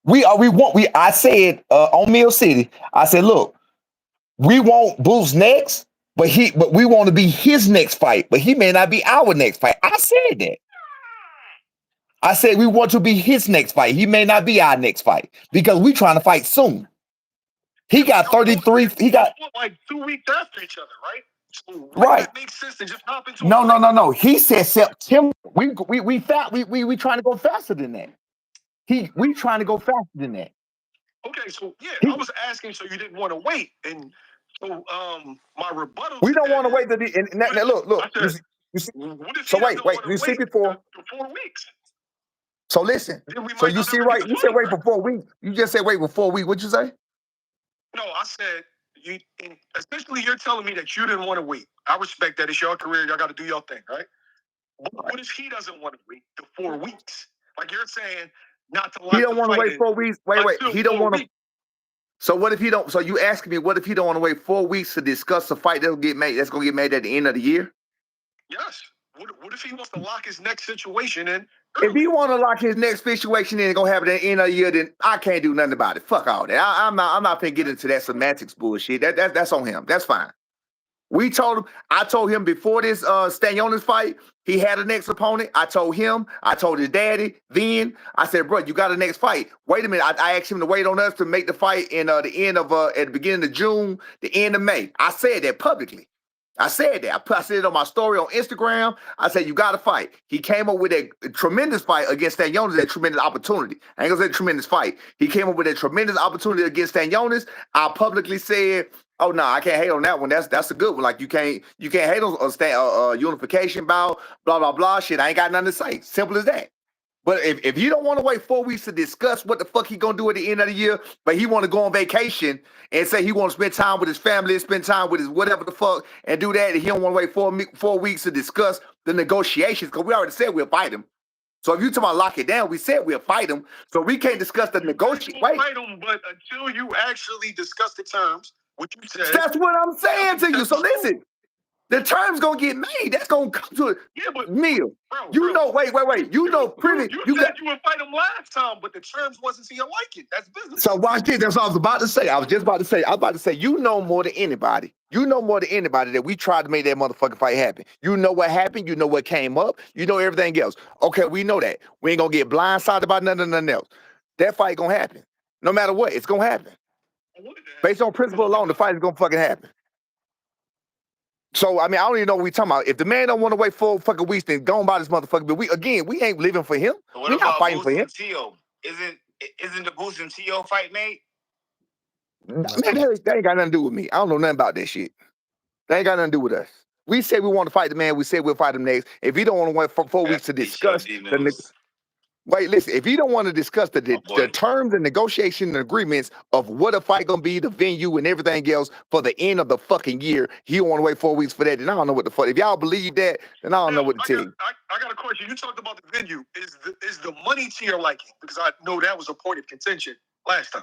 I said on Mill City, I said, look, we want Booth's next, but we want to be his next fight, but he may not be our next fight. I said that. I said we want to be his next fight. He may not be our next fight because we trying to fight soon. He got 33. He got like 2 weeks after each other, right? So right. That makes sense to just hop into No. He said September. We trying to go faster than that. We trying to go faster than that. Okay, so I was asking, so you didn't want to wait, and so my rebuttal. We don't want to wait. Look. Wait. You see before 4 weeks. So listen. So you see right. You said wait for 4 weeks. You just said wait for 4 weeks. What'd you say? No, I said essentially you're telling me that you didn't want to wait. I respect that. It's your career. Y'all got to do your thing, right? But what if he doesn't want to wait the 4 weeks? Like you're saying, not to. He don't want to wait 4 weeks. Wait. He don't want to. So what if he don't? So you asking me what if he don't want to wait 4 weeks to discuss a fight that'll get made? That's gonna get made at the end of the year. Yes. What if he wants to lock his next situation in? If he want to lock his next situation in and gonna have it at the end of the year, then I can't do nothing about it. Fuck all that. I'm not gonna get into that semantics bullshit. That's on him. That's fine. I told him before this Stanionis fight, he had a next opponent. I told his daddy, then I said, bro, you got a next fight. Wait a minute. I asked him to wait on us to make the fight in the end of at the beginning of June, the end of May. I said that publicly. I said that. I said it on my story on Instagram. I said, you got to fight. He came up with a tremendous fight against Stanionis, a tremendous opportunity. I ain't going to say tremendous fight. He came up with a tremendous opportunity against Stanionis. I publicly said, oh, no, I can't hate on that one. That's a good one. Like, you can't hate on Unification bout, blah, blah, blah. Shit, I ain't got nothing to say. Simple as that. But if you don't want to wait 4 weeks to discuss what the fuck he gonna do at the end of the year, but he want to go on vacation and say he want to spend time with his family, spend time with his whatever the fuck, and do that, and he don't want to wait 4 weeks to discuss the negotiations, because we already said we'll fight him. So if you talking about lock it down, we said we'll fight him. So we can't discuss the negotiation. Fight him, but until you actually discuss the terms, what you said. That's what I'm saying to you. So listen. The terms gonna get made. That's gonna come to it. Yeah, but Neil, wait. You know, pretty. You said you would fight him last time, but the terms wasn't to your liking. That's business. So watch this. That's what I was about to say. I was about to say, you know more than anybody. You know more than anybody that we tried to make that motherfucking fight happen. You know what happened. You know what came up. You know everything else. Okay, we know that. We ain't gonna get blindsided about nothing else. That fight gonna happen. No matter what, it's gonna happen. Based on principle alone, the fight is gonna fucking happen. So, I mean, I don't even know what we talking about. If the man don't want to wait 4 fucking weeks, then go on by this motherfucker. But we ain't living for him. We're not fighting for him. Tio? Isn't the Boots and Tio fight made? Man, that ain't got nothing to do with me. I don't know nothing about that shit. That ain't got nothing to do with us. We said we want to fight the man. We said we'll fight him next. If he don't want to wait 4 weeks to discuss wait, listen, if you don't want to discuss the terms and negotiation and agreements of what a fight gonna be, the venue and everything else for the end of the fucking year, he don't want to wait 4 weeks for that, then I don't know what the fuck. If y'all believe that, then I don't know what to tell you. I got a question. You talked about the venue. Is the money to your liking? Because I know that was a point of contention last time.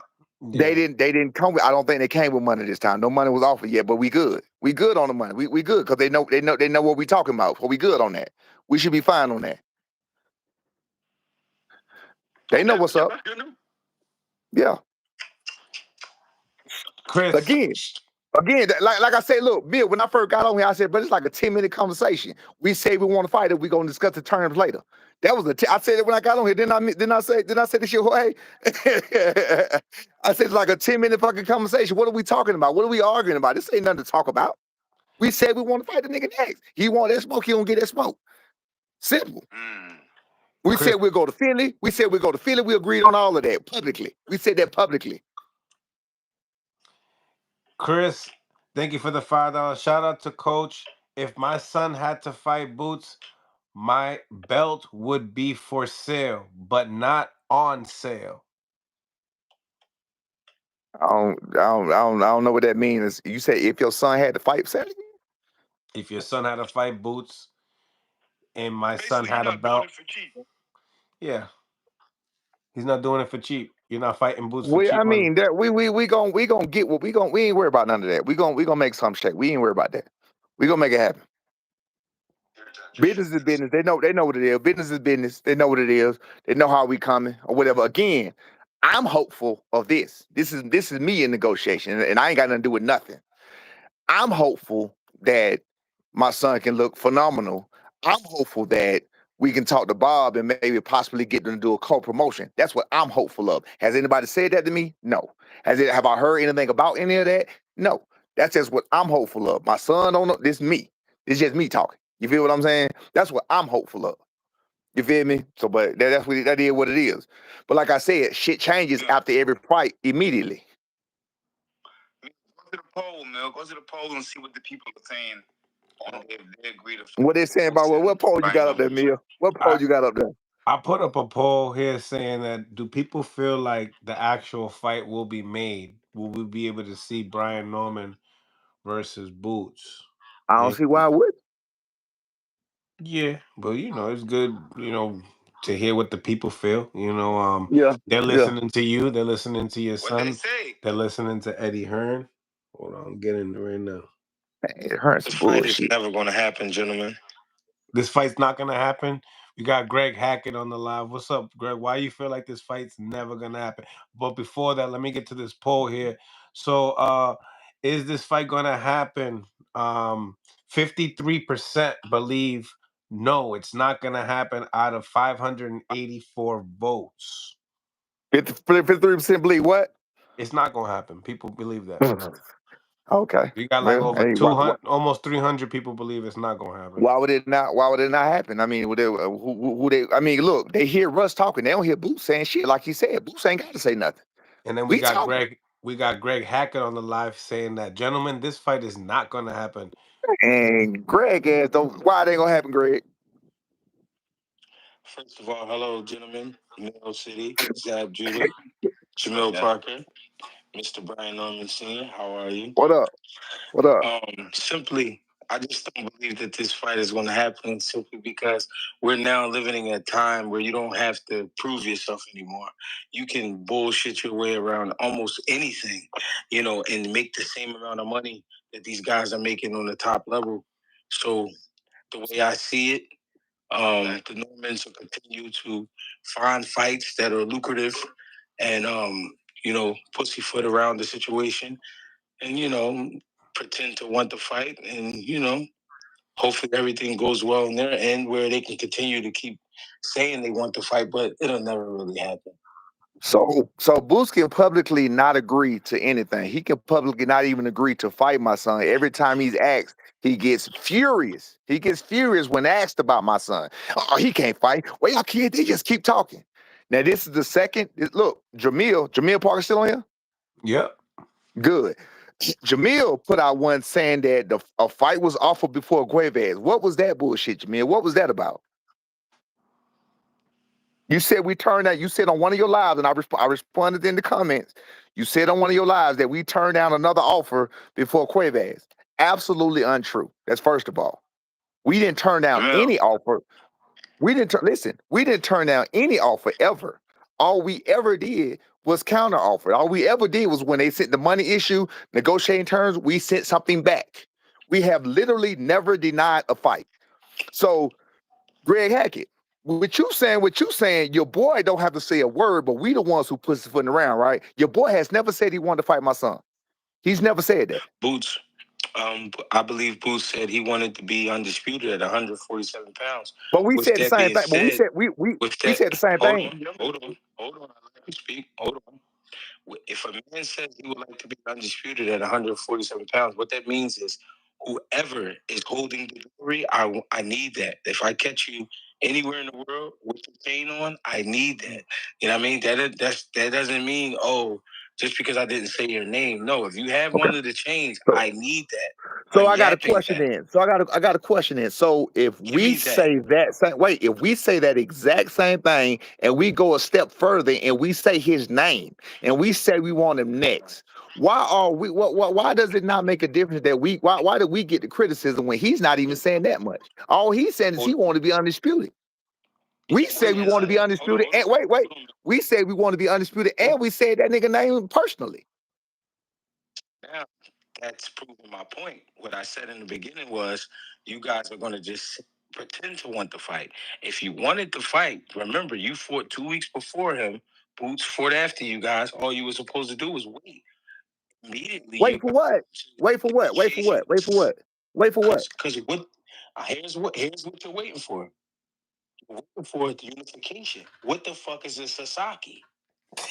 Yeah. They didn't come with. I don't think they came with money this time. No money was offered yet, but we good. We good on the money. We good because they know what we talking about. So we good on that. We should be fine on that. They know what's up. Yeah. Chris. Again, like I said, look, Bill, when I first got on here, I said, but it's like a 10-minute conversation. We say we want to fight it. We're going to discuss the terms later. That was I said it when I got on here. Didn't I say this shit? Hey, I said it's like a 10-minute fucking conversation. What are we talking about? What are we arguing about? This ain't nothing to talk about. We said we want to fight the nigga next. He want that smoke. He don't get that smoke. Simple. We said we'll go to Philly. We agreed on all of that publicly. We said that publicly. Chris, thank you for the $5. Shout out to Coach. If my son had to fight Boots, my belt would be for sale, but not on sale. I don't know what that means. You say if your son had to fight, say it again? If your son had to fight Boots, and my son had a belt, yeah, he's not doing it for cheap. You're not fighting Boots for cheap. I mean, that we gonna get what we ain't worried about none of that. We gonna make some shake. We ain't worried about that. We gonna make it happen. Business is business. They know what it is. Business is business. They know what it is. They know how we coming or whatever. Again, I'm hopeful of this. This is me in negotiation, and I ain't got nothing to do with nothing. I'm hopeful that my son can look phenomenal. I'm hopeful that we can talk to Bob and maybe possibly get them to do a co-promotion. That's what I'm hopeful of. Has anybody said that to me? No. Have I heard anything about any of that? No. That's just what I'm hopeful of. My son don't know. This is me. It's just me talking. You feel what I'm saying? That's what I'm hopeful of. You feel me? So, but that is what it is. But like I said, shit changes after every fight immediately. Go to the poll, Mel. Go to the poll and see what the people are saying. If they agree to what they're saying about what poll you got up there, Mia? What poll you got up there? I put up a poll here saying that do people feel like the actual fight will be made? Will we be able to see Brian Norman versus Boots? I don't see why I would. Yeah, but it's good, to hear what the people feel. Yeah, they're listening to you. They're listening to your son. They say? They're listening to Eddie Hearn. Hold on, I'm getting it right now. It hurts. Bullshit. Fight is never going to happen, gentlemen. This fight's not gonna happen. We got Greg Hackett on the live. What's up, Greg? Why you feel like this fight's never gonna happen? But before that, let me get to this poll here. So, is this fight gonna happen? 53% believe no, it's not gonna happen out of 584 votes. 53% believe what? It's not gonna happen. People believe that. Okay. We got like Well, over hey, 200, almost 300 people believe it's not gonna happen. why would it not? Why would it not happen? I mean, would they, who they? I mean, look, they hear Russ talking. They don't hear Boots saying shit. Like he said, Boots ain't got to say nothing. And then We talking. We got Greg Hackett on the live saying that, gentlemen, this fight is not gonna happen. And Greg asked, why it ain't gonna happen, Greg? First of all, hello, gentlemen. Mill City, Zab Judah, Jamil Parker, Mr. Brian Norman Sr. How are you? What up? What up? Simply, I just don't believe that this fight is going to happen simply because we're now living in a time where you don't have to prove yourself anymore. You can bullshit your way around almost anything, you know, and make the same amount of money that these guys are making on the top level. So the way I see it, the Normans will continue to find fights that are lucrative and, you know, pussyfoot around the situation and, you know, pretend to want to fight and, you know, hopefully everything goes well in their end where they can continue to keep saying they want to fight, but it'll never really happen. So Boots can publicly not agree to anything. He can publicly not even agree to fight my son. Every time he's asked, he gets furious. He gets furious when asked about my son. Oh, he can't fight. Well, y'all kids, they just keep talking. Now, this is the second. Look, Jamil Parker still on here? Yep. Good. Jamil put out one saying that a fight was offered before Cuevas. What was that bullshit, Jamil? What was that about? You said we turned out. You said on one of your lives, and I responded in the comments. You said on one of your lives that we turned down another offer before Cuevas. Absolutely untrue. That's first of all. We didn't turn down any offer. We didn't turn down any offer ever. All we ever did was counter offer. All we ever did was when they sent the money issue, negotiating terms, we sent something back. We have literally never denied a fight. So, Greg Hackett, what you saying, your boy don't have to say a word, but we the ones who pussyfooting around, right? Your boy has never said he wanted to fight my son. He's never said that. Boots, I believe Boots said he wanted to be undisputed at 147 pounds. But we said the same thing. But we said we said the same thing. Hold on. Let me speak. Hold on. If a man says he would like to be undisputed at 147 pounds, what that means is whoever is holding the glory, I need that. If I catch you anywhere in the world with your chain on, I need that. You know what I mean? That doesn't mean, oh, just because I didn't say your name. No, if you have one of the chains, I need that. So I got a question then. So I got a question then. So if we say if we say that exact same thing and we go a step further and we say his name and we say we want him next, why does it not make a difference that why do we get the criticism when he's not even saying that much? All he's saying is he want to be undisputed. We say we want to be undisputed. And wait. We say we want to be undisputed and we said that nigga name personally. Now, that's proving my point. What I said in the beginning was you guys are going to just pretend to want to fight. If you wanted to fight, remember, you fought 2 weeks before him. Boots fought after you guys. All you were supposed to do was wait. Immediately. Wait for what? Wait for what? Wait for what? Wait for what? Wait for what? Because here's what you're waiting for. You're waiting for the unification. What the fuck is a Sasaki?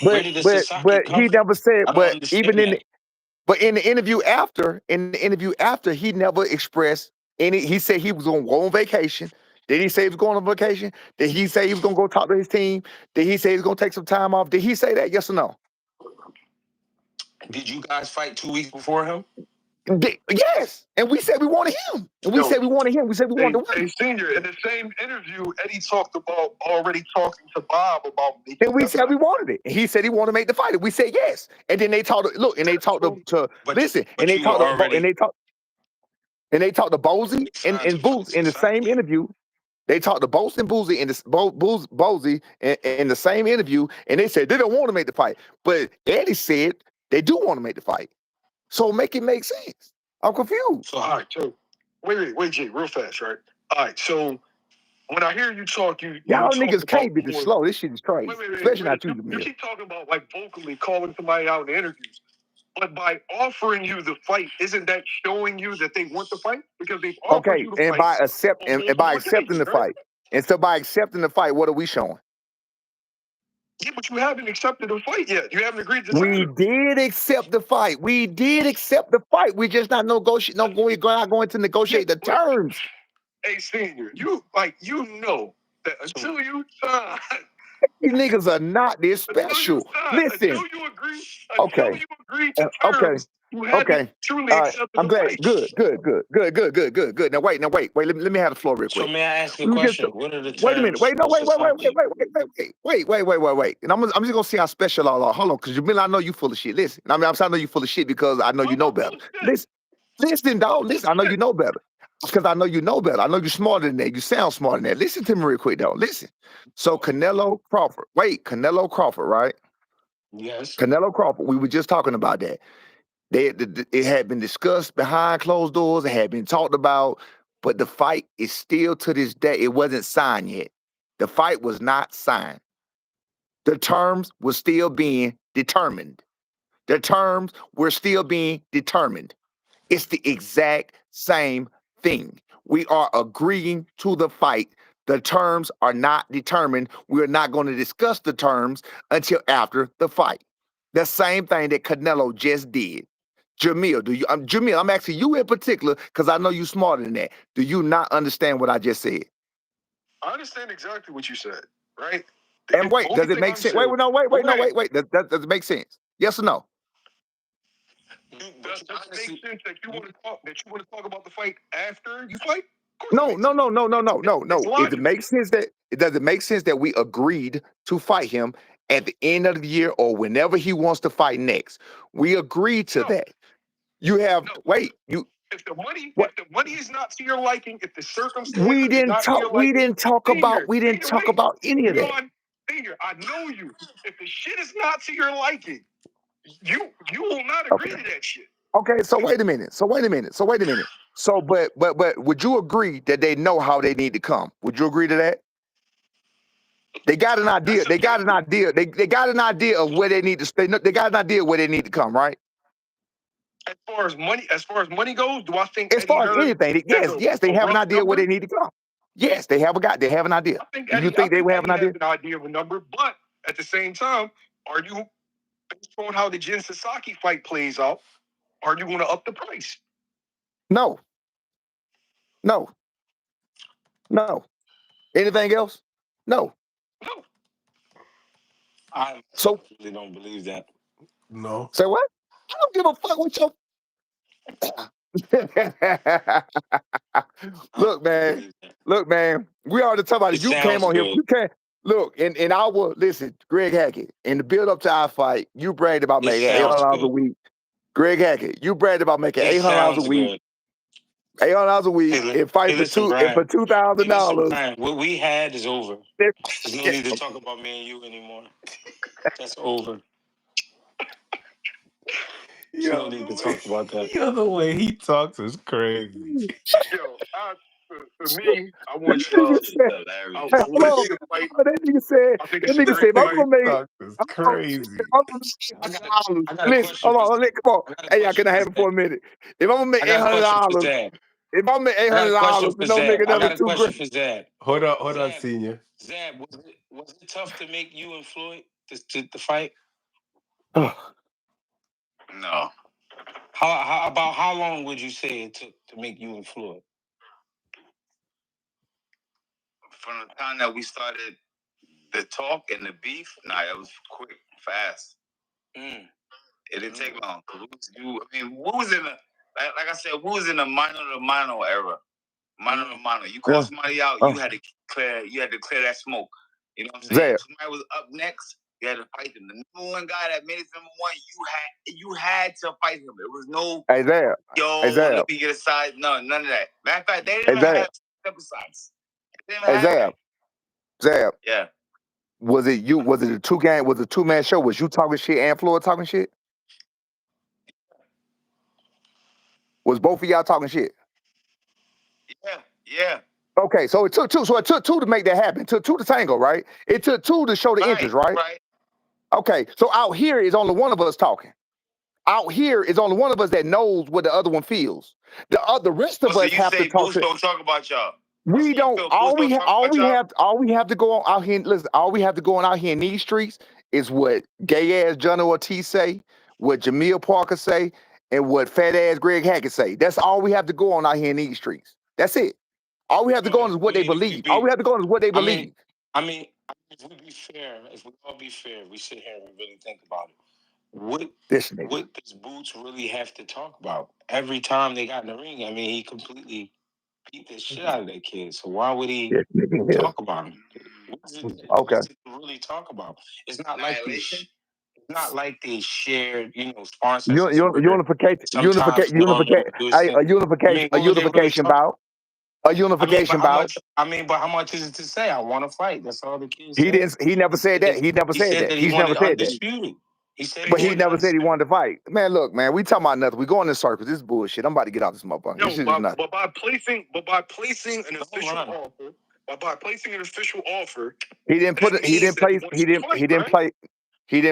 Where did the Sasaki come he never said. I don't understand in the interview after, he never expressed any. He said he was going to go on vacation. Did he say he was going on vacation? Did he say he was going to go talk to his team? Did he say he was going to take some time off? Did he say that? Yes or no? Did you guys fight 2 weeks before him? Yes, and we said we wanted him. And we said we wanted him. We said we wanted to win. Hey, Senior, in the same interview, Eddie talked about already talking to Bob about making. And we said we wanted it. He said he wanted to make the fight. And we said yes. And then they talked. Look, and they talked to listen. And they talked and they talked to Bosey and Booth in the same interview. They talked to Bose and Boozy in Bosey in the same interview, and they said they don't want to make the fight. But Eddie said they do want to make the fight. So make it make sense. I'm confused. So, all right, so wait, Jay, real fast, right? All right, so when I hear you talk, y'all niggas can't be this slow. This shit is crazy. Especially not you, You keep talking about like vocally calling somebody out in interviews. But by offering you the fight, isn't that showing you that they want the fight? Because they've offered you the fight. And by accepting the fight. And so by accepting the fight, what are we showing? Yeah, but you haven't accepted the fight yet. You haven't agreed to We terms. did accept the fight. We did accept the fight. We just not negotiate. No, we're not going to negotiate the terms. Hey, senior, you know that until you sign, You niggas are not this special. Listen. until you agree Okay. to Okay. terms, you haven't Okay. truly All right. accepted I'm the glad. fight. Good. Now wait. Let me have the floor real quick. So may I ask you a question? What are the terms? Wait a minute. Wait. And I'm just gonna see how special y'all are. Hold on, because I know you full of shit. Listen. I know you full of shit because I know you know better. Listen, dog. Listen. I know you know better. Because I know you know better. I know you're smarter than that. You sound smarter than that. Listen to me real quick, though. Listen. So Canelo Crawford, right? Yes. Canelo Crawford. We were just talking about that. It had been discussed behind closed doors. It had been talked about, but the fight is still to this day. It wasn't signed yet. The fight was not signed. The terms were still being determined. It's the exact same thing. We are agreeing to the fight. The terms are not determined. We're not going to discuss the terms until after the fight. The same thing that Canelo just did. Jamil, Jamil, I'm asking you in particular because I know you're smarter than that. Do you not understand what I just said? I understand exactly what you said, right? And wait, does it make sense? Wait. Does it make sense? Yes or no? Does it make sense that you want to talk about the fight after you fight? No. Does it make sense that we agreed to fight him at the end of the year or whenever he wants to fight next? We agreed to that. You have if the money is not to your liking, if the circumstances we didn't talk about any of that. Senior, I know you. If the shit is not to your liking, you will not agree to that shit. Okay, so wait a minute. So, but would you agree that they know how they need to come? Would you agree to that? They got an idea. They got an idea of where they need to stay. They got an idea where they need to come, right? As far as money goes, do I think as far as anything? Yes, they have an idea where they need to come. Yes, they have an idea. Do you think they would have an idea? An idea of a number, but at the same time, are you, based on how the Jin Sasaki fight plays out, are you going to up the price? No. Anything else? No. I really don't believe that. No. Say what? I don't give a fuck what your Look, man. We already talked about it. You came on here. You can't look in our listen, Greg Hackett. In the build up to our fight, you bragged about making $800 a week. Greg Hackett, you bragged about making $800 a week. $800 a week and fight for $2,000. What we had is over. There's no need to talk about me and you anymore. That's over. There's no need to talk about that. The way he talks is crazy. For me, I want you to That nigga said, if I'm gonna make crazy. Listen, hold on, come on. Hey, can I have it for a minute? If I'm gonna make $800, if I make $800, no nigga never too great. For Zab. Hold on, senior. Zab, was it tough to make you and Floyd to fight? No. How long would you say it took to make you and Floyd? From the time that we started the talk and the beef, it was quick, fast. It didn't take long. We was in like I said, we was in a minor to minor era. Minor. You call somebody out, you had to clear that smoke. You know what I'm saying? If somebody was up next, you had to fight them. The number one guy that made it number one, you had to fight him. It was no let me get a side. No, none of that. Matter of fact, they didn't even have separate sides. Zab. Yeah. Was it you? Was it a two-man show? Was you talking shit and Floyd talking shit? Was both of y'all talking shit? Yeah. Okay, so it took two. So it took two to make that happen. It took two to tango, right? It took two to show the interest, right? Right. Okay, so out here is only one of us talking. Out here is only one of us that knows what the other one feels. The rest of us have to talk. Don't talk about y'all. We don't. All we have to go on out here. Listen, all we have to go on out here in these streets is what gay ass Johnny Ortiz say, what Jamil Parker say, and what fat ass Greg Hackett say. That's all we have to go on out here in these streets. That's it. All we have to go on is what they believe. All we have to go on is what they believe. I mean, if we be fair, if we all be fair, we sit here and we really think about it. What does Boots really have to talk about? Every time they got in the ring, I mean, he completely beat the shit out of that kid. So why would he talk about him? What's it to really talk about? It's not like they shared, sponsors. Unification bout. A unification bout. But how much is it to say? I want to fight. That's all the kids. He never said that. He never said that. He's never said that. He said, but he never said he wanted to fight. Man, look, man, we talking about nothing. We going in circles. This is bullshit. I'm about to get out this motherfucker. This shit is nothing. But by placing an official offer, he didn't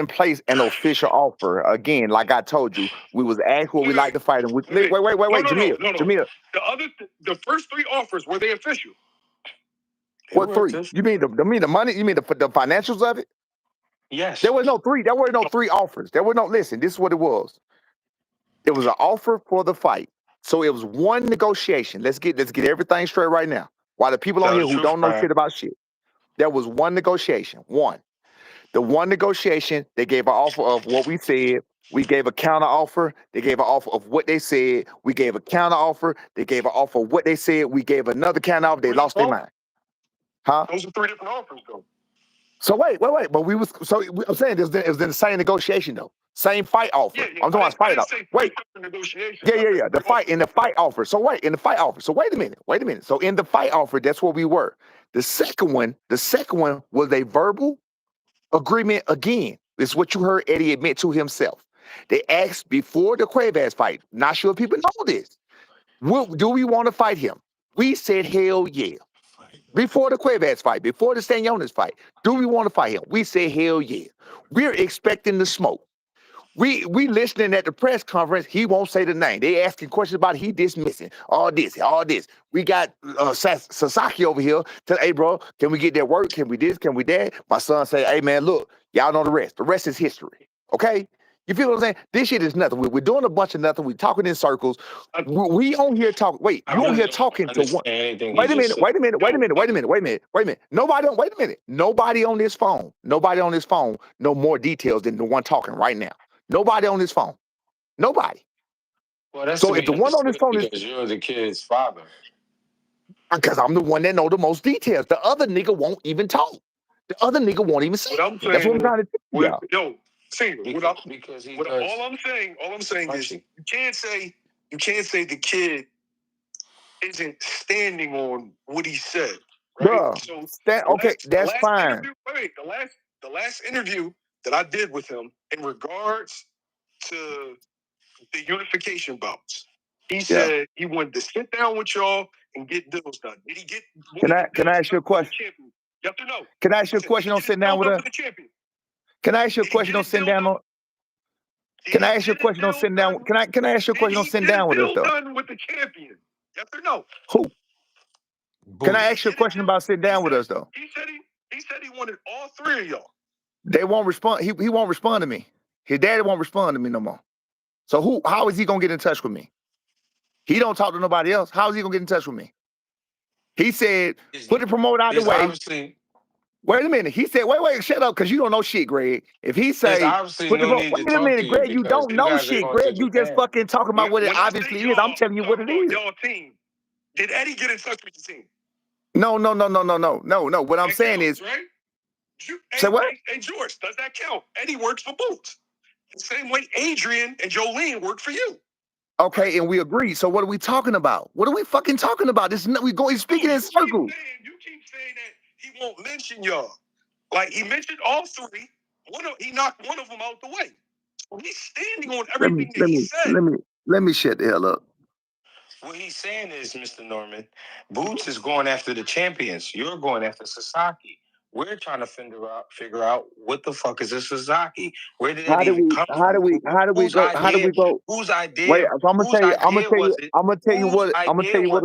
place an official offer. Again, like I told you, we was asked what we like to fight. And wait, Jamil. The first 3 offers, were they official? What 3? You mean the money? You mean the financials of it? Yes. There were no 3 offers. There were no. Listen, this is what it was. It was an offer for the fight. So it was one negotiation. Let's get everything straight right now. While the people on here who don't know shit about shit, there was one negotiation. The one negotiation, they gave an offer of what we said. We gave a counter offer. They gave an offer of what they said. We gave a counter offer. They gave an offer of what they said. We gave another counter offer. They lost their mind. Huh? Those are 3 different offers, though. So wait. But I'm saying it was in the same negotiation though. Same fight offer. Yeah, I'm talking about fight offer. Wait. Yeah. The fight offer. So wait, in the fight offer. So wait a minute. So in the fight offer, that's where we were. The second one was a verbal agreement again. It's what you heard Eddie admit to himself. They asked before the Cuevas fight. Not sure if people know this. Do we want to fight him? We said hell yeah. Before the Cuevas fight, before the Stanionis fight, do we want to fight him? We say hell yeah. We're expecting the smoke. We listening at the press conference. He won't say the name. They asking questions about he dismissing all this. We got Sasaki over here. Tell, hey bro, can we get that work? Can we this? Can we that? My son say, hey man, look, y'all know the rest. The rest is history. Okay. You feel what I'm saying? This shit is nothing. We're doing a bunch of nothing. We're talking in circles. We on here talking. Wait, you on here talking to one? Wait a minute. Nobody on this phone know more details than the one talking right now. Nobody on this phone. Nobody. Well, that's so if the one on this phone is because you're the kid's father. Because I'm the one that know the most details. The other nigga won't even talk. The other nigga won't even say. That's what I'm trying to tell you. Yo, all I'm saying is you can't say the kid isn't standing on what he said. Right? Bruh, that's fine. The last interview that I did with him in regards to the unification bouts, he said he wanted to sit down with y'all and get deals done. Did he get? Can I ask you a question? Yes or no? Can I ask you a question on sitting down with us? Can I ask you a question on sitting down on? Can I ask you a question on sitting down? Can I ask you a question on sitting down with us though? Done with the champion. Yes or no? Who? Can I ask you a question about sitting down with us though? He said he wanted all 3 of y'all. They won't respond. He won't respond to me. His daddy won't respond to me no more. So how is he gonna get in touch with me? He don't talk to nobody else. How is he gonna get in touch with me? He said, put the promoter out the way. Wait a minute. He said, wait, shut up, because you don't know shit, Greg. If he say, wait a minute, Greg, you don't know shit, Greg. You just fucking talking about what it obviously is. I'm telling you what it is. Y'all team. Did Eddie get in touch with the team? No. What I'm saying is, right? Say what? Hey, George, does that count? Eddie works for Boots. The same way Adrian and Jolene work for you. Okay, and we agree. So what are we talking about? What are we fucking talking about? He's speaking in circles. You keep saying that he won't mention y'all. Like he mentioned all 3. He knocked one of them out the way. So he's standing on everything that he said. Let me shut the hell up. What he's saying is, Mr. Norman, Boots is going after the champions. You're going after Sasaki. We're trying to figure out what the fuck is a Sasaki? Where did it even come from? How do we go? Whose idea? Wait, so I'm gonna tell you what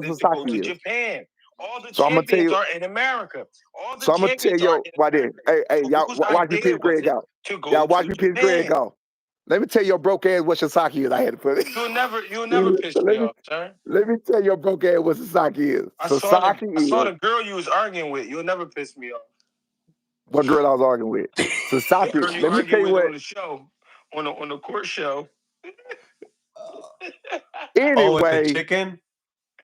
a Sasaki is. Japan. All the So I'm gonna tell champions you. are in America. All the So I'm gonna tell champions are you in why this. America. Hey, So y'all whose watch me idea piss was Greg it out. to go Y'all watch to me piss Greg Japan? out. Let me tell your broke ass what Sasaki is. I had to put it. You'll never piss me off, sir. Let me tell your broke ass what Sasaki is. I Sasaki saw is the girl you was arguing with. You'll never piss me off. what girl I was arguing with. The Sasaki. girl you Let me tell argued you with what. on the show, on the court show. Oh, with the Anyway, chicken?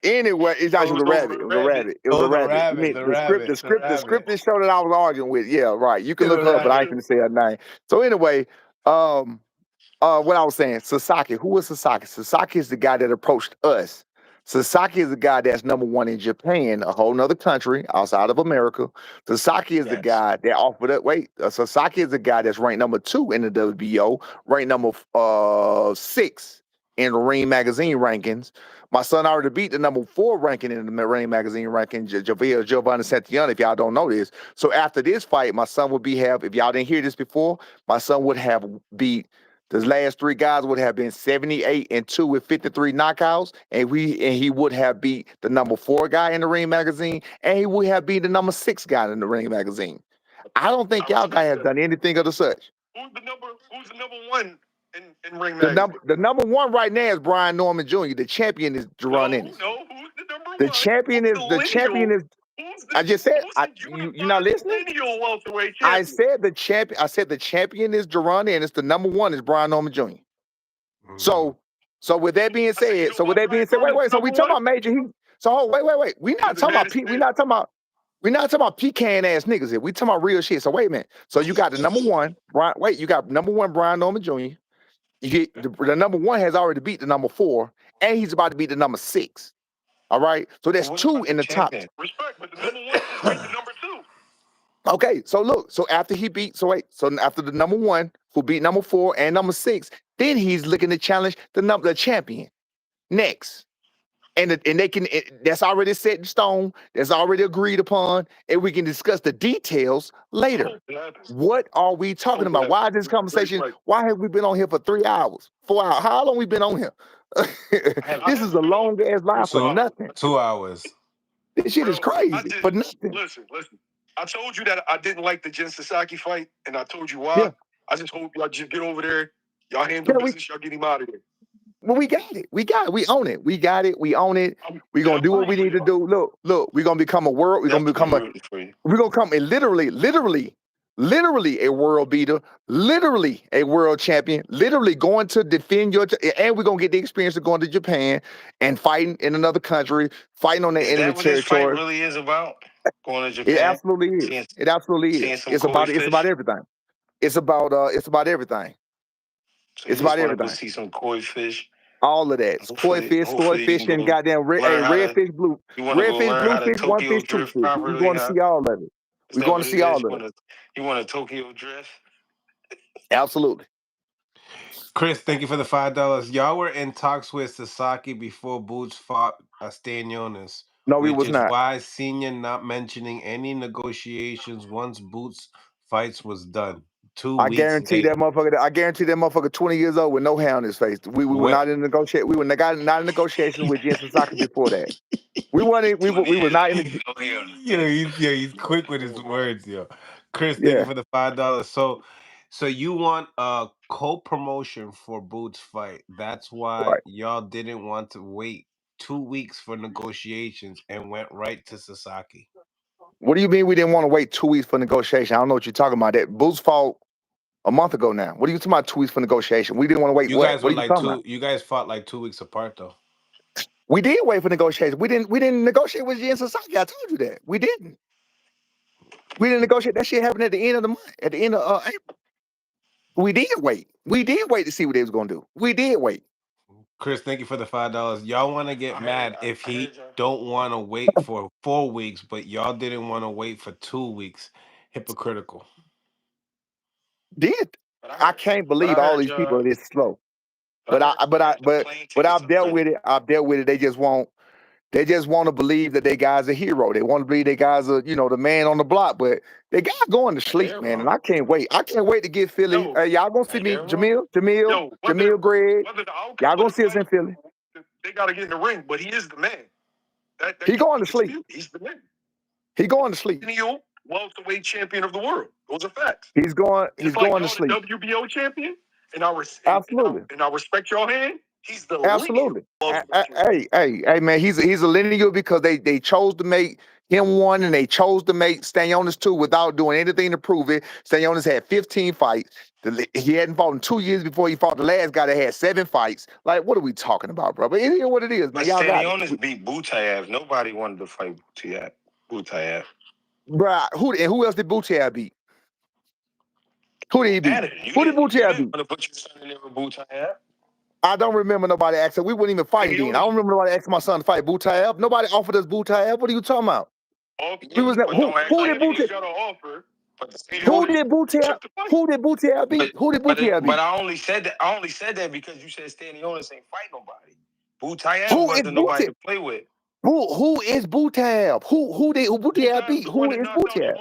it's actually Goes the over rabbit. the It was a rabbit. rabbit. It was Oh, a the rabbit. You rabbit, mean the the rabbit, the rabbit. scripted show that I was arguing with. Yeah, right. You can The look her up, but I ain't rabbit. gonna say her name. So anyway, what I was saying, Sasaki. Who is Sasaki? Sasaki is the guy that approached us. Sasaki is the guy that's number one in Japan, a whole nother country outside of America. Sasaki is the Yes. guy that offered it. Sasaki is the guy that's ranked number 2 in the WBO, ranked number 6 in the Ring Magazine rankings. My son already beat the number 4 ranking in the Ring Magazine ranking, Giovanni Santillana, if y'all don't know this. So after this fight, my son would if y'all didn't hear this before, my son would have beat the last 3 guys would have been 78-2 with 53 knockouts, and he would have beat the number 4 guy in the Ring Magazine, and he would have beat the number 6 guy in the Ring Magazine. I don't think y'all guy has done anything of the such. Who's the number 1 in Ring Magazine? The number 1 right now is Brian Norman Jr. The champion is Jerron Ennis. No, who's the number 1? The champion is. I just said. You're not listening. Lineal welterweight I champion. said the champion. I said the champion is Jerron Ennis. The number 1 is Brian Norman Jr. So with that being said, wait. So we talking about major heat. So wait. We not talking about we not talking about pecan ass niggas here. We talking about real shit. So wait a minute. So you got the number 1, Brian. Wait, you got number 1 Brian Norman Jr. You get the number 1 has already beat the number 4, and he's about to beat the number 6. All right. So there's 2 in the top. Respect, but the number 1 is ranked the number 2. Okay, so look, so after he beat, so after the number 1 who beat number 4 and number 6, then he's looking to challenge the champion next, and they can that's already set in stone, that's already agreed upon, and we can discuss the details later. What are we talking about? Why is this conversation? Why have we been on here for 3 hours, 4 hours? How long we been on here? This is a long ass live for nothing. 2 hours. This shit is crazy for nothing. Listen. I told you that I didn't like the Jin Sasaki fight, and I told you why. Yeah. I just hope y'all just get over there. Y'all handle business. Y'all get him out of there. Well, we got it. We own it. We got it. We own it. We're gonna do what we need to do. Look, we're gonna become a world. We're gonna come a literally a world beater, literally a world champion, literally going to defend and we're gonna get the experience of going to Japan and fighting in another country, fighting on their enemy territory. This fight really is about going to Japan. It absolutely is. It absolutely is. It's about everything. It's about everything. So it's about everything. See some koi fish. All of that. Koi fish, soy fish, and goddamn redfish, blue. Redfish, bluefish, one fish, two fish. We're going to see all of it. We're going to see all of it. You want a Tokyo drift? Absolutely. Chris, thank you for the $5. Y'all were in talks with Sasaki before Boots fought Stanionis. No, we was not. Why Senior not mentioning any negotiations once Boots fights was done. 2 weeks. I guarantee that motherfucker 20 years old with no hair on his face. We were not in negotiation. We were not in negotiation with Jin Sasaki before that. We were not in. He's quick with his words, yo. Chris, thank you for the $5. So you want a co-promotion for Boots' fight. That's why y'all didn't want to wait 2 weeks for negotiations and went right to Sasaki. What do you mean we didn't want to wait 2 weeks for negotiation? I don't know what you're talking about. That Boots fought a month ago now. What are you talking about 2 weeks for negotiation? We didn't want to wait. You guys what were are you talking about? You guys fought like 2 weeks apart though. We did wait for negotiation. We didn't negotiate with Jin Sasaki. I told you that. We didn't. We didn't negotiate. That shit happened at the end of the month, at the end of April. We did wait. We did wait to see what they was gonna do. We did wait. Chris, thank you for the $5. Y'all want to get mad if he don't want to wait for 4 weeks, but y'all didn't want to wait for 2 weeks. Hypocritical. I can't believe all these people are this slow. But I've dealt with it. They just want to believe that they guy's a hero. They want to believe they guy's the man on the block. But they got going to sleep, man. And I can't wait. I can't wait to get Philly. Hey, y'all gonna see me, Jamil, Greg. Y'all gonna see us in Philly. They gotta get in the ring, but he is the man. He going to sleep. He's the man. He going to sleep. Lineal welterweight champion of the world. Those are facts. He's going to sleep. The WBO champion, and Absolutely. And I respect your hand. He's the Absolutely. Hey, man, he's a lineal because they chose to make him one, and they chose to make Stanionis two without doing anything to prove it. Stanionis had 15 fights. He hadn't fought in 2 years before he fought the last guy that had 7 fights. Like, what are we talking about, bro? But it is what it is, man. Y'all got Stanionis beat Butayev. Nobody wanted to fight Butayev. Bruh, who else did Butayev beat? Who did he beat? Who did Butayev beat? Want to put your son in there with Butayev? I don't remember nobody asking. We wouldn't even fight then. I don't remember nobody asking my son to fight Butayev. Nobody offered us Butayev. What are you talking about? We was who did Butayev? Who did Butayev beat? Who did Butayev beat? But I only said that because you said Stanionis ain't fight nobody. Butayev wasn't nobody to play with. Who is Butayev? Who Butayev beat? Who is Butayev?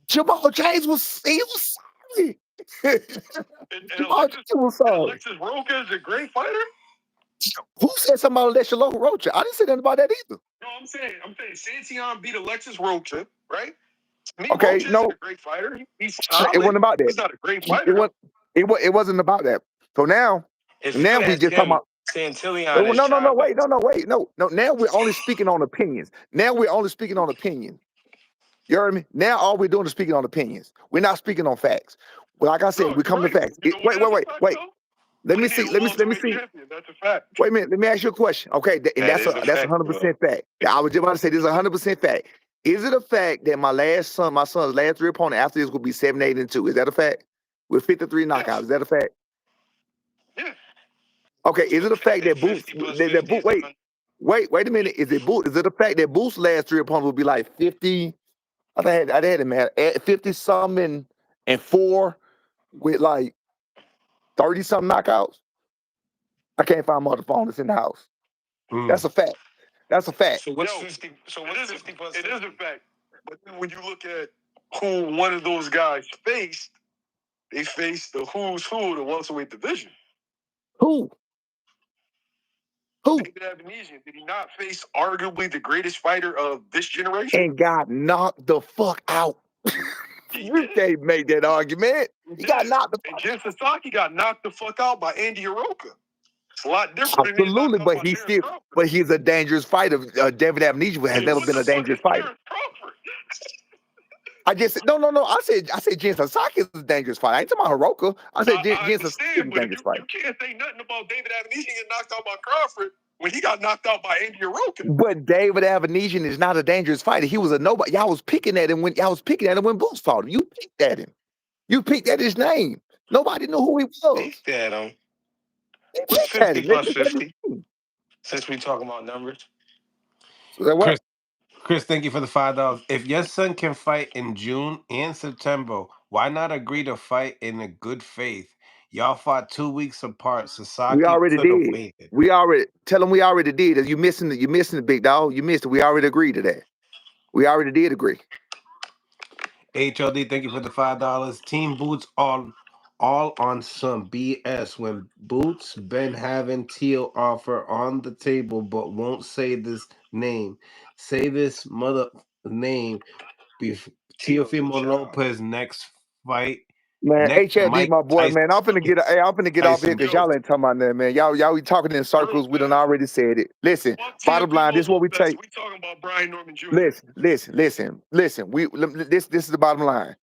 Jamal James was sorry. Jamal James was sorry. Alexis Rocha is a great fighter. Who said something about Alexis Rocha? I didn't say nothing about that either. No, I'm saying Santion beat Alexis Rocha, right? Okay, Rocha's no, a great fighter. it wasn't about that. He's not a great fighter. It wasn't about that. So now we just talking about Santillion. No. Now we're only speaking on opinions. You heard me? Now all we're doing is speaking on opinions. We're not speaking on facts. Well, like I said, we come to facts. Wait. Let me see. That's a fact. Wait a minute. Let me ask you a question. Okay, and that's 100% fact. I was just about to say this is 100% fact. Is it a fact that my son's last 3 opponents after this will be 7-8-2? Is that a fact? With 53 knockouts, is that a fact? Yeah. Okay, is it a fact that Boots? Wait a minute. Is it a fact that Boots' last 3 opponents will be like 50? I had it, man. 50 something and 4 with like 30 something knockouts. I can't find my other phone that's in the house. That's a fact. So what's 50? So what is 50 plus? It is a fact. But then when you look at who one of those guys faced, they faced the who's who of the welterweight division. Who? David Abinesian. Did he not face arguably the greatest fighter of this generation? And got knocked the fuck out. You can't make that argument. He got knocked the fuck out. And Jin Sasaki got knocked the fuck out by Andy Aroka. It's a lot different. Absolutely, but he's a dangerous fighter. David Abinesian has never been a dangerous fighter. I just said no. I said Jin Sasaki is a dangerous fighter. I ain't talking about Hiroka. I said Jin Sasaki is a dangerous fighter. You can't say nothing about David Abinesian getting knocked out by Crawford when he got knocked out by Andy Aroka. But David Abinesian is not a dangerous fighter. He was a nobody. Y'all was picking at him when Boots fought him. You picked at him. You picked at his name. Nobody knew who he was. Picked at him. What's 50 plus 50? Since we talking about numbers. So what? Chris, thank you for the $5. If your son can fight in June and September, why not agree to fight in a good faith? Y'all fought 2 weeks apart. Sasaki we already did. Waited. We already did. You missing the big dog. You missed it. We already agreed to that. We already did agree. HLD, thank you for the $5. Team Boots all on some BS. When Boots been having Teal offer on the table, but won't say this name. Say this mother name. Teofimo Lopez next fight. Man, HLD, my boy, Tyson. Man. I'm finna get off here because y'all ain't talking about that, man. Y'all be talking in circles. We done already said it. Listen, bottom line, this is what we take. We talking about Brian Norman Jr. Listen. This is the bottom line.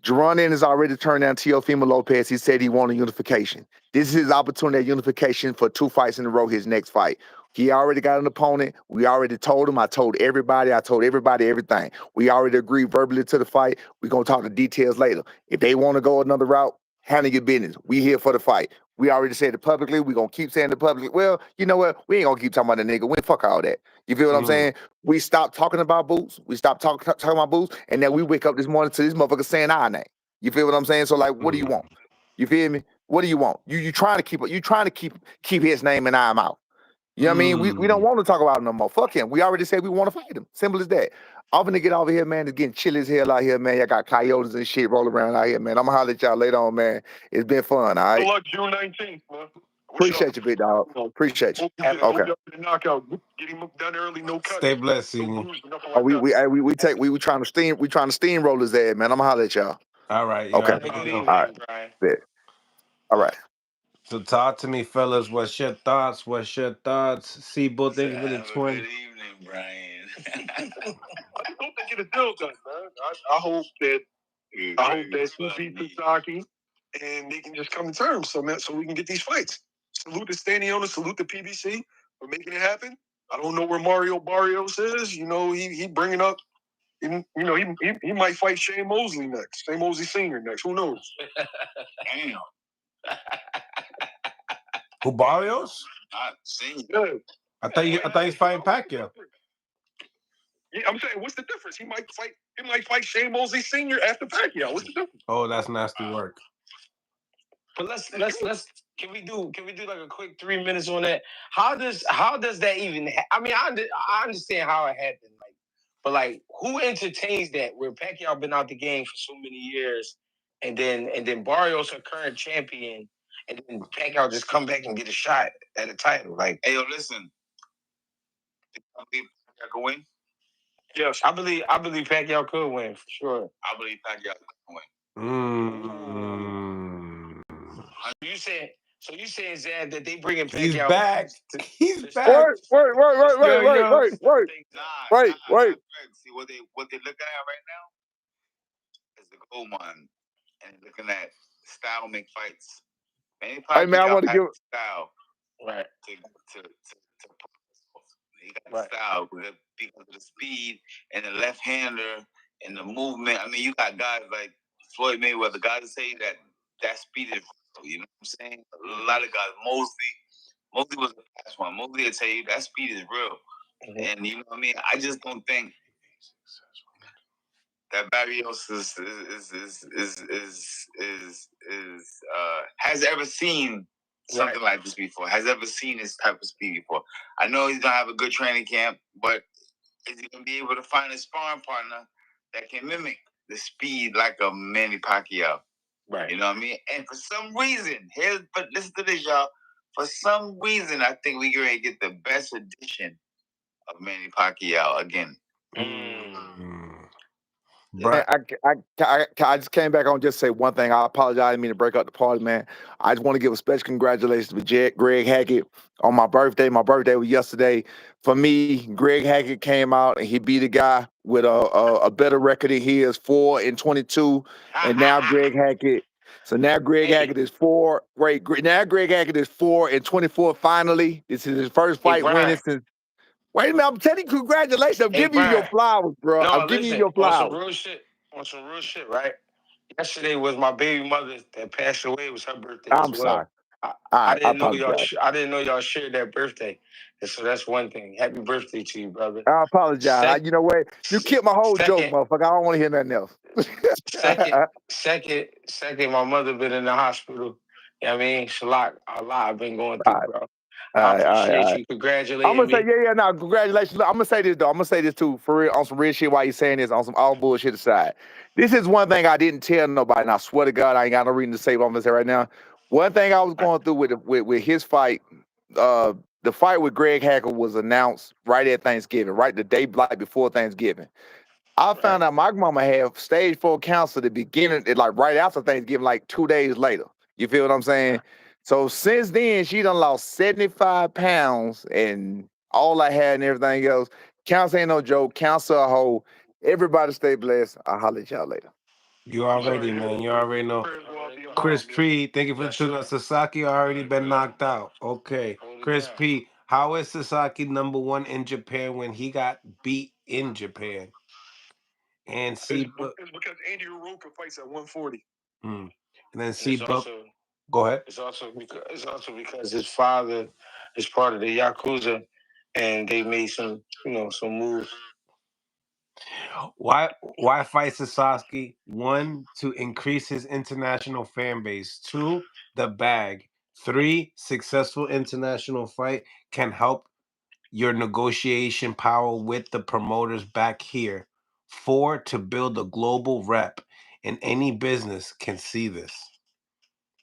Jerron has already turned down Teofimo Lopez. He said he wanted unification. This is his opportunity at unification for 2 fights in a row, his next fight. He already got an opponent. We already told him. I told everybody everything. We already agreed verbally to the fight. We're going to talk the details later. If they want to go another route, handle your business. We here for the fight. We already said it publicly. We're going to keep saying it publicly. Well, you know what? We ain't going to keep talking about the nigga. Fuck all that. You feel what I'm saying? We stopped talking about Boots. We stopped talking about Boots. And then we wake up this morning to this motherfucker saying our name. You feel what I'm saying? So, like, what do you want? You feel me? What do you want? You trying to keep his name in our mouth. You know what I mean? We don't want to talk about him no more. Fuck him. We already said we want to fight him. Simple as that. I'm gonna get over here, man. It's getting chilly as hell out here, man. Y'all got coyotes and shit rolling around out here, man. I'm gonna holler at y'all later on, man. It's been fun, all right? Good luck June 19th, man. Appreciate you, big dog. Appreciate you. Okay. Knockout. Get him done early. No cut. Stay blessed, Senior. Oh, we trying to steamroll his head, man. I'm gonna holler at y'all. All right. Okay. Have a good evening, All right. Brian. Bet. All right. So talk to me, fellas. What's your thoughts? Seabull, thank you for the Have a twin. good evening, Brian. I hope they get a deal done, man. I hope that he beats Sasaki and they can just come to terms so we can get these fights. Salute to Standing Owner, salute to PBC for making it happen. I don't know where Mario Barrios is. You know, he bringing up, you know, he might fight Shane Mosley next. Shane Mosley Sr. next. Who knows? Damn. Who, Barrios? Not senior. Yeah. I thought he's fighting Pacquiao. Yeah, I'm saying, what's the difference? He might fight Shane Mosley Sr. after Pacquiao. What's the difference? Oh, that's nasty work. But let's can we do like a quick 3 minutes on that? How does that even I mean, I understand how it happened, like, but like, who entertains that where Pacquiao been out the game for so many years and then Barrios a current champion and then Pacquiao just come back and get a shot at a title? Like, Hey, yo, listen. I believe Pacquiao can win. Yes. I believe Pacquiao could win for sure. I believe Pacquiao can win. You saying Zad that they bringing Pacquiao? He's back. He's back. Wait. See what they looking at right now is the gold mine, and they're looking at style make fights. Hey man, I want to give style right to he got style because of the speed and the left hander and the movement. I mean, you got guys like Floyd Mayweather, guys that say that speed is real, you know what I'm saying? A lot of guys, Mosley was the last one. Mosley will tell you that speed is real. Mm-hmm. And you know what I mean? I just don't think that Barrios has ever seen something like this before. Has ever seen this type of speed before. I know he's gonna have a good training camp, but is he gonna be able to find a sparring partner that can mimic the speed like a Manny Pacquiao? Right. You know what I mean? And for some reason, but listen to this, y'all. For some reason, I think we're going to get the best edition of Manny Pacquiao again. Right. I just came back on just to say one thing. I apologize. I didn't mean to break up the party, man. I just want to give a special congratulations to Greg Hackett on my birthday. My birthday was yesterday. For me, Greg Hackett came out and he beat a guy with a better record than his, 4-22. And now Greg Hackett. So now Greg Hackett is 4. Wait, now Greg Hackett is 4-24 finally. This is his first fight winning since. Wait a minute, I'm telling you, congratulations. I'm giving you your flowers, bro. I'm giving you your flowers. On some real shit, right? Yesterday was my baby mother that passed away. It was her birthday. I'm sorry. I didn't know y'all shared that birthday. And so that's one thing. Happy birthday to you, brother. I apologize. You know what? You killed my whole joke, motherfucker. I don't want to hear nothing else. Second, my mother been in the hospital. You know what I mean? It's a lot I've been going through, bro. I appreciate you congratulating me. I'm gonna say, no, congratulations. Look, I'm gonna say this though. I'm gonna say this too, for real, on some real shit while you saying this, on some all bullshit aside. This is one thing I didn't tell nobody, and I swear to God, I ain't got no reason to say what I'm gonna say right now. One thing I was going through with his fight, the fight with Greg Hackett was announced right at Thanksgiving, right the day before Thanksgiving. I found out my mama had stage 4 cancer at the beginning, like right after Thanksgiving, like 2 days later. You feel what I'm saying? So since then, she done lost 75 pounds and all I had and everything else. Cancer ain't no joke. Cancer a hoe. Everybody stay blessed. I'll holler at y'all later. You already, man. You already know. Chris P, thank you for tuning in. Sasaki already been knocked out. Okay. Chris P, how is Sasaki #1 in Japan when he got beat in Japan? And it's because Andy Uroka fights at 140. And then go ahead. It's also because his father is part of the Yakuza, and they made some moves. Why fight Sasaki? 1, to increase his international fan base. 2, the bag. 3, successful international fight can help your negotiation power with the promoters back here. 4, to build a global rep, and any business can see this.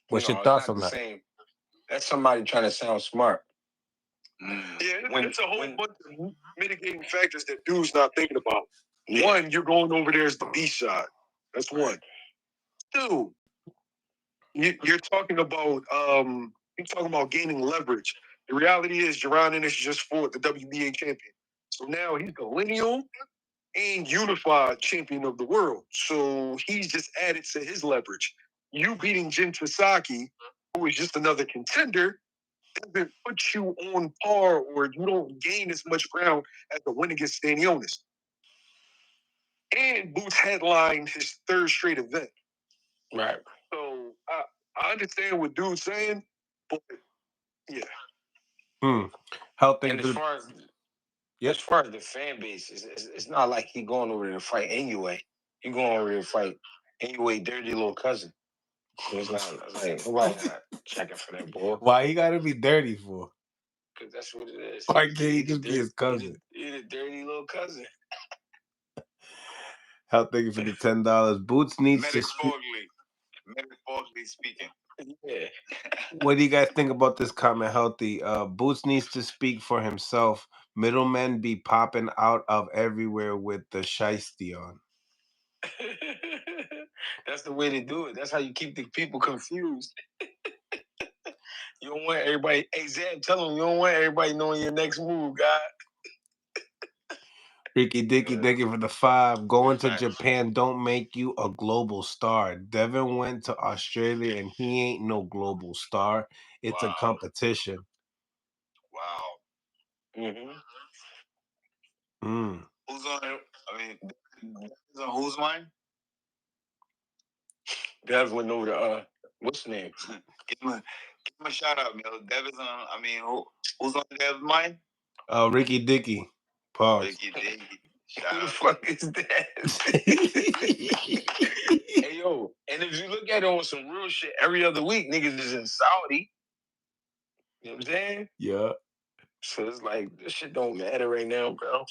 What's your thoughts on that? That's somebody trying to sound smart. Yeah, it's a whole bunch of mitigating factors that dude's not thinking about. Yeah. One, you're going over there as the B side. That's one. Two, you're talking about gaining leverage. The reality is Norman-Ennis just fought the WBA champion. So now he's the lineal and unified champion of the world. So he's just added to his leverage. You beating Jin Sasaki, who is just another contender, doesn't put you on par, or you don't gain as much ground as the win against Stanionis. And Boots headlined his third straight event. Right. So I understand what dude's saying, but yeah. And as far as the fan base, it's not like he going over there to fight anyway. He going over there to fight anyway, dirty little cousin. So it's not like nobody's not checking for that boy. Why he gotta be dirty for? Because that's what it is. Why can't he just be his cousin? He's a dirty little cousin. Health, thank you for the $10. Boots needs to speak. Metaphorically speaking. Yeah. What do you guys think about this comment, Healthy? Boots needs to speak for himself. Middlemen be popping out of everywhere with the shiesty on. That's the way to do it. That's how you keep the people confused. You don't want everybody. Hey, Zab, tell them you don't want everybody knowing your next move, God. Ricky Dicky, thank you for the 5. Going to Japan don't make you a global star. Devin went to Australia and he ain't no global star. It's a competition. Wow. Mm-hmm. Who's on it? I mean, on whose mind? Dev went over to what's the name? Give him a shout out, Mel. Dev is on. I mean, who's on Dev's mind? Ricky Dicky. Pause. Ricky Dicky. Who the fuck is that? Hey yo, and if you look at it on some real shit, every other week niggas is in Saudi. You know what I'm saying? Yeah. So it's like this shit don't matter right now, bro.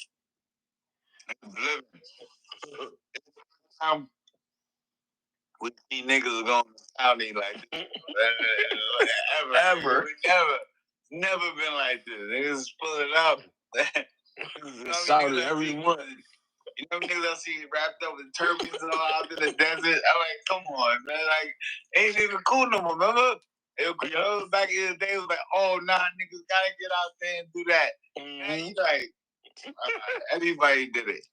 We see niggas going to Saudi like this. Ever. Never been like this. Niggas pulling up. Saudi every month. You know niggas I see wrapped up with turbans and all out in the desert. I'm like, come on, man. Like, ain't even cool no more, remember? It was back in the day, it was like, oh, nah, niggas gotta get out there and do that. And you like, everybody did it.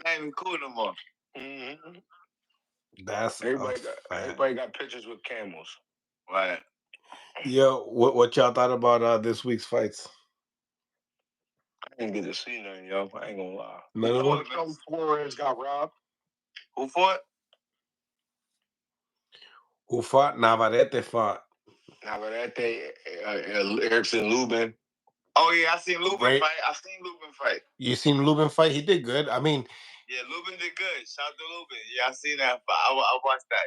Not even cool no more. That's everybody got pictures with camels. Right. Yo, what y'all thought about this week's fights? I didn't get to see nothing, yo. I ain't gonna lie. None of them? Flores got robbed. Who fought? Who fought? Navarrete fought. Navarrete, Erickson Lubin. Oh, yeah, I seen Lubin fight. You seen Lubin fight? He did good. I mean... Yeah, Lubin did good. Shout out to Lubin. Yeah, I seen that fight. I watched that,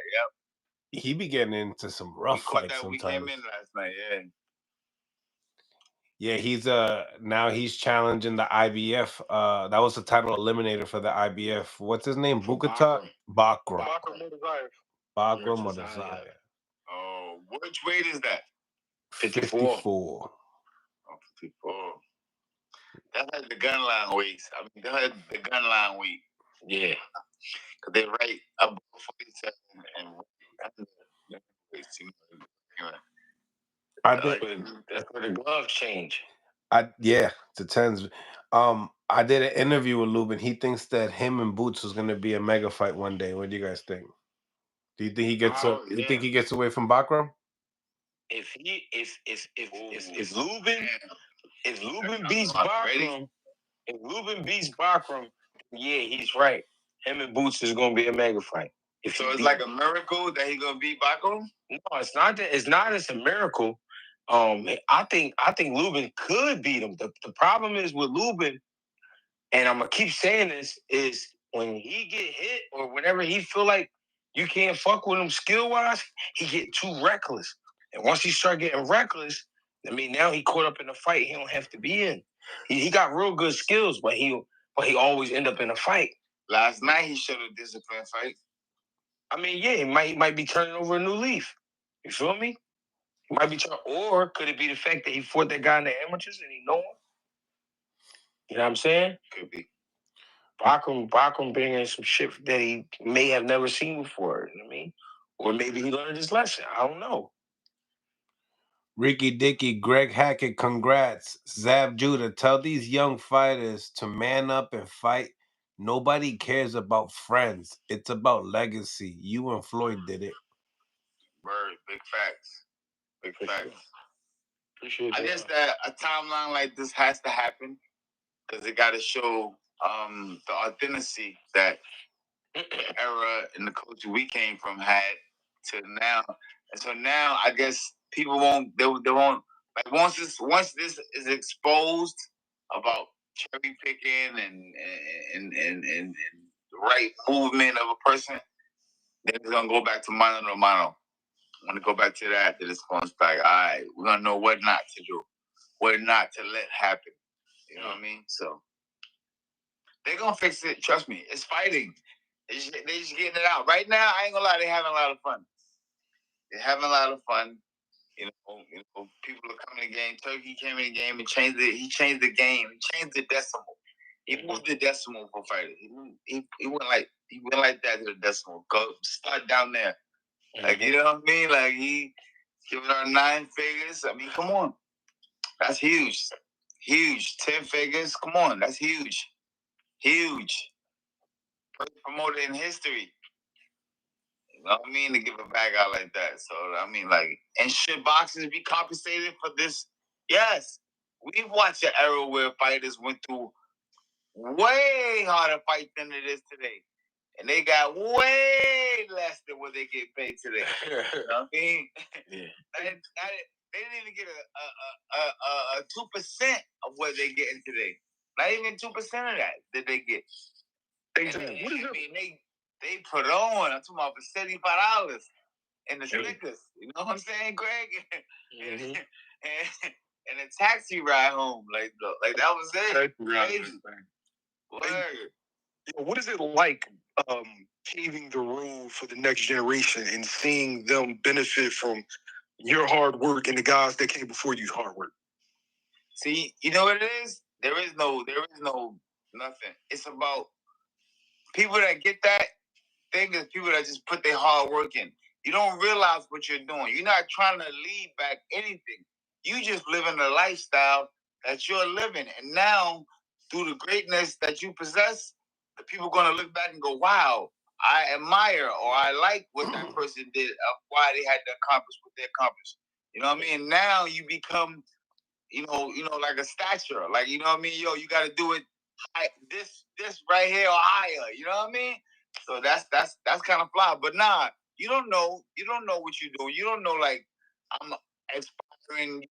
yep. He be getting into some rough fights sometimes. We came in last night, yeah. Yeah, he's now he's challenging the IBF. That was the title eliminator for the IBF. What's his name? Bukata? Bakram. Bakram Mordazaya. Oh, which weight is that? 54. Oh, 54. That's like the gun line weights. I mean, that's the gun line weight. Yeah. Because they're right above 47 and that's where the gloves change. Yeah, to 10s. I did an interview with Lubin. He thinks that him and Boots is gonna be a mega fight one day. What do you guys think? Do you think he gets you think he gets away from Bakram? If Lubin beats Bakram, yeah, he's right. Him and Boots is gonna be a mega fight. So it's like a miracle that he's gonna beat Bakram? No, it's not that. It's not as a miracle. I think Lubin could beat him. The problem is with Lubin, and I'm gonna keep saying this, is when he get hit or whenever he feel like you can't fuck with him skill wise, he get too reckless. And once he start getting reckless, I mean, now he caught up in a fight he don't have to be in. He got real good skills, but he always end up in a fight. Last night he showed a disciplined fight. I mean, yeah, he might be turning over a new leaf. You feel me? He might be trying, or could it be the fact that he fought that guy in the amateurs and he know him? You know what I'm saying? Could be. Bachman bringing some shit that he may have never seen before. You know what I mean? Or maybe he learned his lesson. I don't know. Ricky Dicky, Greg Hackett, congrats. Zab Judah, tell these young fighters to man up and fight. Nobody cares about friends. It's about legacy. You and Floyd did it. Word, big facts. Big facts. Appreciate I that. guess that a timeline like this has to happen because it got to show the authenticity that the era and the culture we came from had to now. And so now I guess people won't, they won't, like once this is exposed about cherry picking and the right movement of a person, then it's going to go back to mano a mano. When it go back to that, then it's going to back, all right, we're going to know what not to do, what not to let happen. You know what I mean? So they're going to fix it. Trust me. It's fighting. They just getting it out. Right now, I ain't going to lie, they're having a lot of fun. They're having a lot of fun. You know, people are coming in the game. Turkey came in the game and changed it. He changed the game. He changed the decimal. He moved the decimal for fighters. He went like that to the decimal. Go start down there. Like, you know what I mean? Like, he giving our 9 figures. I mean, come on. That's huge. Huge. 10 figures. Come on. That's huge. Huge. First promoter in history. You know what I mean? To give a bag out like that. So, I mean, like, and should boxers be compensated for this? Yes. We've watched an era where fighters went through way harder fight than it is today. And they got way less than what they get paid today. You know what I mean? Yeah. They didn't even get a 2% of what they're getting today. Not even 2% of that they get. What is it? They put on. I'm talking about for $75 in the Snickers. You know what I'm saying, Greg? Mm-hmm. and a taxi ride home. Like that was it. Crazy. What is it like paving the road for the next generation and seeing them benefit from your hard work and the guys that came before you hard work? See, you know what it is? There is no nothing. It's about people that get that thing is people that just put their hard work in. You don't realize what you're doing. You're not trying to lead back anything. You just living the lifestyle that you're living. And now, through the greatness that you possess, the people are going to look back and go, wow, I admire or I like what that person did, why they had to accomplish what they accomplished. You know what I mean? Now you become, you know, like a stature. Like, you know what I mean? Yo, you got to do it this right here or higher. You know what I mean? So that's kind of fly. But nah, you don't know what you're doing. You don't know, like, I'm aspiring.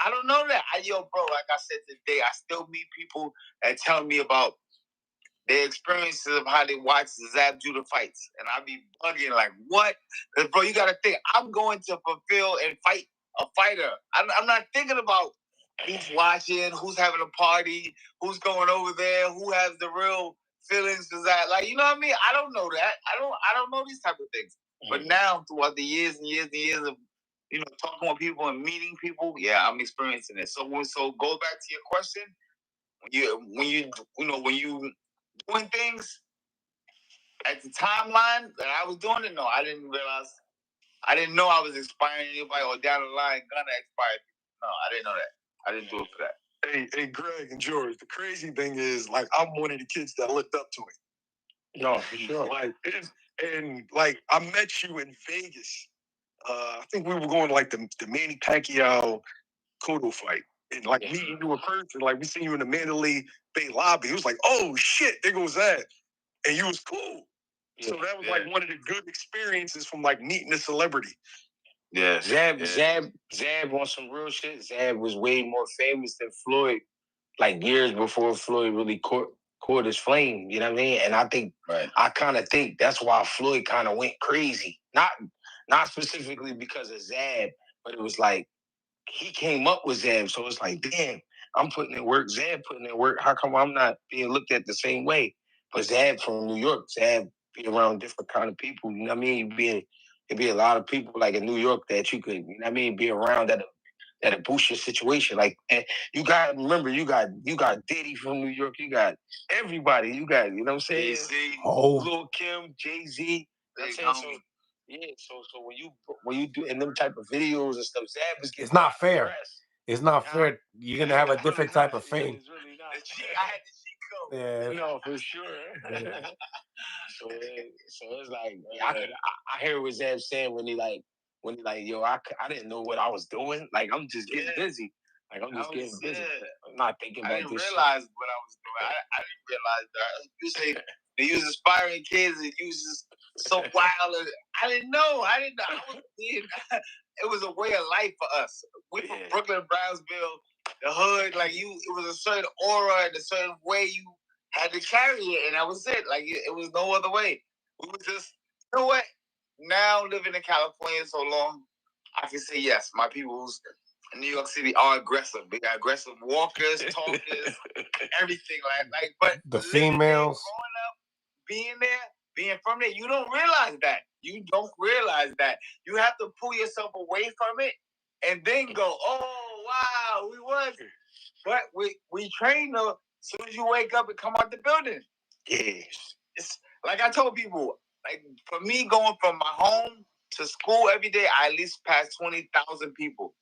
I don't know that. Bro, like I said today, I still meet people that tell me about their experiences of how they watch Zab Judah fights. And I be bugging like, what? Because, bro, you got to think, I'm going to fulfill and fight a fighter. I'm not thinking about who's watching, who's having a party, who's going over there, who has the real feelings. Like, you know what I mean? I don't know that. I don't know these type of things. Mm-hmm. But now, throughout the years and years and years of, you know, talking with people and meeting people, yeah, I'm experiencing it. So go back to your question. When you doing things at the timeline that I was doing it, no, I didn't realize. I didn't know I was inspiring anybody or down the line gonna inspire people. No, I didn't know that. I didn't do it for that. Hey, Greg and George, the crazy thing is, like, I'm one of the kids that looked up to him. No, for sure. Like, I met you in Vegas. I think we were going to, like, the Manny Pacquiao Cotto fight. And, like, meeting you in person, like, we seen you in the Mandalay Bay lobby. It was like, oh, shit, there goes that. And you was cool. Yeah. So that was, like, one of the good experiences from, like, meeting a celebrity. Yeah. Zab on some real shit. Zab was way more famous than Floyd, like, years before Floyd really caught his flame. You know what I mean? And I think, I kind of think that's why Floyd kind of went crazy. Not specifically because of Zab, but it was like, he came up with Zab, so it's like, damn, I'm putting in work, Zab putting in work. How come I'm not being looked at the same way? But Zab from New York, Zab be around different kind of people. You know what I mean? Being It'd be a lot of people like in New York that you could, you know what I mean, be around that'll boost your situation. Like, and you got remember, you got Diddy from New York, you got everybody, you got, you know what I'm saying? Jay-Z, Lil Kim, Jay-Z. So when you do in them type of videos and stuff, Zab is getting it's not fair. It's not fair. You're gonna have a different type of fame. It's really not. I had the cheat code. Yeah. No, for sure. So it's like I hear what Zab saying when he like, yo, I didn't know what I was doing. Like, I'm just getting busy. Like, I'm just getting busy. I'm not thinking about this. I didn't realize what I was doing. I didn't realize that. You say they use inspiring kids and uses so wild. I didn't know. I was being. It was a way of life for us. We from Brooklyn, Brownsville, the hood. Like, it was a certain aura and a certain way you had to carry it, and that was it. Like, it was no other way. We were just, you know what? Now living in California so long, I can say yes. My peoples in New York City are aggressive. They got aggressive walkers, talkers, everything like. But the females growing up, being there, being from there, you don't realize that. You don't realize that. You have to pull yourself away from it, and then go, oh wow, we was. But we train though. As soon as you wake up and come out the building, it's like I told people. Like, for me, going from my home to school every day, I at least pass 20,000 people.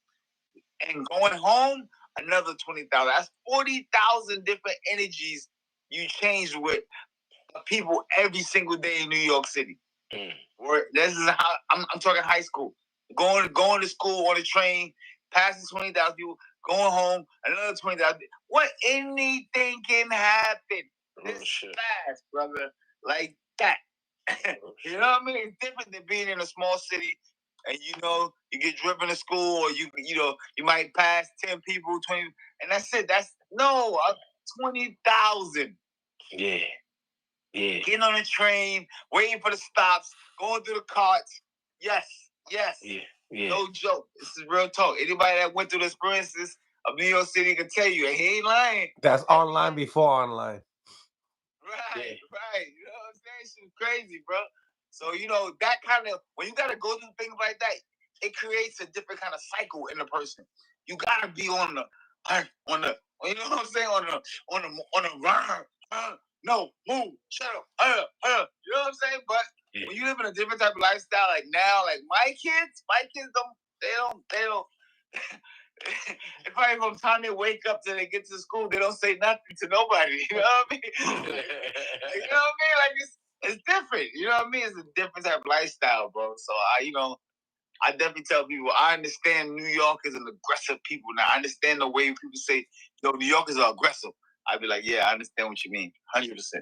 And going home, another 20,000. That's 40,000 different energies you change with people every single day in New York City. This is how I'm talking high school. Going to school on the train, passing 20,000 people, going home, another 20,000. What? Anything can happen. This fast, brother. Like that. You know what I mean? It's different than being in a small city, and you get driven to school, or you might pass 10 people, 20, and that's it. That's 20,000. Yeah. Getting on the train, waiting for the stops, going through the carts. Yes. Yeah. No joke. This is real talk. Anybody that went through the experiences of New York City can tell you, and he ain't lying. That's online before online. Right. You know what I'm saying? It's crazy, bro. So, that kind of, when you got to go through things like that, it creates a different kind of cycle in the person. You got to be on the, you know what I'm saying? On the run. No, move, shut up, you know what I'm saying? But when you live in a different type of lifestyle, like now, like my kids don't. If I from the time they wake up till they get to school, they don't say nothing to nobody. You know what I mean? You know what I mean? Like, it's different. You know what I mean? It's a different type of lifestyle, bro. So I definitely tell people, I understand New York is an aggressive people. Now, I understand the way people say, New Yorkers are aggressive. I'd be like, yeah, I understand what you mean. 100%.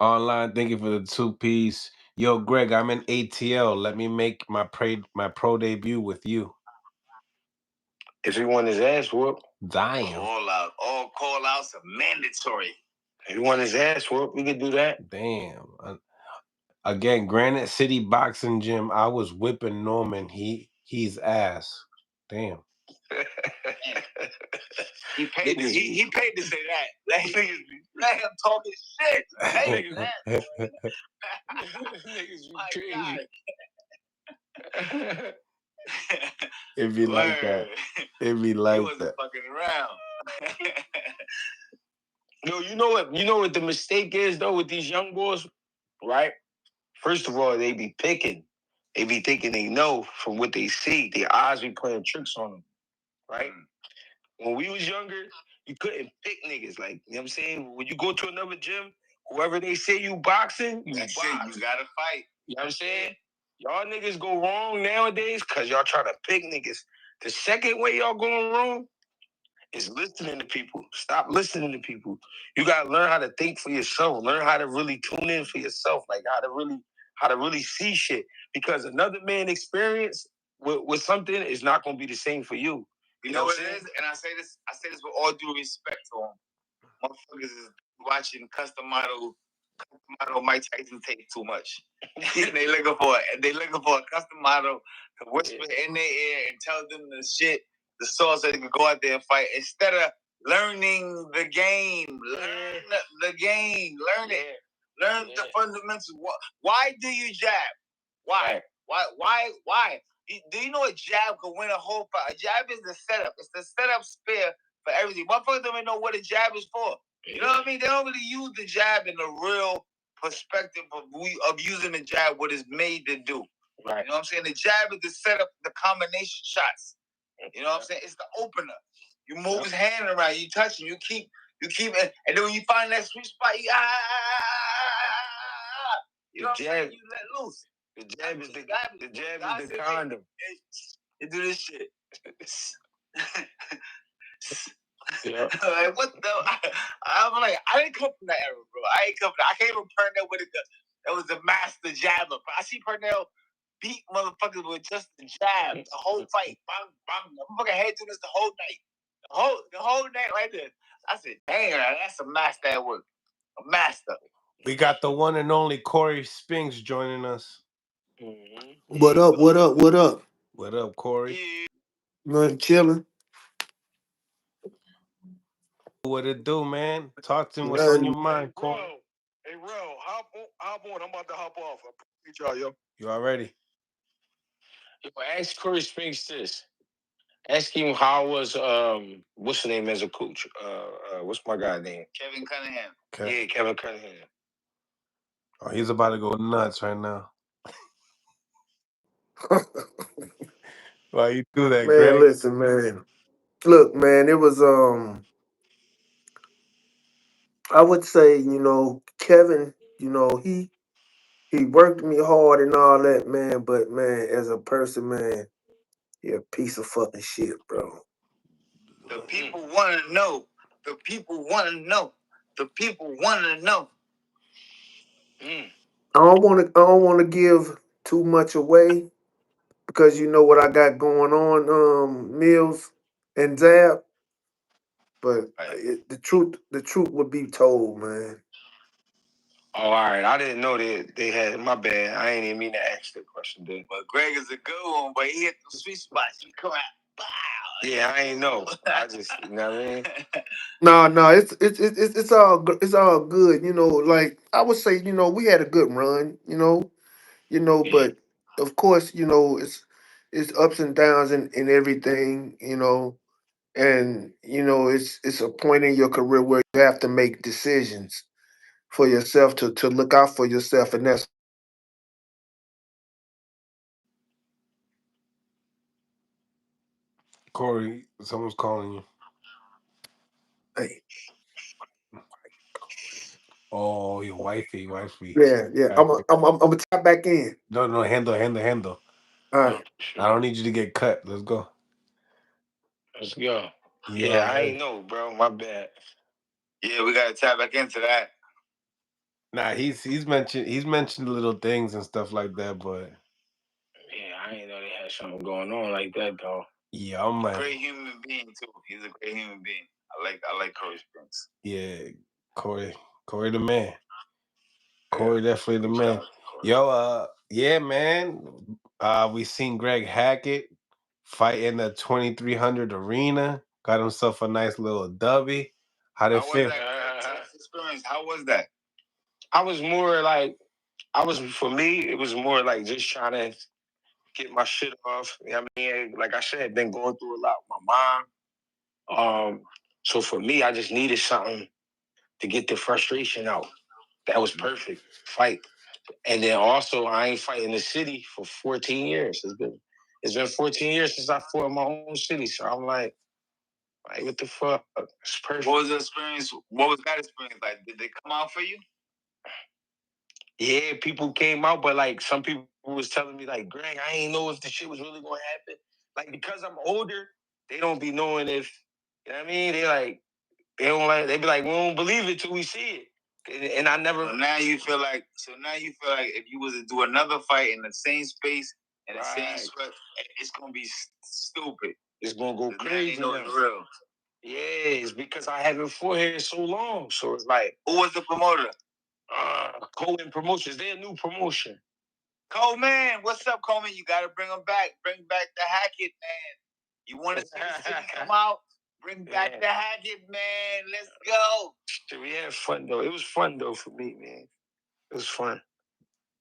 Online, thank you for the 2-piece. Yo, Greg, I'm in ATL. Let me make my pro debut with you. If you want his ass whooped. Damn. All call outs are mandatory. If you want his ass whooped, we can do that. Damn. Again, Granite City Boxing Gym. I was whipping Norman. He's ass. Damn. He paid to say that. Let him talking shit. Hey, that. Niggas be crazy. It'd be like that. It'd be like he wasn't fucking around. No, you know what the mistake is though with these young boys, right? First of all, they be picking. They be thinking they know from what they see. Their eyes be playing tricks on them, right? When we was younger, you couldn't pick niggas. Like, you know what I'm saying? When you go to another gym, whoever they say you boxing, you box. You gotta fight. You know what I'm saying? Y'all niggas go wrong nowadays because y'all try to pick niggas. The second way y'all going wrong is listening to people. Stop listening to people. You gotta learn how to think for yourself. Learn how to really tune in for yourself. Like how to really see shit. Because another man's experience with something is not gonna be the same for you. You know what it is? And I say this with all due respect to them. Motherfuckers is watching custom model Mike Tyson take too much. they looking for a custom model to whisper in their ear and tell them the shit, the sauce that they can go out there and fight instead of learning the game. Learn the game. Learn it. Learn the fundamentals. Why do you jab? Why? Why? Do you know a jab could win a whole fight? A jab is the setup. It's the setup spear for everything. Motherfuckers don't even know what a jab is for. You know what I mean? They don't really use the jab in the real perspective of using the jab, what it's made to do. Right. You know what I'm saying? The jab is the setup, the combination shots. You know what I'm saying? It's the opener. You move his hand around, you touch him, you keep it, and then when you find that sweet spot, you know what I'm saying? You let loose. The jab is the condom. You do this shit. Yeah. Like, what the? I'm like, I didn't come from that era, bro. I came from Purnell with it. That was the master jabber. I see Purnell beat motherfuckers with just the jab the whole fight. Bang, bang. Motherfucker head doing this the whole night. The whole night like this. I said, dang, that's a master at work. A master. We got the one and only Corey Spinks joining us. Mm-hmm. What up? What up, Corey? Man, chilling. What it do, man? Talk to him. What's on your mind, Corey? Hey, Rel, hop on. I'm about to hop off. I appreciate y'all, yo. You already? Yo, ask Corey Spinks this. Ask him how was what's the name as a coach? What's my guy's name? Kevin Cunningham. Yeah, Kevin Cunningham. Oh, he's about to go nuts right now. Why you do that, Man, Greg? listen, man. Look, man, it was I would say, Kevin, he worked me hard and all that, man, but man, as a person, man, he a piece of fucking shit, bro. The people want to know. The people want to know. The people want to know. I don't want to give too much away because you know what I got going on, Mills and Zab. But the truth would be told, man. Oh, all right. I didn't know they had. My bad. I ain't even mean to ask that question, dude. But Greg is a good one, but he hit the sweet spots. He come out. Bow. Yeah, I ain't know. I just, you know what I mean? No, it's all good. Like I would say, we had a good run. But of course, it's ups and downs and everything. And it's a point in your career where you have to make decisions for yourself to look out for yourself, and that's Corey, someone's calling you. hey. Oh, your wifey. Yeah. I'm gonna tap back in. No, handle. All right. I don't need you to get cut. Let's go. Let's go. Yeah, I ain't know, bro. My bad. Yeah, we gotta tap back into that. Nah, he's mentioned little things and stuff like that, but yeah, I ain't know they had something going on like that though. Yeah, I'm like, great human being too. He's a great human being. I like Corey Spinks. Yeah, Corey the man. Corey definitely the man. Yo, yeah, man. We seen Greg Hackett fight in the 2300 arena. Got himself a nice little dubby. How did it feel? Experience. How was that? For me, it was more like just trying to get my shit off. You know what I mean? Like I said, been going through a lot with my mom. So for me, I just needed something to get the frustration out. That was perfect. Fight. And then also, I ain't fighting the city for 14 years. It's been 14 years since I fought in my own city. So I'm like, what the fuck? It's perfect. What was the experience? What was that experience like? Did they come out for you? Yeah, people came out, but like some people was telling me, like, Greg, I ain't know if the shit was really gonna happen. Like, because I'm older, they don't be knowing if, you know what I mean? They be like, we don't believe it till we see it. And I never. So now you feel like if you was to do another fight in the same space and the same sweat, it's gonna be stupid. It's gonna go crazy. Know it's real. Yeah, it's because I haven't fought here so long. So it's like, who was the promoter? Coleman Promotions. They're a new promotion. Coleman, what's up, Coleman? You gotta bring them back. Bring back the Hackett, man. You want to see the city come out? Bring back the Hackett, man. Let's go. We had fun though. It was fun though for me, man. It was fun.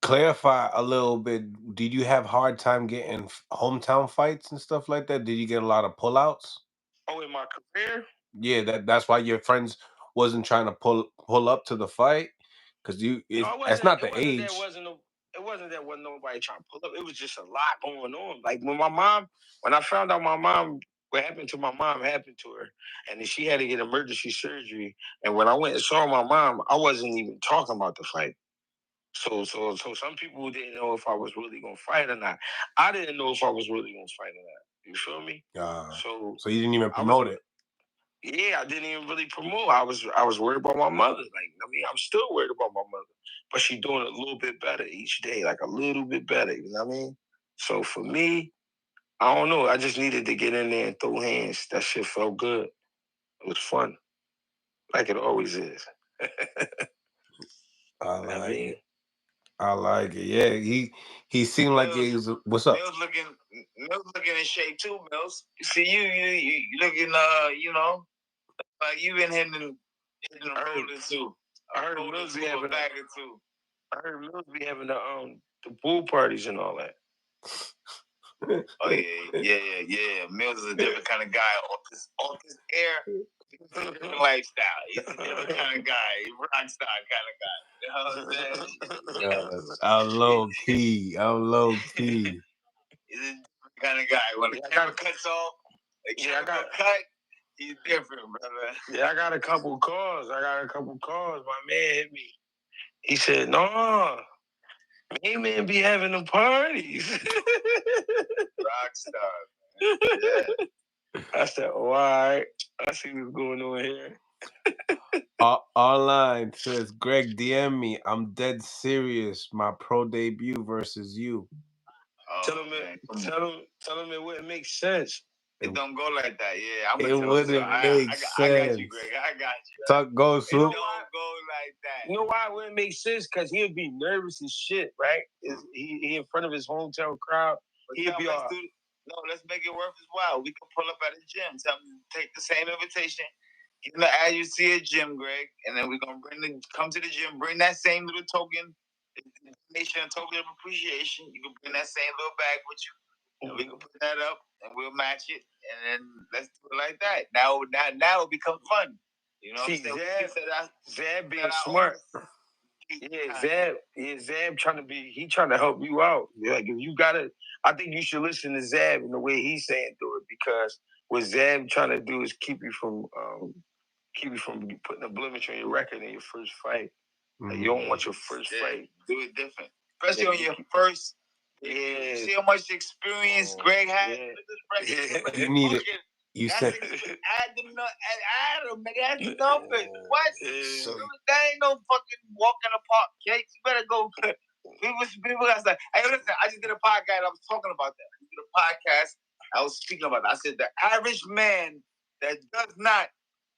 clarify a little bit. Did you have hard time getting hometown fights and stuff like that? Did you get a lot of pullouts? Oh, in my career? Yeah, that's why your friends wasn't trying to pull up to the fight because it's not the age. It wasn't that wasn't nobody trying to pull up. It was just a lot going on. Like when I found out what happened to my mom happened to her, and then she had to get emergency surgery. And when I went and saw my mom, I wasn't even talking about the fight. So some people didn't know if I was really gonna fight or not. I didn't know if I was really gonna fight or not. You feel me? So you didn't even promote it. Yeah, I didn't even really promote. I was worried about my mother. I'm still worried about my mother, but she's doing a little bit better each day, like a little bit better. You know what I mean? So for me, I don't know. I just needed to get in there and throw hands. That shit felt good. It was fun, like it always is. I like it. I like it. Yeah, he seemed like he was. What's up? Mills looking in shape too, Mills. You see, you looking, like you been hitting the roller too. I heard Mills be having the pool parties and all that. Oh yeah. Mills is a different kind of guy. Off this air, he's a different lifestyle. He's a different kind of guy. He's a rock star kind of guy. You know what I'm saying? I'm low key. He's a different kind of guy. When the camera cuts off, cut. He's different, brother. Yeah, I got a couple calls. My man hit me. He said, "No, man be having the parties." Rock star, man. Yeah. I said, "Oh, all right. I see what's going on here." Online says, Greg, DM me. I'm dead serious. My pro debut versus you. Tell him it wouldn't make sense. It don't go like that. Yeah, it wouldn't make sense. I got you, Greg. I got you. Talk go, It don't go like that. You know why it wouldn't make sense? Because he'd be nervous as shit, right? He in front of his hometown crowd. He'd be all. No, let's make it worth his while. We can pull up at a gym. Tell him to take the same invitation. Give him the ad you see at gym, Greg, and then we're gonna come to the gym. Bring that same little token, token of appreciation. You can bring that same little bag with you. And we can put that up and we'll match it, and then let's do it like that. Now it'll become fun. You know, Zab being smart. Zab trying to help you out. Like if you got it, I think you should listen to Zab in the way he's saying do it, because what Zab trying to do is keep you from putting a blemish on your record in your first fight. Like you don't want your first fight. Do it different, especially on your first. Yeah. See how much experience Greg had? You need it. You said add them, nigga. That's nothing. What? That ain't no fucking walk in the park, Jake. You better go. People got stuff. Hey, listen, I just did a podcast. I was talking about that. I did a podcast. I was speaking about that. I said the average man that does not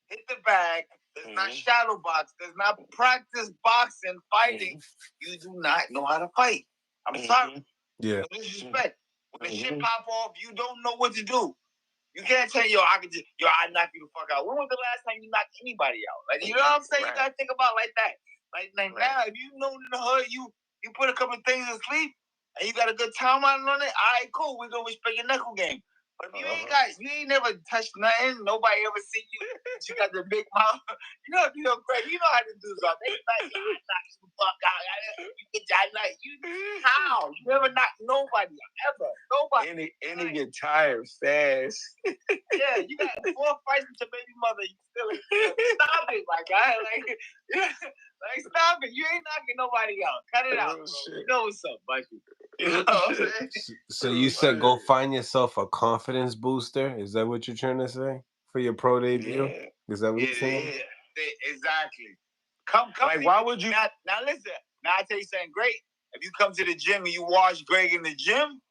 hit the bag, does not shadow box, does not practice boxing, fighting, you do not know how to fight. I'm sorry. Yeah. No disrespect. When the shit pop off, you don't know what to do. You can't tell I knock you the fuck out. When was the last time you knocked anybody out? Like, you know what I'm saying? Right. You gotta think about it like that. Like now, if you know in the hood, you put a couple things in sleep and you got a good timeline on it, all right, cool. We're gonna respect your knuckle game. But if you ain't never touched nothing, nobody ever seen you. You got the big mouth. You know, Greg, you know how to do something. They like, I knock you the fuck out. You get that like how? You never knocked nobody out, ever. Nobody. And he get tired fast. Yeah, you got 4 fights with your baby mother. You still stop it, my guy. Like stop it. You ain't knocking nobody out. Cut it out, bro. You know what's up, Mikey. You know what I'm saying? So you said go find yourself a confidence booster. Is that what you're trying to say for your pro debut? Yeah. Is that what you're saying? Yeah, exactly. Come. Like, why would you? Now, listen. Now I tell you something great. If you come to the gym and you watch Greg in the gym,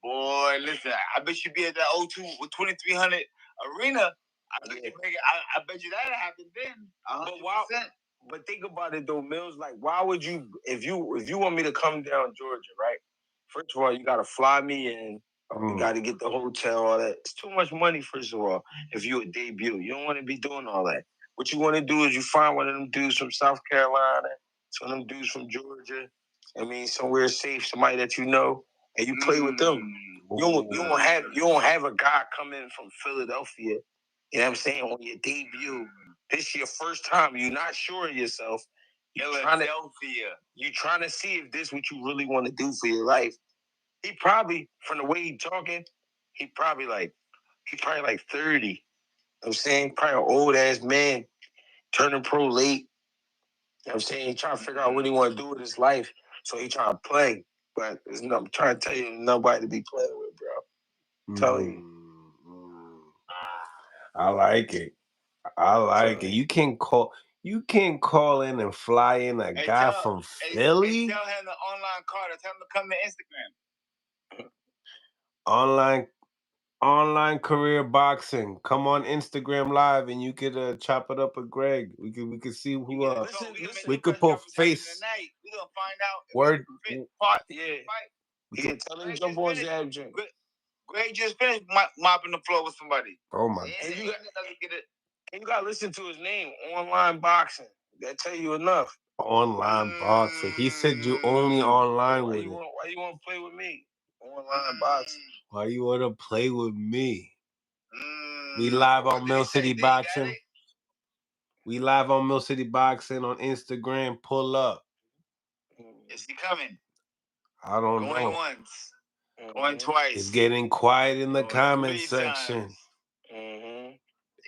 boy, listen. I bet you be at that O2 with 2300 arena. I bet you that'll happen then. 100%. But think about it though, Mills. Like, why would you? If you want me to come down Georgia, right? First of all, you gotta fly me in. You gotta get the hotel, all that. It's too much money, first of all, if you a debut. You don't want to be doing all that. What you want to do is you find one of them dudes from South Carolina, some of them dudes from Georgia, I mean, somewhere safe, somebody that you know, and you play with them. You don't have a guy come in from Philadelphia, you know what I'm saying, on your debut. This is your first time. You're not sure of yourself. You're trying to see if this is what you really want to do for your life. He probably, from the way he talking, he probably like 30. You know what I'm saying? Probably an old ass man, turning pro late. You know what I'm saying? He trying to figure out what he want to do with his life. So he trying to play. But I'm trying to tell you, nobody to be playing with, bro. I'm telling you. I like it. I like it. You can't call in and fly in a guy from Philly. Tell him the online card. Tell him to come to Instagram. Online career boxing. Come on Instagram Live and you could chop it up with Greg. We could see who we could put face. We're gonna find out. Word. Yeah, tell him to jump on Zab Drink. Greg just finished mopping the floor with somebody. Oh my! And you gotta listen to his name. Online boxing. That tell you enough. Online boxing. He said you only online with it. Why you want to play with me? Online boxing. Why you want to play with me? We live on Mill City Boxing. We live on Mill City Boxing on Instagram. Pull up. Is he coming? I don't know. Going once. Going twice. It's getting quiet in the comment section. It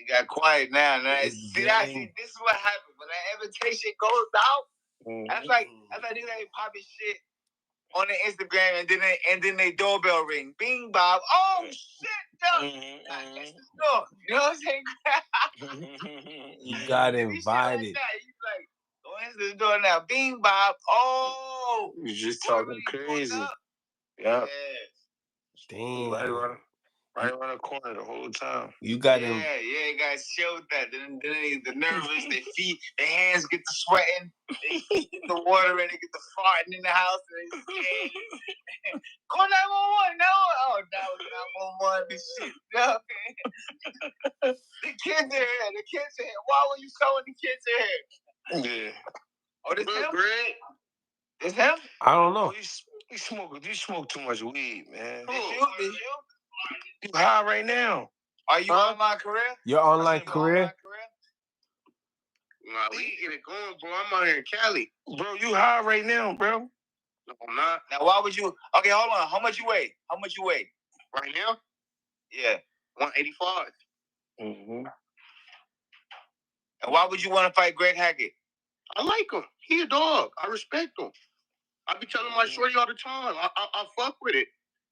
got quiet now. See, this is what happens when that invitation goes out. That's like these ain't popping shit on the Instagram, and then they doorbell ring. Bing, Bob. Oh shit! That's the store. You know what I'm saying? You got invited. You like, go into the door now. Bing, Bob. Oh, you just talking crazy. Yeah. Damn. Right around the corner the whole time. You got him. Yeah, guys showed that. Then the nervous, their hands get to sweating, they get the water and they get the farting in the house. And they call 911. No, oh, now it's 911. This shit. No, the kids are here. The kids are here. Why were you showing the kids are here? Yeah. Oh, this him? Greg? This him? I don't know. You smoke too much weed, man. Did you? You high right now. Are you online career? Your online career? Nah, we can get it going, bro. I'm out here in Cali. Bro, you high right now, bro. No, I'm not. Now, why would you? Okay, hold on. How much you weigh? Right now? Yeah. 185. Mm-hmm. And why would you want to fight Greg Hackett? I like him. He a dog. I respect him. I be telling my shorty all the time. I fuck with it.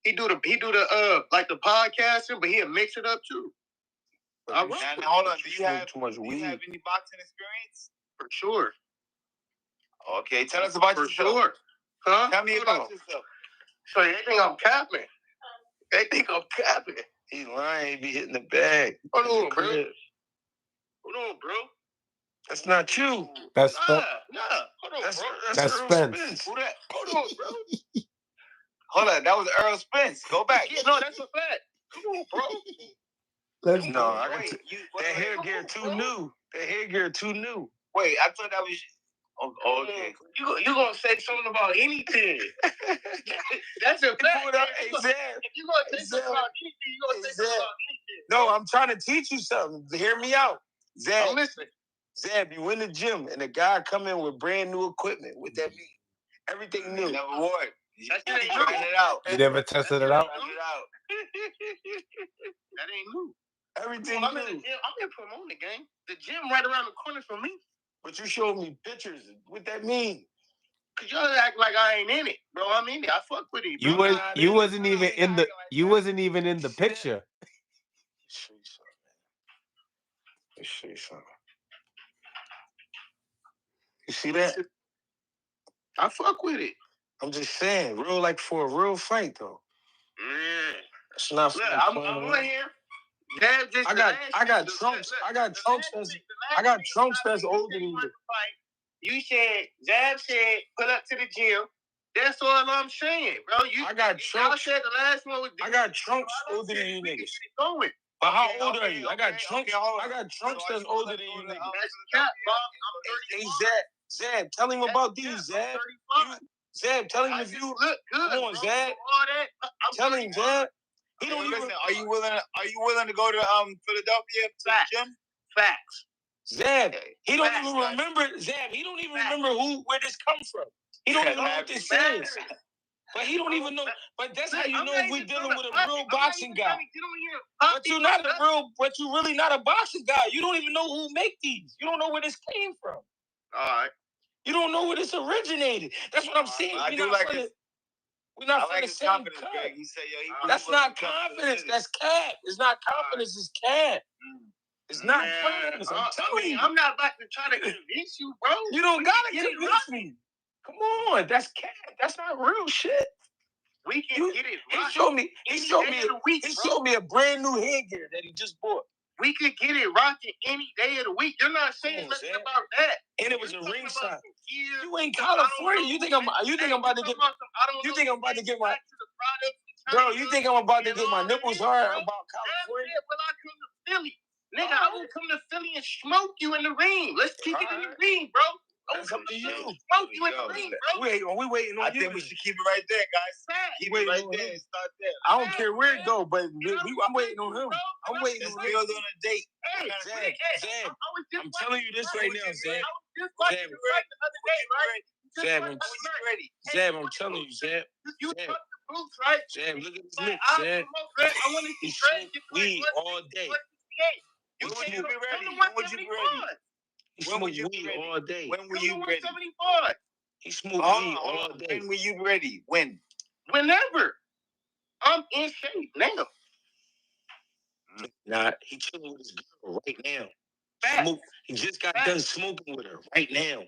He do the like the podcasting, but he'll mix it up too. Now, hold on. Do you have any boxing experience? For sure. Okay, tell us about yourself. For sure. Huh? Tell me about yourself. So they think I'm capping. He's lying. He be hitting the bag. Hold on, bro. That's not you. That's Nah. Hold on, that's bro. That's Spence. Who that? Hold on, bro. Hold on, that was Earl Spence. Go back. Yeah, no, that's a fact. Come on, bro. Let's no, I got that hair gear too new. That hair gear too new. Wait, I thought that was. Oh, okay. You gonna say something about anything? That's a fact. If you gonna say something about anything, you gonna say something about anything. No, I'm trying to teach you something. Hear me out, Zab. I'm listening. Zab, you in the gym and a guy come in with brand new equipment. What that mean? Everything new. Never wore it. That shit ain't trying it out. You never tested it out? That ain't new. Everything I'm new. in the gym. I'm here promoting the game. The gym right around the corner from me. But you showed me pictures. What that mean? Cause y'all act like I ain't in it, bro. I'm in it. I fuck with it. Bro. You wasn't even in the picture. Show you something. You see that? I fuck with it. I'm just saying, for a real fight though. Yeah. It's not. Look, I'm on here. I got Trumps that's older than you. You said, Zab said, put up to the gym. That's all I'm saying, bro. I got Trumps. I said the last one was. I got Trumps older than you niggas. Going. But how old are you? I got Trumps that's older than you niggas. That's cap, bro. I'm 30. Hey, Zab, tell him about these, Zab. Zeb, tell him if you look good. Come on, Zeb. All that. Tell him, Zeb. He don't even listen. Are you willing to go to Philadelphia to the gym? Facts. Zeb, he don't even remember. Zeb, he don't even remember where this comes from. He don't even know what this is. But he don't even know. But that's how you know if we're dealing with a real boxing guy. But you're not a real. But you're really not a boxing guy. You don't even know who make these. You don't know where this came from. All right. You don't know where this originated. That's what I'm saying. I do like this. We're not for the same confidence, Greg. He said, yo, that's not confidence. That's cap. It's not confidence. It's cap. It's not confidence. I'm telling you. I'm not about to try to convince you, bro. You don't gotta convince me. Come on. That's cap. That's not real shit. We can get it right. He showed me a brand new headgear that he just bought. We could get it rocking any day of the week. You're not saying nothing about that. And it was a ringside. You ain't California. You think I'm about to get my bro, you think I'm about to get my nipples hard about California? When I come to Philly, nigga, I will come to Philly and smoke you in the ring. Let's kick it in the ring, bro. That's up to you. Smoke you in the ring, bro. We waiting on you. I think we should keep it right there, guys. Keep it right there and start there. I don't care where it go, but I'm waiting on him. I'm waiting on him. On a date. Hey, Zeb, I'm telling you this right now, Zeb. Zeb, I'm telling you, Zeb. You touch the boots, right? Zeb, look at this lips, Zeb. I want to see Fred get weed all day. You can't be ready. When would you be ready? He smoked weed all day. When were you ready? He smoked weed all day. When were you ready? When? Whenever. I'm in shape now. Nah, he chilling with his girl right now. He just got done smoking with her right now.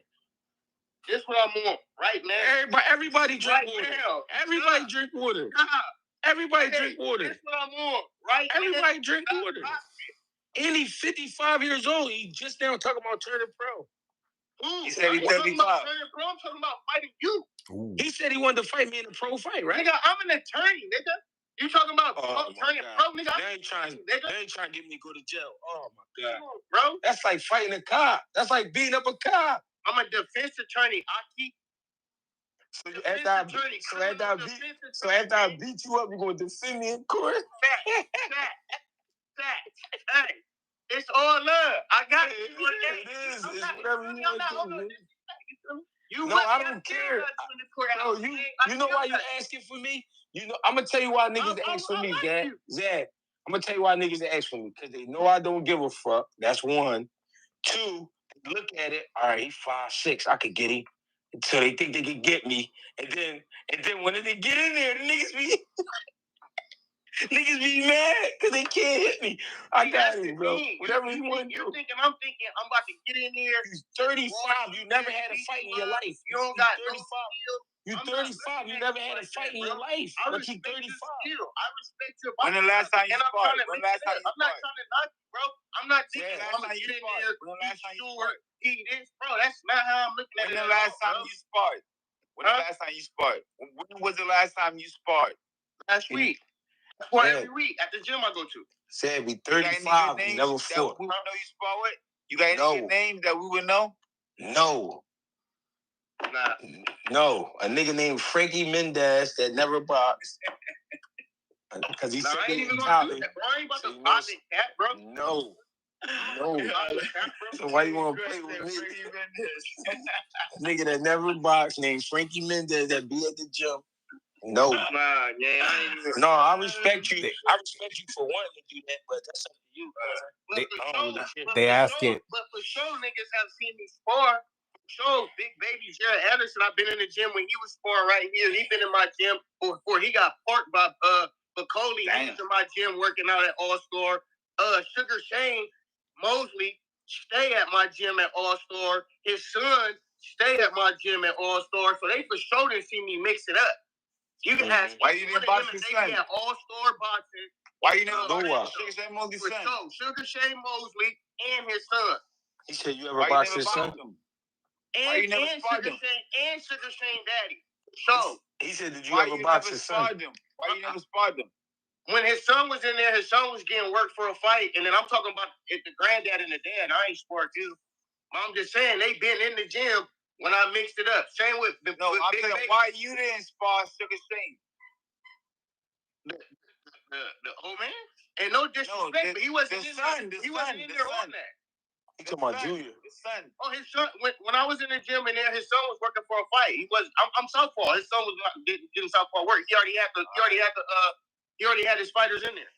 This what I'm on right now. Everybody drink water. Everybody drink water. Everybody drink water. That's what I'm on right now. Everybody drink water. And he's 55 years old. He just now talking about turning pro. He said he's 35. I'm talking about fighting you. Ooh. He said he wanted to fight me in a pro fight, right? Nigga, I'm an attorney, nigga. You talking about turning pro, nigga? They ain't trying to get me to go to jail. Oh my God, bro. That's like fighting a cop. That's like beating up a cop. I'm a defense attorney, Aki. So after I beat you up, you're gonna defend me in court? Hey, it's all love. I got it. It is. It's whatever you want to do. No, I don't care. Bro, you know why you asking for me? You know, I'm gonna tell you why niggas ask for me, Zach. I'm gonna tell you why niggas ask for me because they know I don't give a fuck. That's one. Two, look at it. All right, he 5'6". I could get him. So they think they can get me, and then when they get in there, the niggas be mad because they can't hit me. I got it, bro. Whatever you want to do. I'm thinking I'm about to get in there. You're 35. You never had a fight in your life. You don't got 35. You're 35. You never had a fight in your life. But you're 35. I respect your body. When the last time you sparred? I'm not trying to knock you, bro. I'm not thinking I'm going to get in there. When the last time you sparred? Bro, that's not how I'm looking at it. When the last time you sparred? When was the last time you sparred? Last week. Well, every week at the gym I go to. Said we 35 and never fought. We know you spar with? You got any names that we would know? No. Nah. No. A nigga named Frankie Mendez that never boxed. Because he said I ain't even gonna do that, bro. I ain't about to box it, cat, bro. No. So why you want to play with me? Nigga that never boxed named Frankie Mendez that be at the gym. No. Nah, yeah, I respect you. I respect you for wanting to do that, but that's up to you. They asking. But for sure, niggas have seen me spar. For sure, Big Baby Jared Anderson. I've been in the gym when he was sparring right here. He been in my gym before he got parked by Bacoli. He was in my gym working out at All Star. Sugar Shane Mosley stay at my gym at All Star. His son stay at my gym at All Star. So they for sure didn't see me mix it up. You can ask why you didn't box his son? All-star boxing. Why you never boxed Sugar Shane Mosley's son? Sugar Shane Mosley and his son. He said you ever boxed his son? And Sugar Shane daddy. So he said, did you ever box his son? Why you never sparred them? When his son was in there, his son was getting work for a fight, and then I'm talking about the granddad and the dad. I ain't sparred you. I'm just saying they been in the gym when I mixed it up. Same with the I'm saying, why you didn't spar Sugar Shane? The old man? And no disrespect, but he wasn't in there on that. He talking about Junior. His son. Oh, his son. When I was in the gym and there, his son was working for a fight. I'm southpaw. His son was not getting southpaw work. He already had his fighters in there.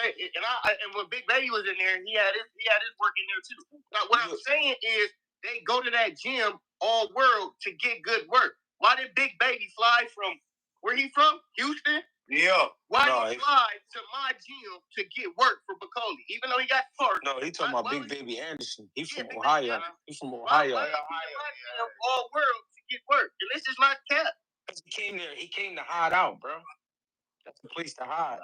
And when Big Baby was in there, he had his work in there too. Now, what I'm saying is they go to that gym all world to get good work. Why did Big Baby fly from where he from? Houston? Yeah. Why did he fly to my gym to get work for Bacoli, even though he got hurt? No, he talking about Big Baby Anderson. He's from Ohio. He's from Ohio. All world to get work, and this is not cap. He came there. He came to hide out, bro. That's the place to hide.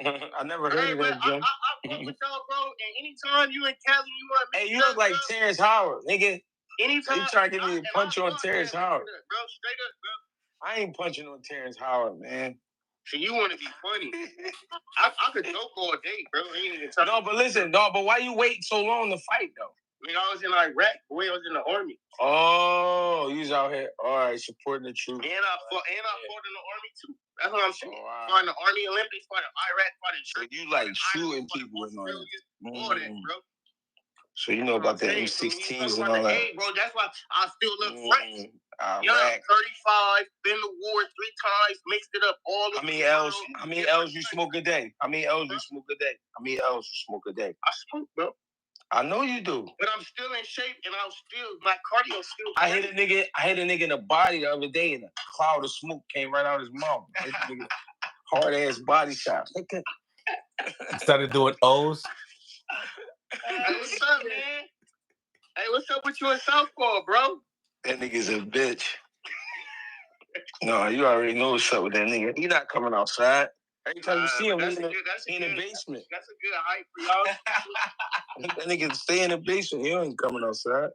I never heard of that, Jim. I fuck with y'all, bro. And anytime you in Cali, you want me. Hey, you look like Terrence Howard, nigga. Anytime you trying to get me a punch on Terrence Howard? Bro, straight up, bro. I ain't punching on Terrence Howard, man. So you want to be funny? I could joke all day, bro. But why you wait so long to fight though? I mean, I was in Iraq. Boy, I was in the army. Oh, you was out here. All right, supporting the troops. And I fought in the army too. That's what I'm saying. Fought in the Army Olympics, fought in Iraq, fought in Church. So you like shooting people and all that, bro. So you know about the M16s and all that. Hey, bro, that's why I still look fresh. Iraq. 35, been to war 3 times, mixed it up all. How many L's you smoke a day? How many L's you smoke a day? How many L's you smoke a day? I smoke, bro. I know you do. But I'm still in shape, and my cardio still. I hit a nigga in the body the other day, and a cloud of smoke came right out of his mouth. Hard ass body shot. Started doing O's. Hey, what's up, man? Hey, what's up with you in Southpaw, bro? That nigga's a bitch. No, you already know what's up with that nigga. He not coming outside. Every time you see him, he's in the basement. That's a good hype for y'all. That nigga stay in the basement. He ain't coming outside.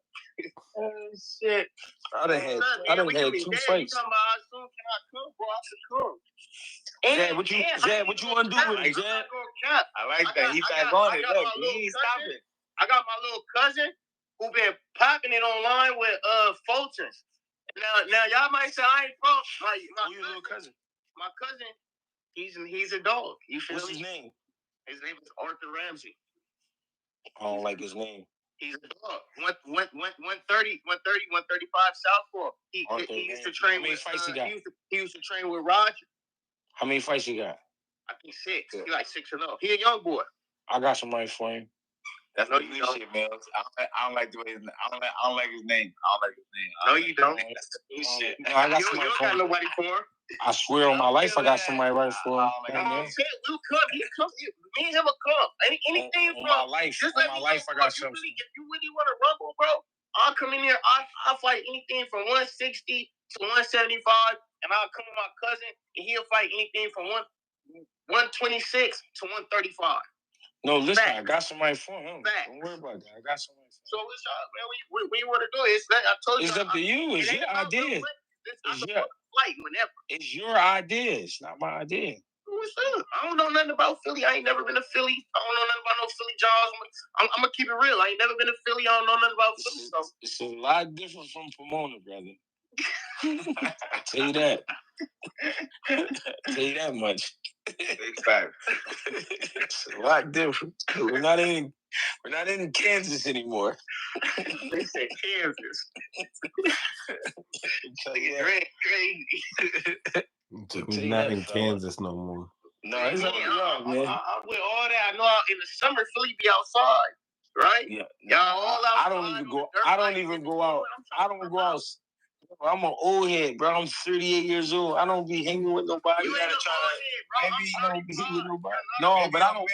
Oh, shit. I done had 2 fights. How soon can I come, bro? I should come. Jad, what you want to do with it, Jad? I like that. He back on it. Look, he ain't stopping. I got my little cousin who been popping it online with Fultons. Now y'all might say I ain't from Who your little cousin? My cousin, he's a dog. You feel What's me? his name? His name is Arthur Ramsey. I don't like his name. He's a dog. 130, 135 Southpaw. He used to train. How many fights he got? He used to train with Roger. How many fights you got? I think 6. He like 6-0. He a young boy. I got somebody for him. That's no you shit, man. I don't like the way I don't like his name. No, you don't. Shit. No, I got you somebody don't for got him. nobody for him. I swear on my life, I got somebody right for him. We'll come. He comes. Me and him will come. Anything on from my life. Just on let my me life, know, I got if something. if you really want to rumble, bro, I'll come in there. I'll fight anything from 160 to 175, and I'll come with my cousin, and he'll fight anything from 126 to 135. No, listen, I got somebody for him. Fact. Don't worry about that. I got somebody for him. So it's man, we want to do it. I told you. It's up to you. It's your idea. It's your idea. It's not my idea. What's up? I don't know nothing about Philly. I ain't never been to Philly. I don't know nothing about no Philly jobs. I'm going to keep it real. I ain't never been to Philly. I don't know nothing about Philly. So. It's a lot different from Pomona, brother. I'll tell you that. I'll tell you that much. It's a lot different. We're not in Kansas anymore. They said Kansas. We're not in Kansas no more. No, it's up to y'all, man. With all that, I know in the summer Philly be outside, right? Yeah. Y'all all outside. I don't even go out. I'm an old head, bro. I'm 38 years old. I don't be hanging with nobody. You ain't Maybe be hanging with nobody. No, but I don't.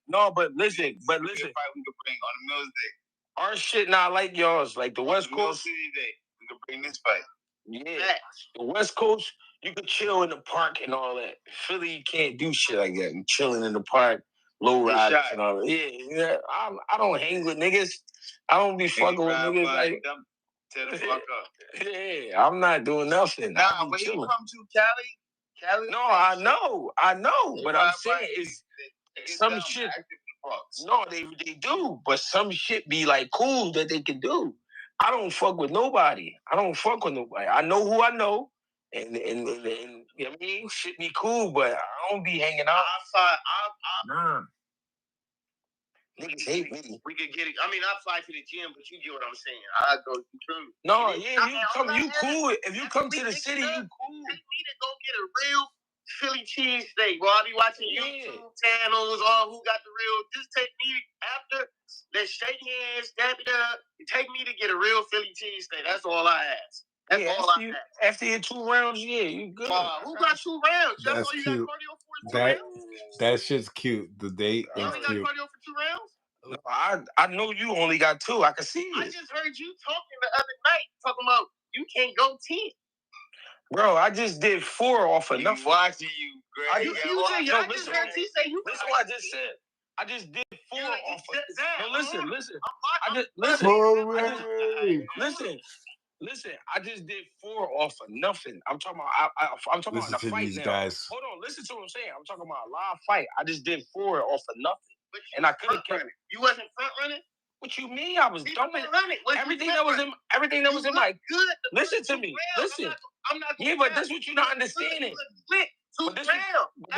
No, but listen. We could bring on the Mills Day. Our shit not like y'all's. Like the West Coast. City Day. We could bring this fight. Yeah. The West Coast, you could chill in the park and all that. Philly, you can't do shit like that. You chilling in the park, low riders and all that. Yeah. I don't hang with niggas. I don't be fucking with niggas like. Tell the fuck up. Yeah, I'm not doing nothing. Nah, where you from to Cali? No, I know. But I'm saying it's some shit. fights. No, they do, but some shit be like cool that they can do. I don't fuck with nobody. I know who I know, and you know what I mean? Shit be cool, but I don't be hanging out. Nah. Niggas hate me. We could get it. I mean, I fly to the gym, but you get what I'm saying. I go through. No, yeah, you cool. If you come to the city, you cool. Take me to go get a real Philly cheesesteak. While I be watching YouTube channels or who got the real. Just take me after. Let's shake hands, dab it up. Take me to get a real Philly cheesesteak. That's all I ask. That's all I ask. After your 2 rounds, you good. Who got 2 rounds? That's you cute. got cardio for 2 rounds? That shit's cute. The date You is only got cute. cardio for 2 rounds? No, I know you only got 2. I can see it. I just heard you talking the other night, talking about you can't go 10. Bro, I just did 4 off of nothing. Watching you, Greg. I just heard you say you. Listen what I just said. I just did 4 off of. No, listen. Listen. I just did 4 off of nothing. I'm talking about. I'm talking Listen about the to fight these now. guys. Hold on, listen to what I'm saying. I'm talking about a live fight. I just did 4 off of nothing, and I could have kept. You wasn't front running. What you mean? I was dumbing everything that was in my. Good. Listen to me. Listen. I'm not. Yeah, but this what you're not understanding. But this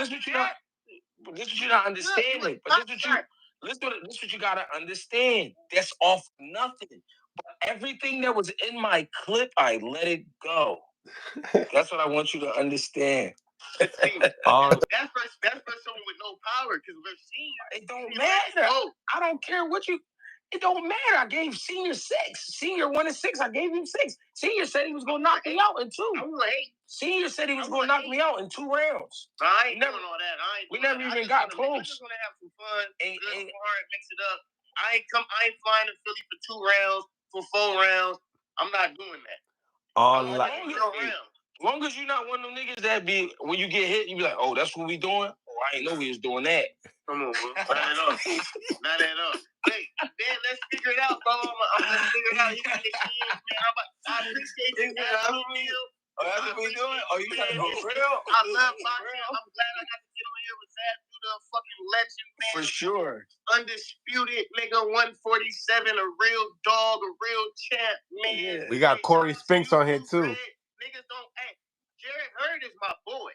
what you're not understanding. But this what you gotta understand. That's off nothing. But everything that was in my clip, I let it go. That's what I want you to understand. That's for someone with no power, because we're seeing it don't matter. I don't care what you. It don't matter. I gave Senior 6. Senior 1 and 6. I gave him 6. Senior said he was gonna knock me out in 2. I was 8. Senior said he was gonna knock me out in 2 rounds. I ain't doing all that. We never even got close. I just want to have some fun and mix it up. I ain't flying to Philly for 2 rounds, for 4 rounds. I'm not doing that. As long as you're not one of them niggas that be, when you get hit, you be like, oh, that's what we doing? Oh, I ain't know we was doing that. Come on, bro. Not at all. Hey, man, let's figure it out, bro. I'm gonna figure it out. You got the kids, man. I appreciate you, man. That's what we doing? Oh, you trying to go real? I love boxing. I'm glad I got to get on here with that. You the fucking legend, man. For sure. Undisputed, nigga, 147, a real dog, a real champ, man. Yeah. We got Corey Spinks on here, too. Niggas don't act. Jared Hearn is my boy.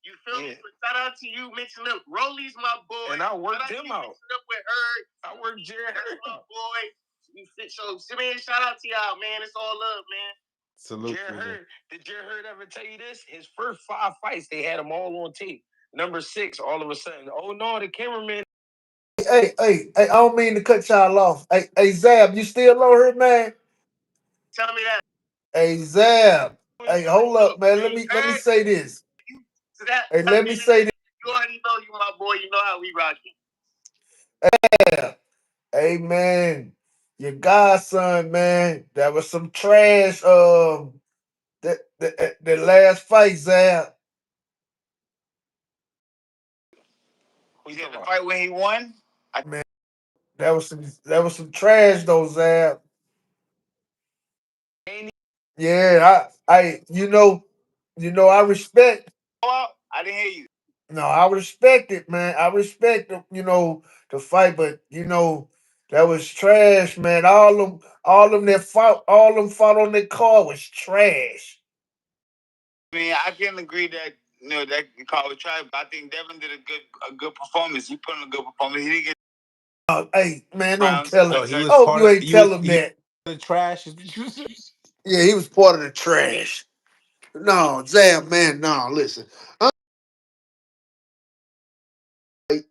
You feel me? Shout out to you, mixing up. Rolly's my boy. And I worked him out. Mixing up with Hearn. I worked Jared Hearn. My boy. You fit so, man, shout out to y'all, man. It's all love, man. Salute. Did Jared Hearn ever tell you this? His first 5 fights, they had him all on tape. Number 6, all of a sudden, oh no, the cameraman. Hey, I don't mean to cut y'all off. Hey, Zab, you still on here, man? Tell me that. Hey, Zab. Hey, hold up, man. Let me say this. Hey, let me say this. You already know you my boy. You know how we rock it. Yeah. Hey, man. Your godson, man. That was some trash. The last fight, Zab. Was that the fight when he won? Man, that was some trash though, Zab. Yeah, I I respect. I didn't hear you. No, I respect it, man. I respect the fight, but that was trash, man. All them that fought on that car was trash. I mean, I can agree that that car was trash, but I think Devin did a good performance. He put in a good performance. He didn't get. Hey, man, don't tell him. Oh, you ain't tell him that. The trash. Yeah, he was part of the trash. No, Zab, man, no, listen.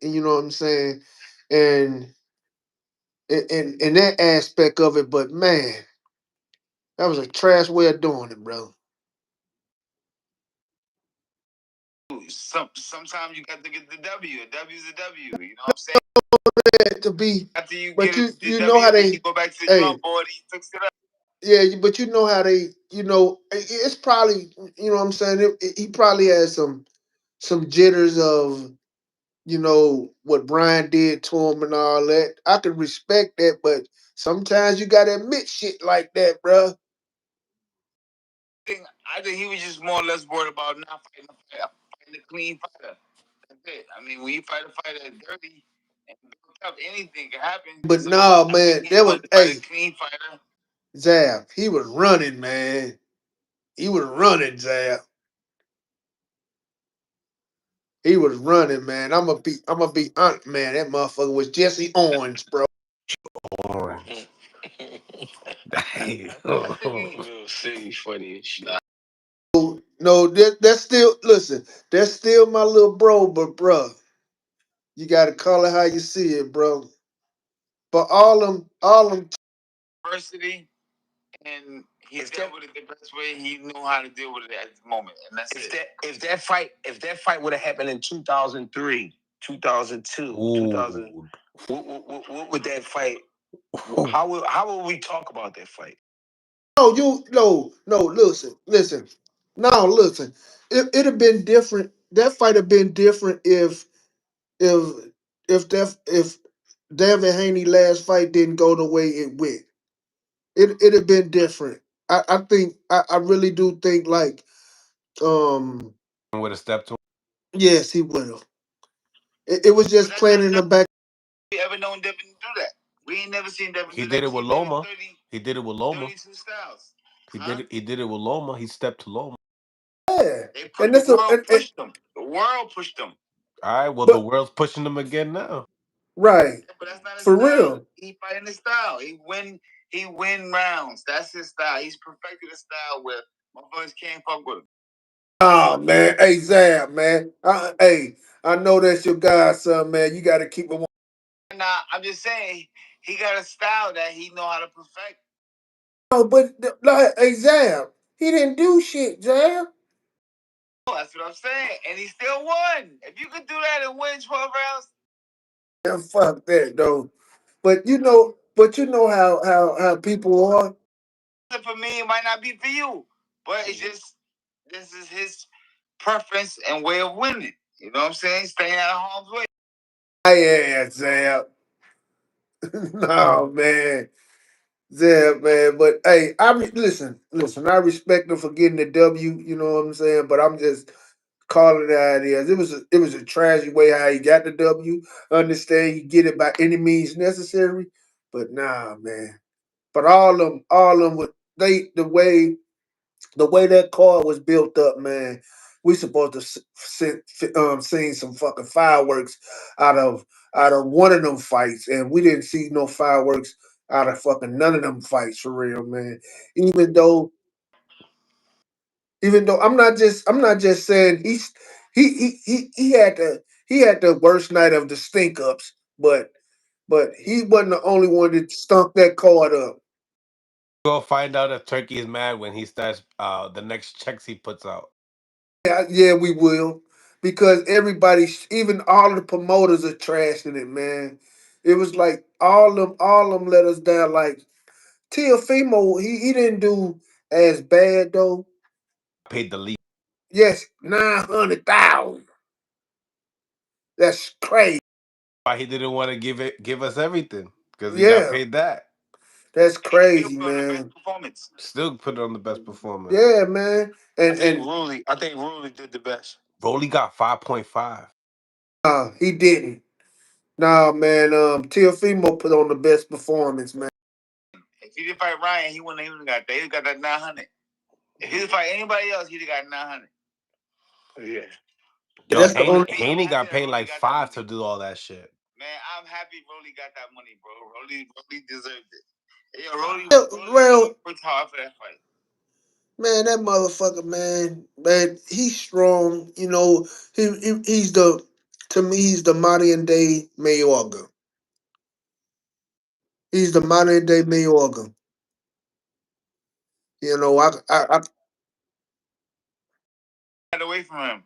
You know what I'm saying? And in that aspect of it, but man, that was a trash way of doing it, bro. Sometimes you got to get the W. A W's a W. You know what I'm saying? To be, after you but get you know how they you go back to the drawing board. He fixed it up. Yeah, but you know how they, it's probably, what I'm saying. He probably has some jitters of, what Brian did to him and all that. I can respect that, but sometimes you gotta admit shit like that, bro. I think he was just more or less worried about not fighting a clean fighter. That's it. I mean, when you fight a fighter dirty and Anything can happen. But So no, man, he's that was by the hey clean fighter. Zab. He was running, man. He was running, Zab. He was running, man. I'm gonna be honest, man. That motherfucker was Jesse Owens, bro. Orange. Real silly, funny as shit. No, that's still listen. That's still my little bro, but bro, you gotta call it how you see it, bro. But all them. Adversity, and he dealt with it the best way he knew how to deal with it at the moment, and that's it. If that fight would have happened in 2003, 2002, 2000, what would that fight? How would we talk about that fight? No. Listen. No, listen. It'd have been different. That fight have been different if if David Haney last fight didn't go the way it went. It'd have been different. I really do think like Would have stepped to yes he would have. It was just playing in the back. We ever known Devin to do that? We ain't never seen Devin. He did it with Loma. He did it with Loma. 32 styles. He did it with Loma. He stepped to Loma. Yeah, And the world pushed them. The world pushed them. All right. Well, the world's pushing them again now. Right. But that's not his For style. real. He fighting his style. He win rounds. That's his style. He's perfected a style where motherfuckers can't fuck with him. Oh man, hey Zab, man. Hey, I know that's your godson, man. You got to keep it. Nah, I'm just saying he got a style that he know how to perfect. Oh, but like, hey Zab, he didn't do shit, Zab. That's what I'm saying, and he still won. If you could do that and win 12 rounds, Yeah, fuck that though. But you know how people are. for me, it might not be for you, but it's just this is his preference and way of winning. You know what I'm saying? Staying out of harm's way. Yeah, Zab. No man, Zab, man. But hey, listen. I respect him for getting the W. You know what I'm saying? But I'm just calling it how it is. It was a tragic way how he got the W. Understand you get it by any means necessary, but nah, man. But all them with the way that card was built up, man. We supposed to seen some fucking fireworks out of one of them fights, and we didn't see no fireworks out of fucking none of them fights for real, man. Even though I'm not just saying he had the worst night of the stink ups, but he wasn't the only one that stunk that card up. Go find out if Turkey is mad when he starts the next checks he puts out. Yeah, we will. Because everybody, even all the promoters are trashing it, man. It was like all them let us down. Like Teofimo, he didn't do as bad though. Paid the least. Yes, 900,000. That's crazy. Why he didn't want to give us everything because he got Yeah, paid that. that's Still crazy, put on the best man. performance. Still put it on the best performance. Yeah, man. I think Ruley did the best. Rolly got 5.5. He didn't. Nah, man. Teofimo put on the best performance, man. If he didn't fight Ryan, he wouldn't even got that. He got that 900. If he didn't fight anybody else, he'd have got 900. Yeah. Yo, That's the only. Haney got paid like 5 to do all that shit. Man, I'm happy Rolly got that money, bro. Rolly deserved it. Yo, Rolly Well, worked hard for that fight. man, that motherfucker, man, he's strong. You know, he's to me, he's the modern day Mayorga. He's the modern day Mayorga. You know, I Got away from him.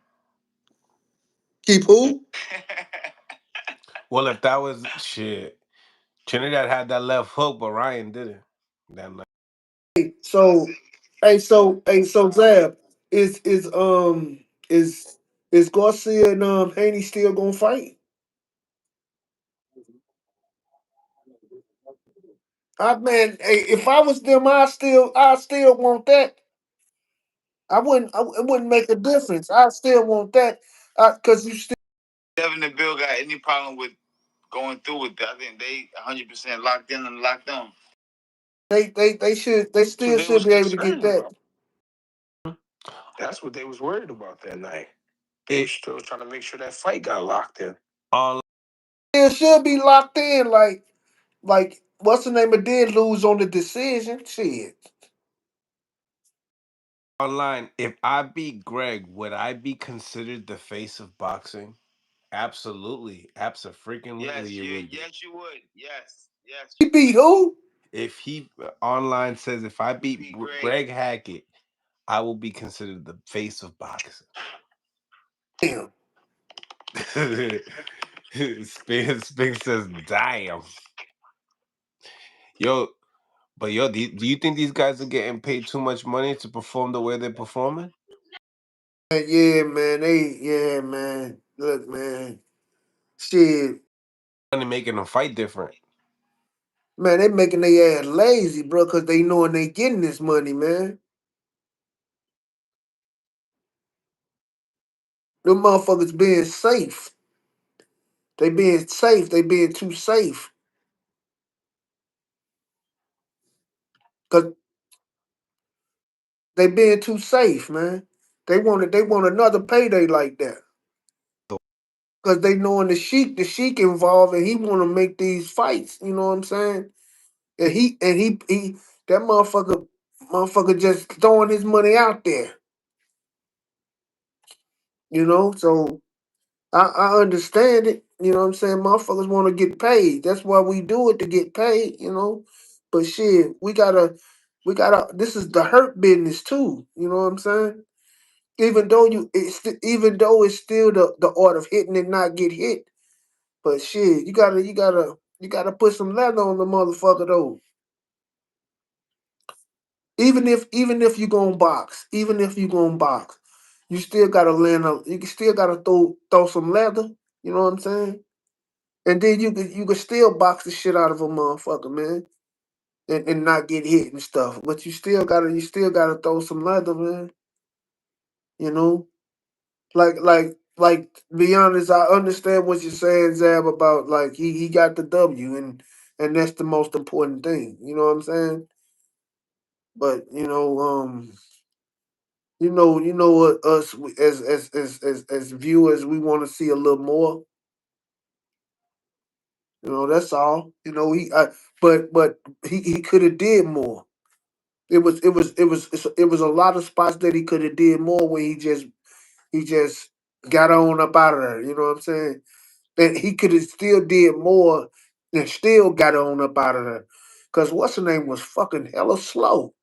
keep who? Well, if that was shit, Trinidad had that left hook, but Ryan didn't. That night. So, so Zab, is is is Garcia and Haney still gonna fight? Man, hey, if I was them, I still want that. It wouldn't make a difference. I still want that because you still. Devin and Bill got any problem with going through with that. I think they 100% locked in and locked on. They still should be able to get that. That's what they was worried about that night. They still trying to make sure that fight got locked in. It should be locked in. Like what's the name? It did lose on the decision. Shit. Online, if I beat Greg, would I be considered the face of boxing? Absolutely, absolutely. Yes, You would. yes, you would. Yes, yes. He beat who? If he online says if I beat Greg Hackett, I will be considered the face of boxing. Damn. Spink says, "Damn." Yo, but do you think these guys are getting paid too much money to perform the way they're performing? Yeah, man. Man. Look, man. Shit. Money making them fight different. Man, they making their ass lazy, bro, because they knowing they getting this money, man. Them motherfuckers being safe. They being safe. They being too safe. Cause they being too safe, man. They want another payday like that. Cause they knowing the sheik involved, and he want to make these fights. You know what I'm saying? And he that motherfucker just throwing his money out there. You know, so I understand it. You know what I'm saying? Motherfuckers want to get paid. That's why we do it, to get paid. You know, but shit, we gotta. This is the hurt business too. You know what I'm saying? Even though it's still the art of hitting and not get hit. But shit, you gotta put some leather on the motherfucker though. Even if you gonna box, you still gotta you still gotta throw some leather. You know what I'm saying? And then you could still box the shit out of a motherfucker, man, and not get hit and stuff. But you still gotta throw some leather, man. You know, like. To be honest, I understand what you're saying, Zab, about like he got the W, and that's the most important thing. You know what I'm saying? But you know what us as viewers, we want to see a little more. That's all. But he could have did more. It was a lot of spots that he could have did more when he just got on up out of there. You know what I'm saying? And he could have still did more and still got on up out of there. Cause what's her name was fucking hella slow.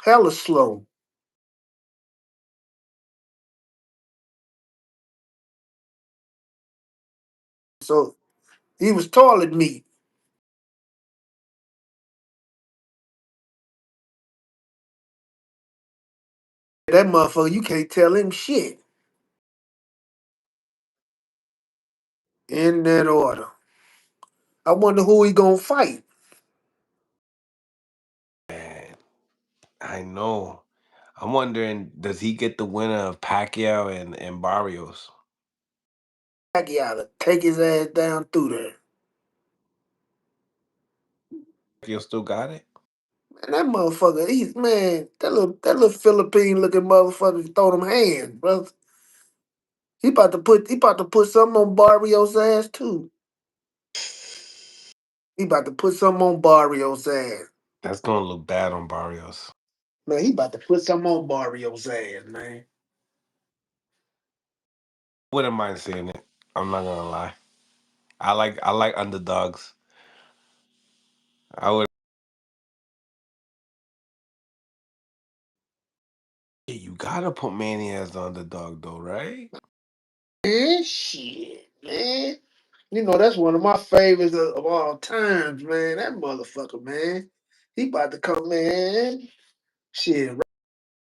Hella slow. So he was toilet meat. That motherfucker, you can't tell him shit. In that order. I wonder who he gonna fight. Man, I know. I'm wondering, does he get the winner of Pacquiao and Barrios? Pacquiao take his ass down through there. Pacquiao still got it? Man, that motherfucker, that little Philippine looking motherfucker can throw them hands, brother. He about to put something on Barrios' ass too. He about to put something on Barrios' ass. That's gonna look bad on Barrios. Man, he about to put something on Barrios' ass, man. Wouldn't mind seeing it. I'm not gonna lie. I like underdogs. I would. Hey, you gotta put Manny as the underdog though, right? Man, shit, man. That's one of my favorites of all times, man. That motherfucker, man. He about to come, man. Shit,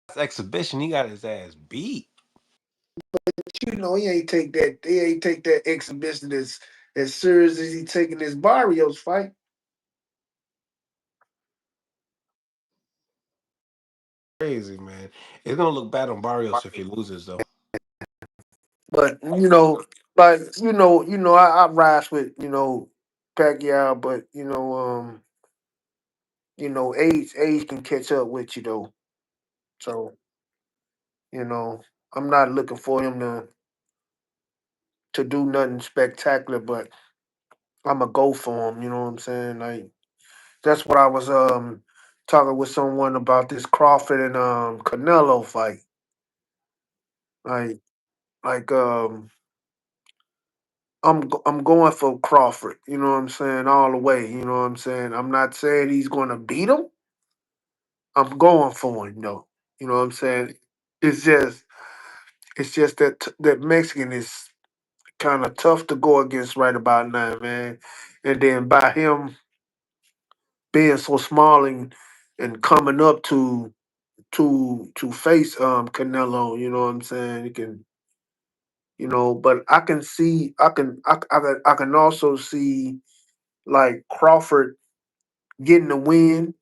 Last exhibition, he got his ass beat. he ain't take that. He ain't take that exhibition as serious as he taking this Barrios fight. Crazy, man. It's gonna look bad on Barrios if he loses though. But like I rise with Pacquiao, but age can catch up with you though. So I'm not looking for him to do nothing spectacular, but I'ma go for him. You know what I'm saying? Like that's what I was talking with someone about this Crawford and Canelo fight. Like like I'm going for Crawford. You know what I'm saying? All the way. You know what I'm saying? I'm not saying he's going to beat him. I'm going for him though. You know what I'm saying? It's just that that Mexican is kind of tough to go against right about now, man. And then by him being so small and coming up to face Canelo, you know what I'm saying? He can, but I can see I can also see like Crawford getting the win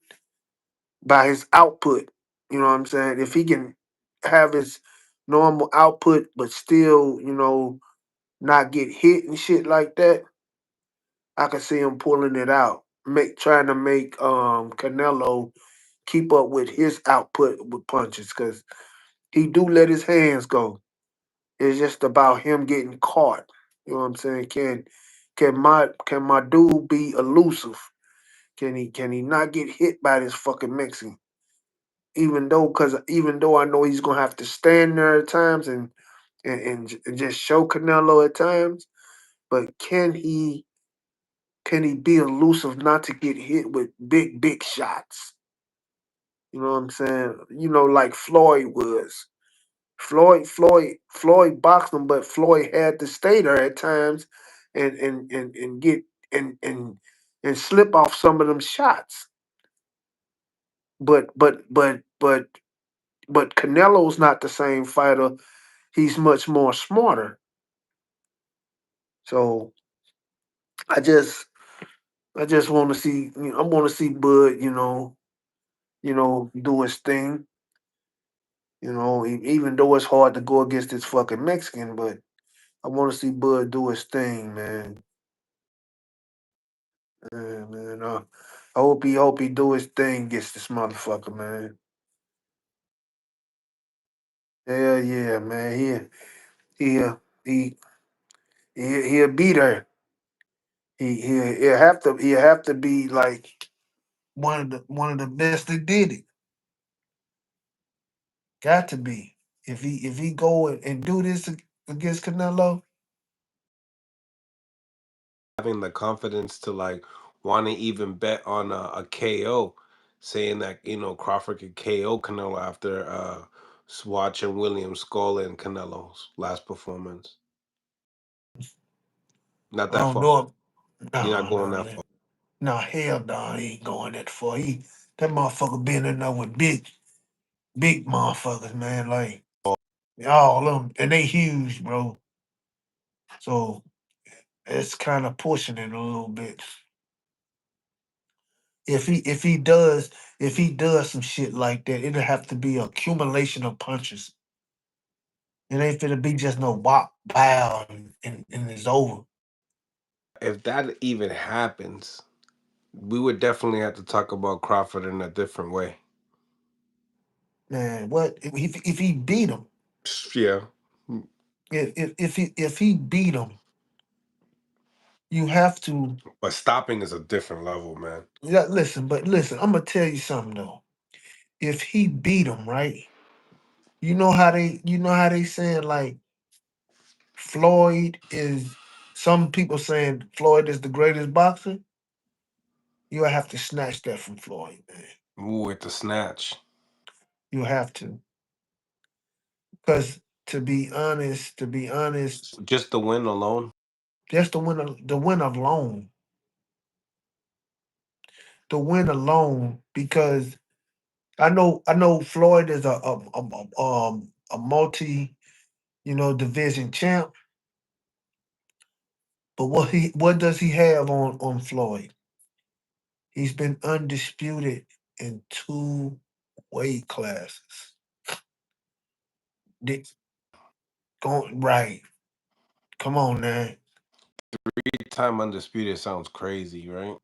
by his output. You know what I'm saying? If he can have his normal output but still, not get hit and shit like that, I can see him pulling it out. Trying to make Canelo keep up with his output with punches because he do let his hands go. It's just about him getting caught. You know what I'm saying? Can my dude be elusive? Can he not get hit by this fucking Mexican? Even though I know he's gonna have to stand there at times and just show Canelo at times, but can he be elusive not to get hit with big shots? You know what I'm saying? Like Floyd was. Floyd boxed him, but Floyd had to stay there at times and get and slip off some of them shots. But Canelo's not the same fighter. He's much more smarter. So I just I just want to see. I want to see Bud. Do his thing. Even though it's hard to go against this fucking Mexican, but I want to see Bud do his thing, man. Yeah, man. I hope he do his thing, gets this motherfucker, man. Hell yeah, man. He he'll beat her. He'll have to be like one of the best that did it. Got to be. If he go and do this against Canelo, Having the confidence to like want to even bet on a KO, saying that Crawford could KO Canelo after watching William Skull and Canelo's last performance. Not I that don't far. know. You're not No, going no, that man. far. No, hell no, he ain't going that far. That motherfucker been in there with big motherfuckers, man. Like all of them, and they huge, bro. So it's kind of pushing it a little bit. If he does some shit like that, it'll have to be accumulation of punches. It ain't finna be just no wop, bow, and it's over. If that even happens, we would definitely have to talk about Crawford in a different way. Man, what if he beat him? Yeah. If he beat him, you have to. But stopping is a different level, man. Yeah, listen. I'm gonna tell you something though. If he beat him, right? You know how they saying like Floyd is. Some people saying Floyd is the greatest boxer. You have to snatch that from Floyd, man. Ooh, with the snatch. You have to, because to be honest, Just the win alone. just the win alone, because I know Floyd is a multi division champ, but what does he have on Floyd? He's been undisputed in two weight classes. Di- Going right, Come on, man. 3-time undisputed sounds crazy, right?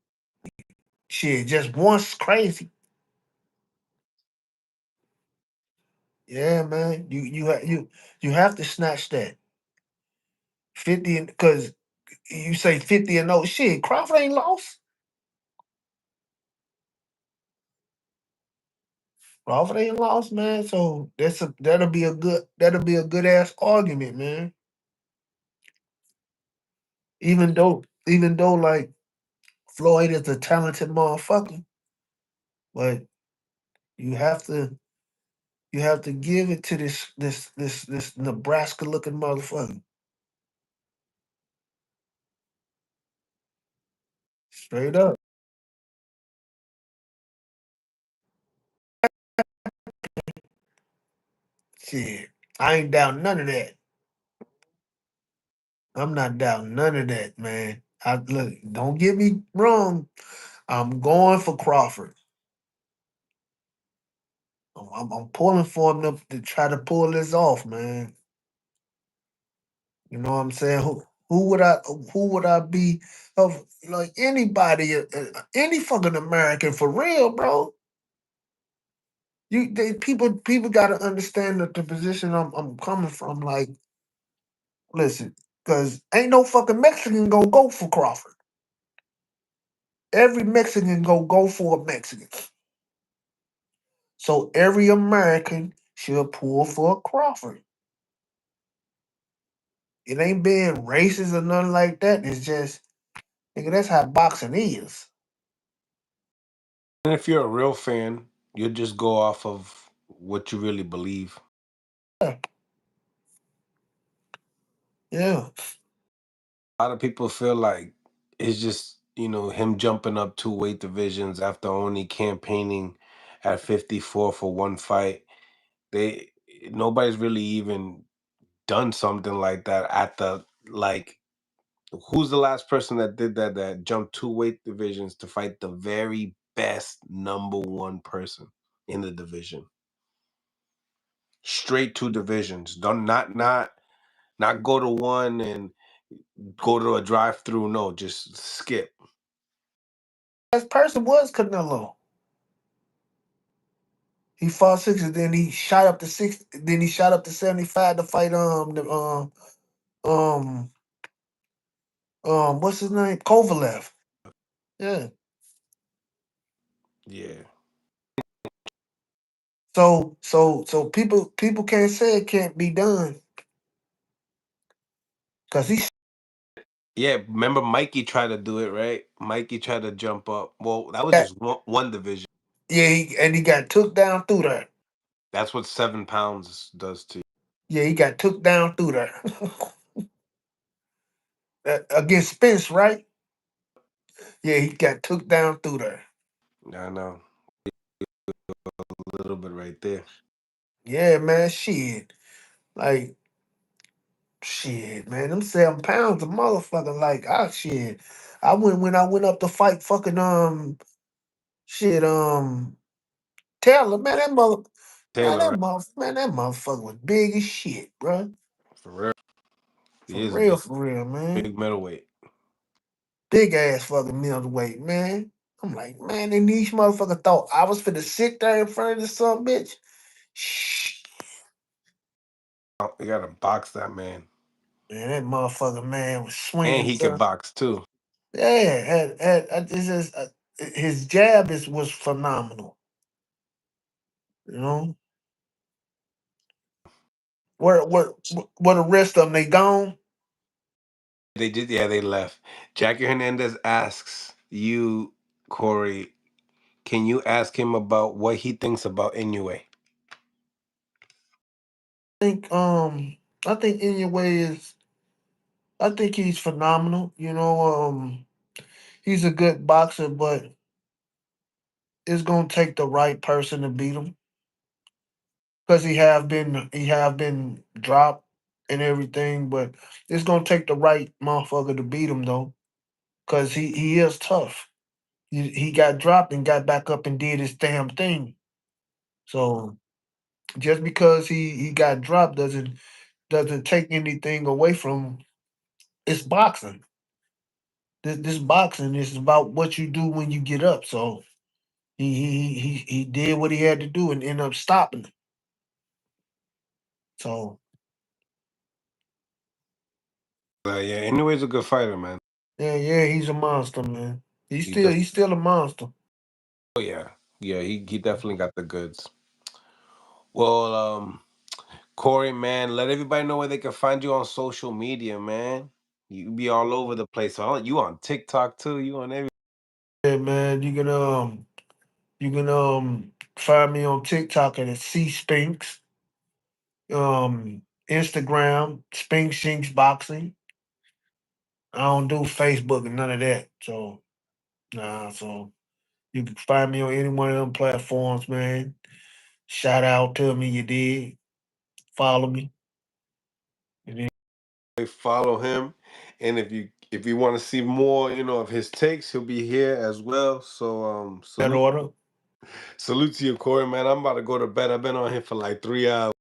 Shit, just once crazy. Yeah, man. You have to snatch that 50 because you say 50-0. Shit, Crawford ain't lost. Crawford ain't lost, man. So that'll be a good ass argument, man. Even though like Floyd is a talented motherfucker, but you have to give it to this Nebraska looking motherfucker. Straight up. Shit. I ain't down none of that. I'm not down none of that, man. Look, don't get me wrong. I'm going for Crawford. I'm pulling for him to try to pull this off, man. You know what I'm saying? Who would I be of like anybody, any fucking American for real, bro? People got to understand the position I'm coming from. Like, listen, because ain't no fucking Mexican gonna go for Crawford. Every Mexican go for a Mexican. So every American should pull for Crawford. It ain't being racist or nothing like that. It's just, nigga, that's how boxing is. And if you're a real fan, you'll just go off of what you really believe. Yeah. Yeah. A lot of people feel like it's just, him jumping up 2 weight divisions after only campaigning at 54 for one fight. They Nobody's really even done something like that at the like who's the last person that did that jumped 2 weight divisions to fight the very best number one person in the division? Straight 2 divisions. Don't not go to one and go to a drive-through. No, just skip. That person was Canelo. He fought 60, then he shot up to 60, then he shot up to 75 to fight um what's his name? Kovalev. Yeah. Yeah. So people can't say it can't be done. Cause Yeah, remember Mikey tried to do it, right? Mikey tried to jump up. Well, that was got, just one division. yeah, he got took down through there. That's what 7 pounds does to you. Yeah, he got took down through there. Against Spence, right? Yeah, he got took down through there. I know. A little bit right there. Yeah, man, shit. Like, shit, man, them 7 pounds of motherfucker, like, shit. When I went up to fight fucking, shit, Taylor, man, Taylor, right? that motherfucker was big as shit, bro. For real. He is For real, man. big middleweight. Big ass fucking middleweight, man. I'm like, man, and these motherfuckers thought I was finna sit there in front of this son bitch. Shh. You gotta box that man. Man, that motherfucker, man, was And swinging, he can bro. box too. Yeah, it's just, his jab was phenomenal. You know, where the rest of them they gone? They did, yeah, they left. Jackie Hernandez asks you, Corey, can you ask him about what he thinks about Inoue? think um I think Inoue is I think he's phenomenal. He's a good boxer, but it's gonna take the right person to beat him because he have been dropped and everything, but it's gonna take the right motherfucker to beat him though, because he is tough. He got dropped and got back up and did his damn thing. So just because he got dropped doesn't take anything away from him. it's boxing. This boxing is about what you do when you get up. So he did what he had to do and ended up stopping it. So Yeah, anyways, a good fighter, man. yeah, he's a monster, man. He He's still a monster. Oh yeah, he definitely got the goods. Well, Corey, man, let everybody know where they can find you on social media, man. You be all over the place. You on TikTok too? You on every? Yeah, man. You can find me on TikTok at C Spinks. Instagram, Spinks Shinks Boxing. I don't do Facebook and none of that. So nah, so you can find me on any one of them platforms, man. Shout out to me, you did. Follow me. And then Follow him, and if you want to see more, of his takes, he'll be here as well. So that order. salute to you, Corey, man. I'm about to go to bed. I've been on here for like 3 hours.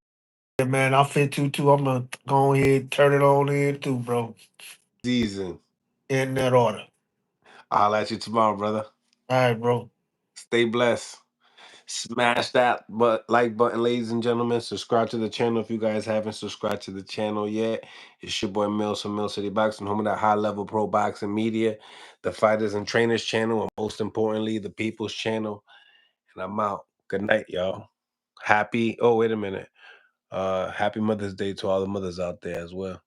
Yeah, man, I fit too. I'm gonna go ahead turn it on in too, bro. Season. In that order. I'll at you tomorrow, brother. All right, bro. Stay blessed. Smash that like button, ladies and gentlemen. Subscribe to the channel if you guys haven't subscribed to the channel yet. It's your boy Mills from Mill City Boxing, home of that high-level pro boxing media, the Fighters and Trainers channel, and most importantly, the People's channel. And I'm out. Good night, y'all. Happy, oh, wait a minute. Happy Mother's Day to all the mothers out there as well.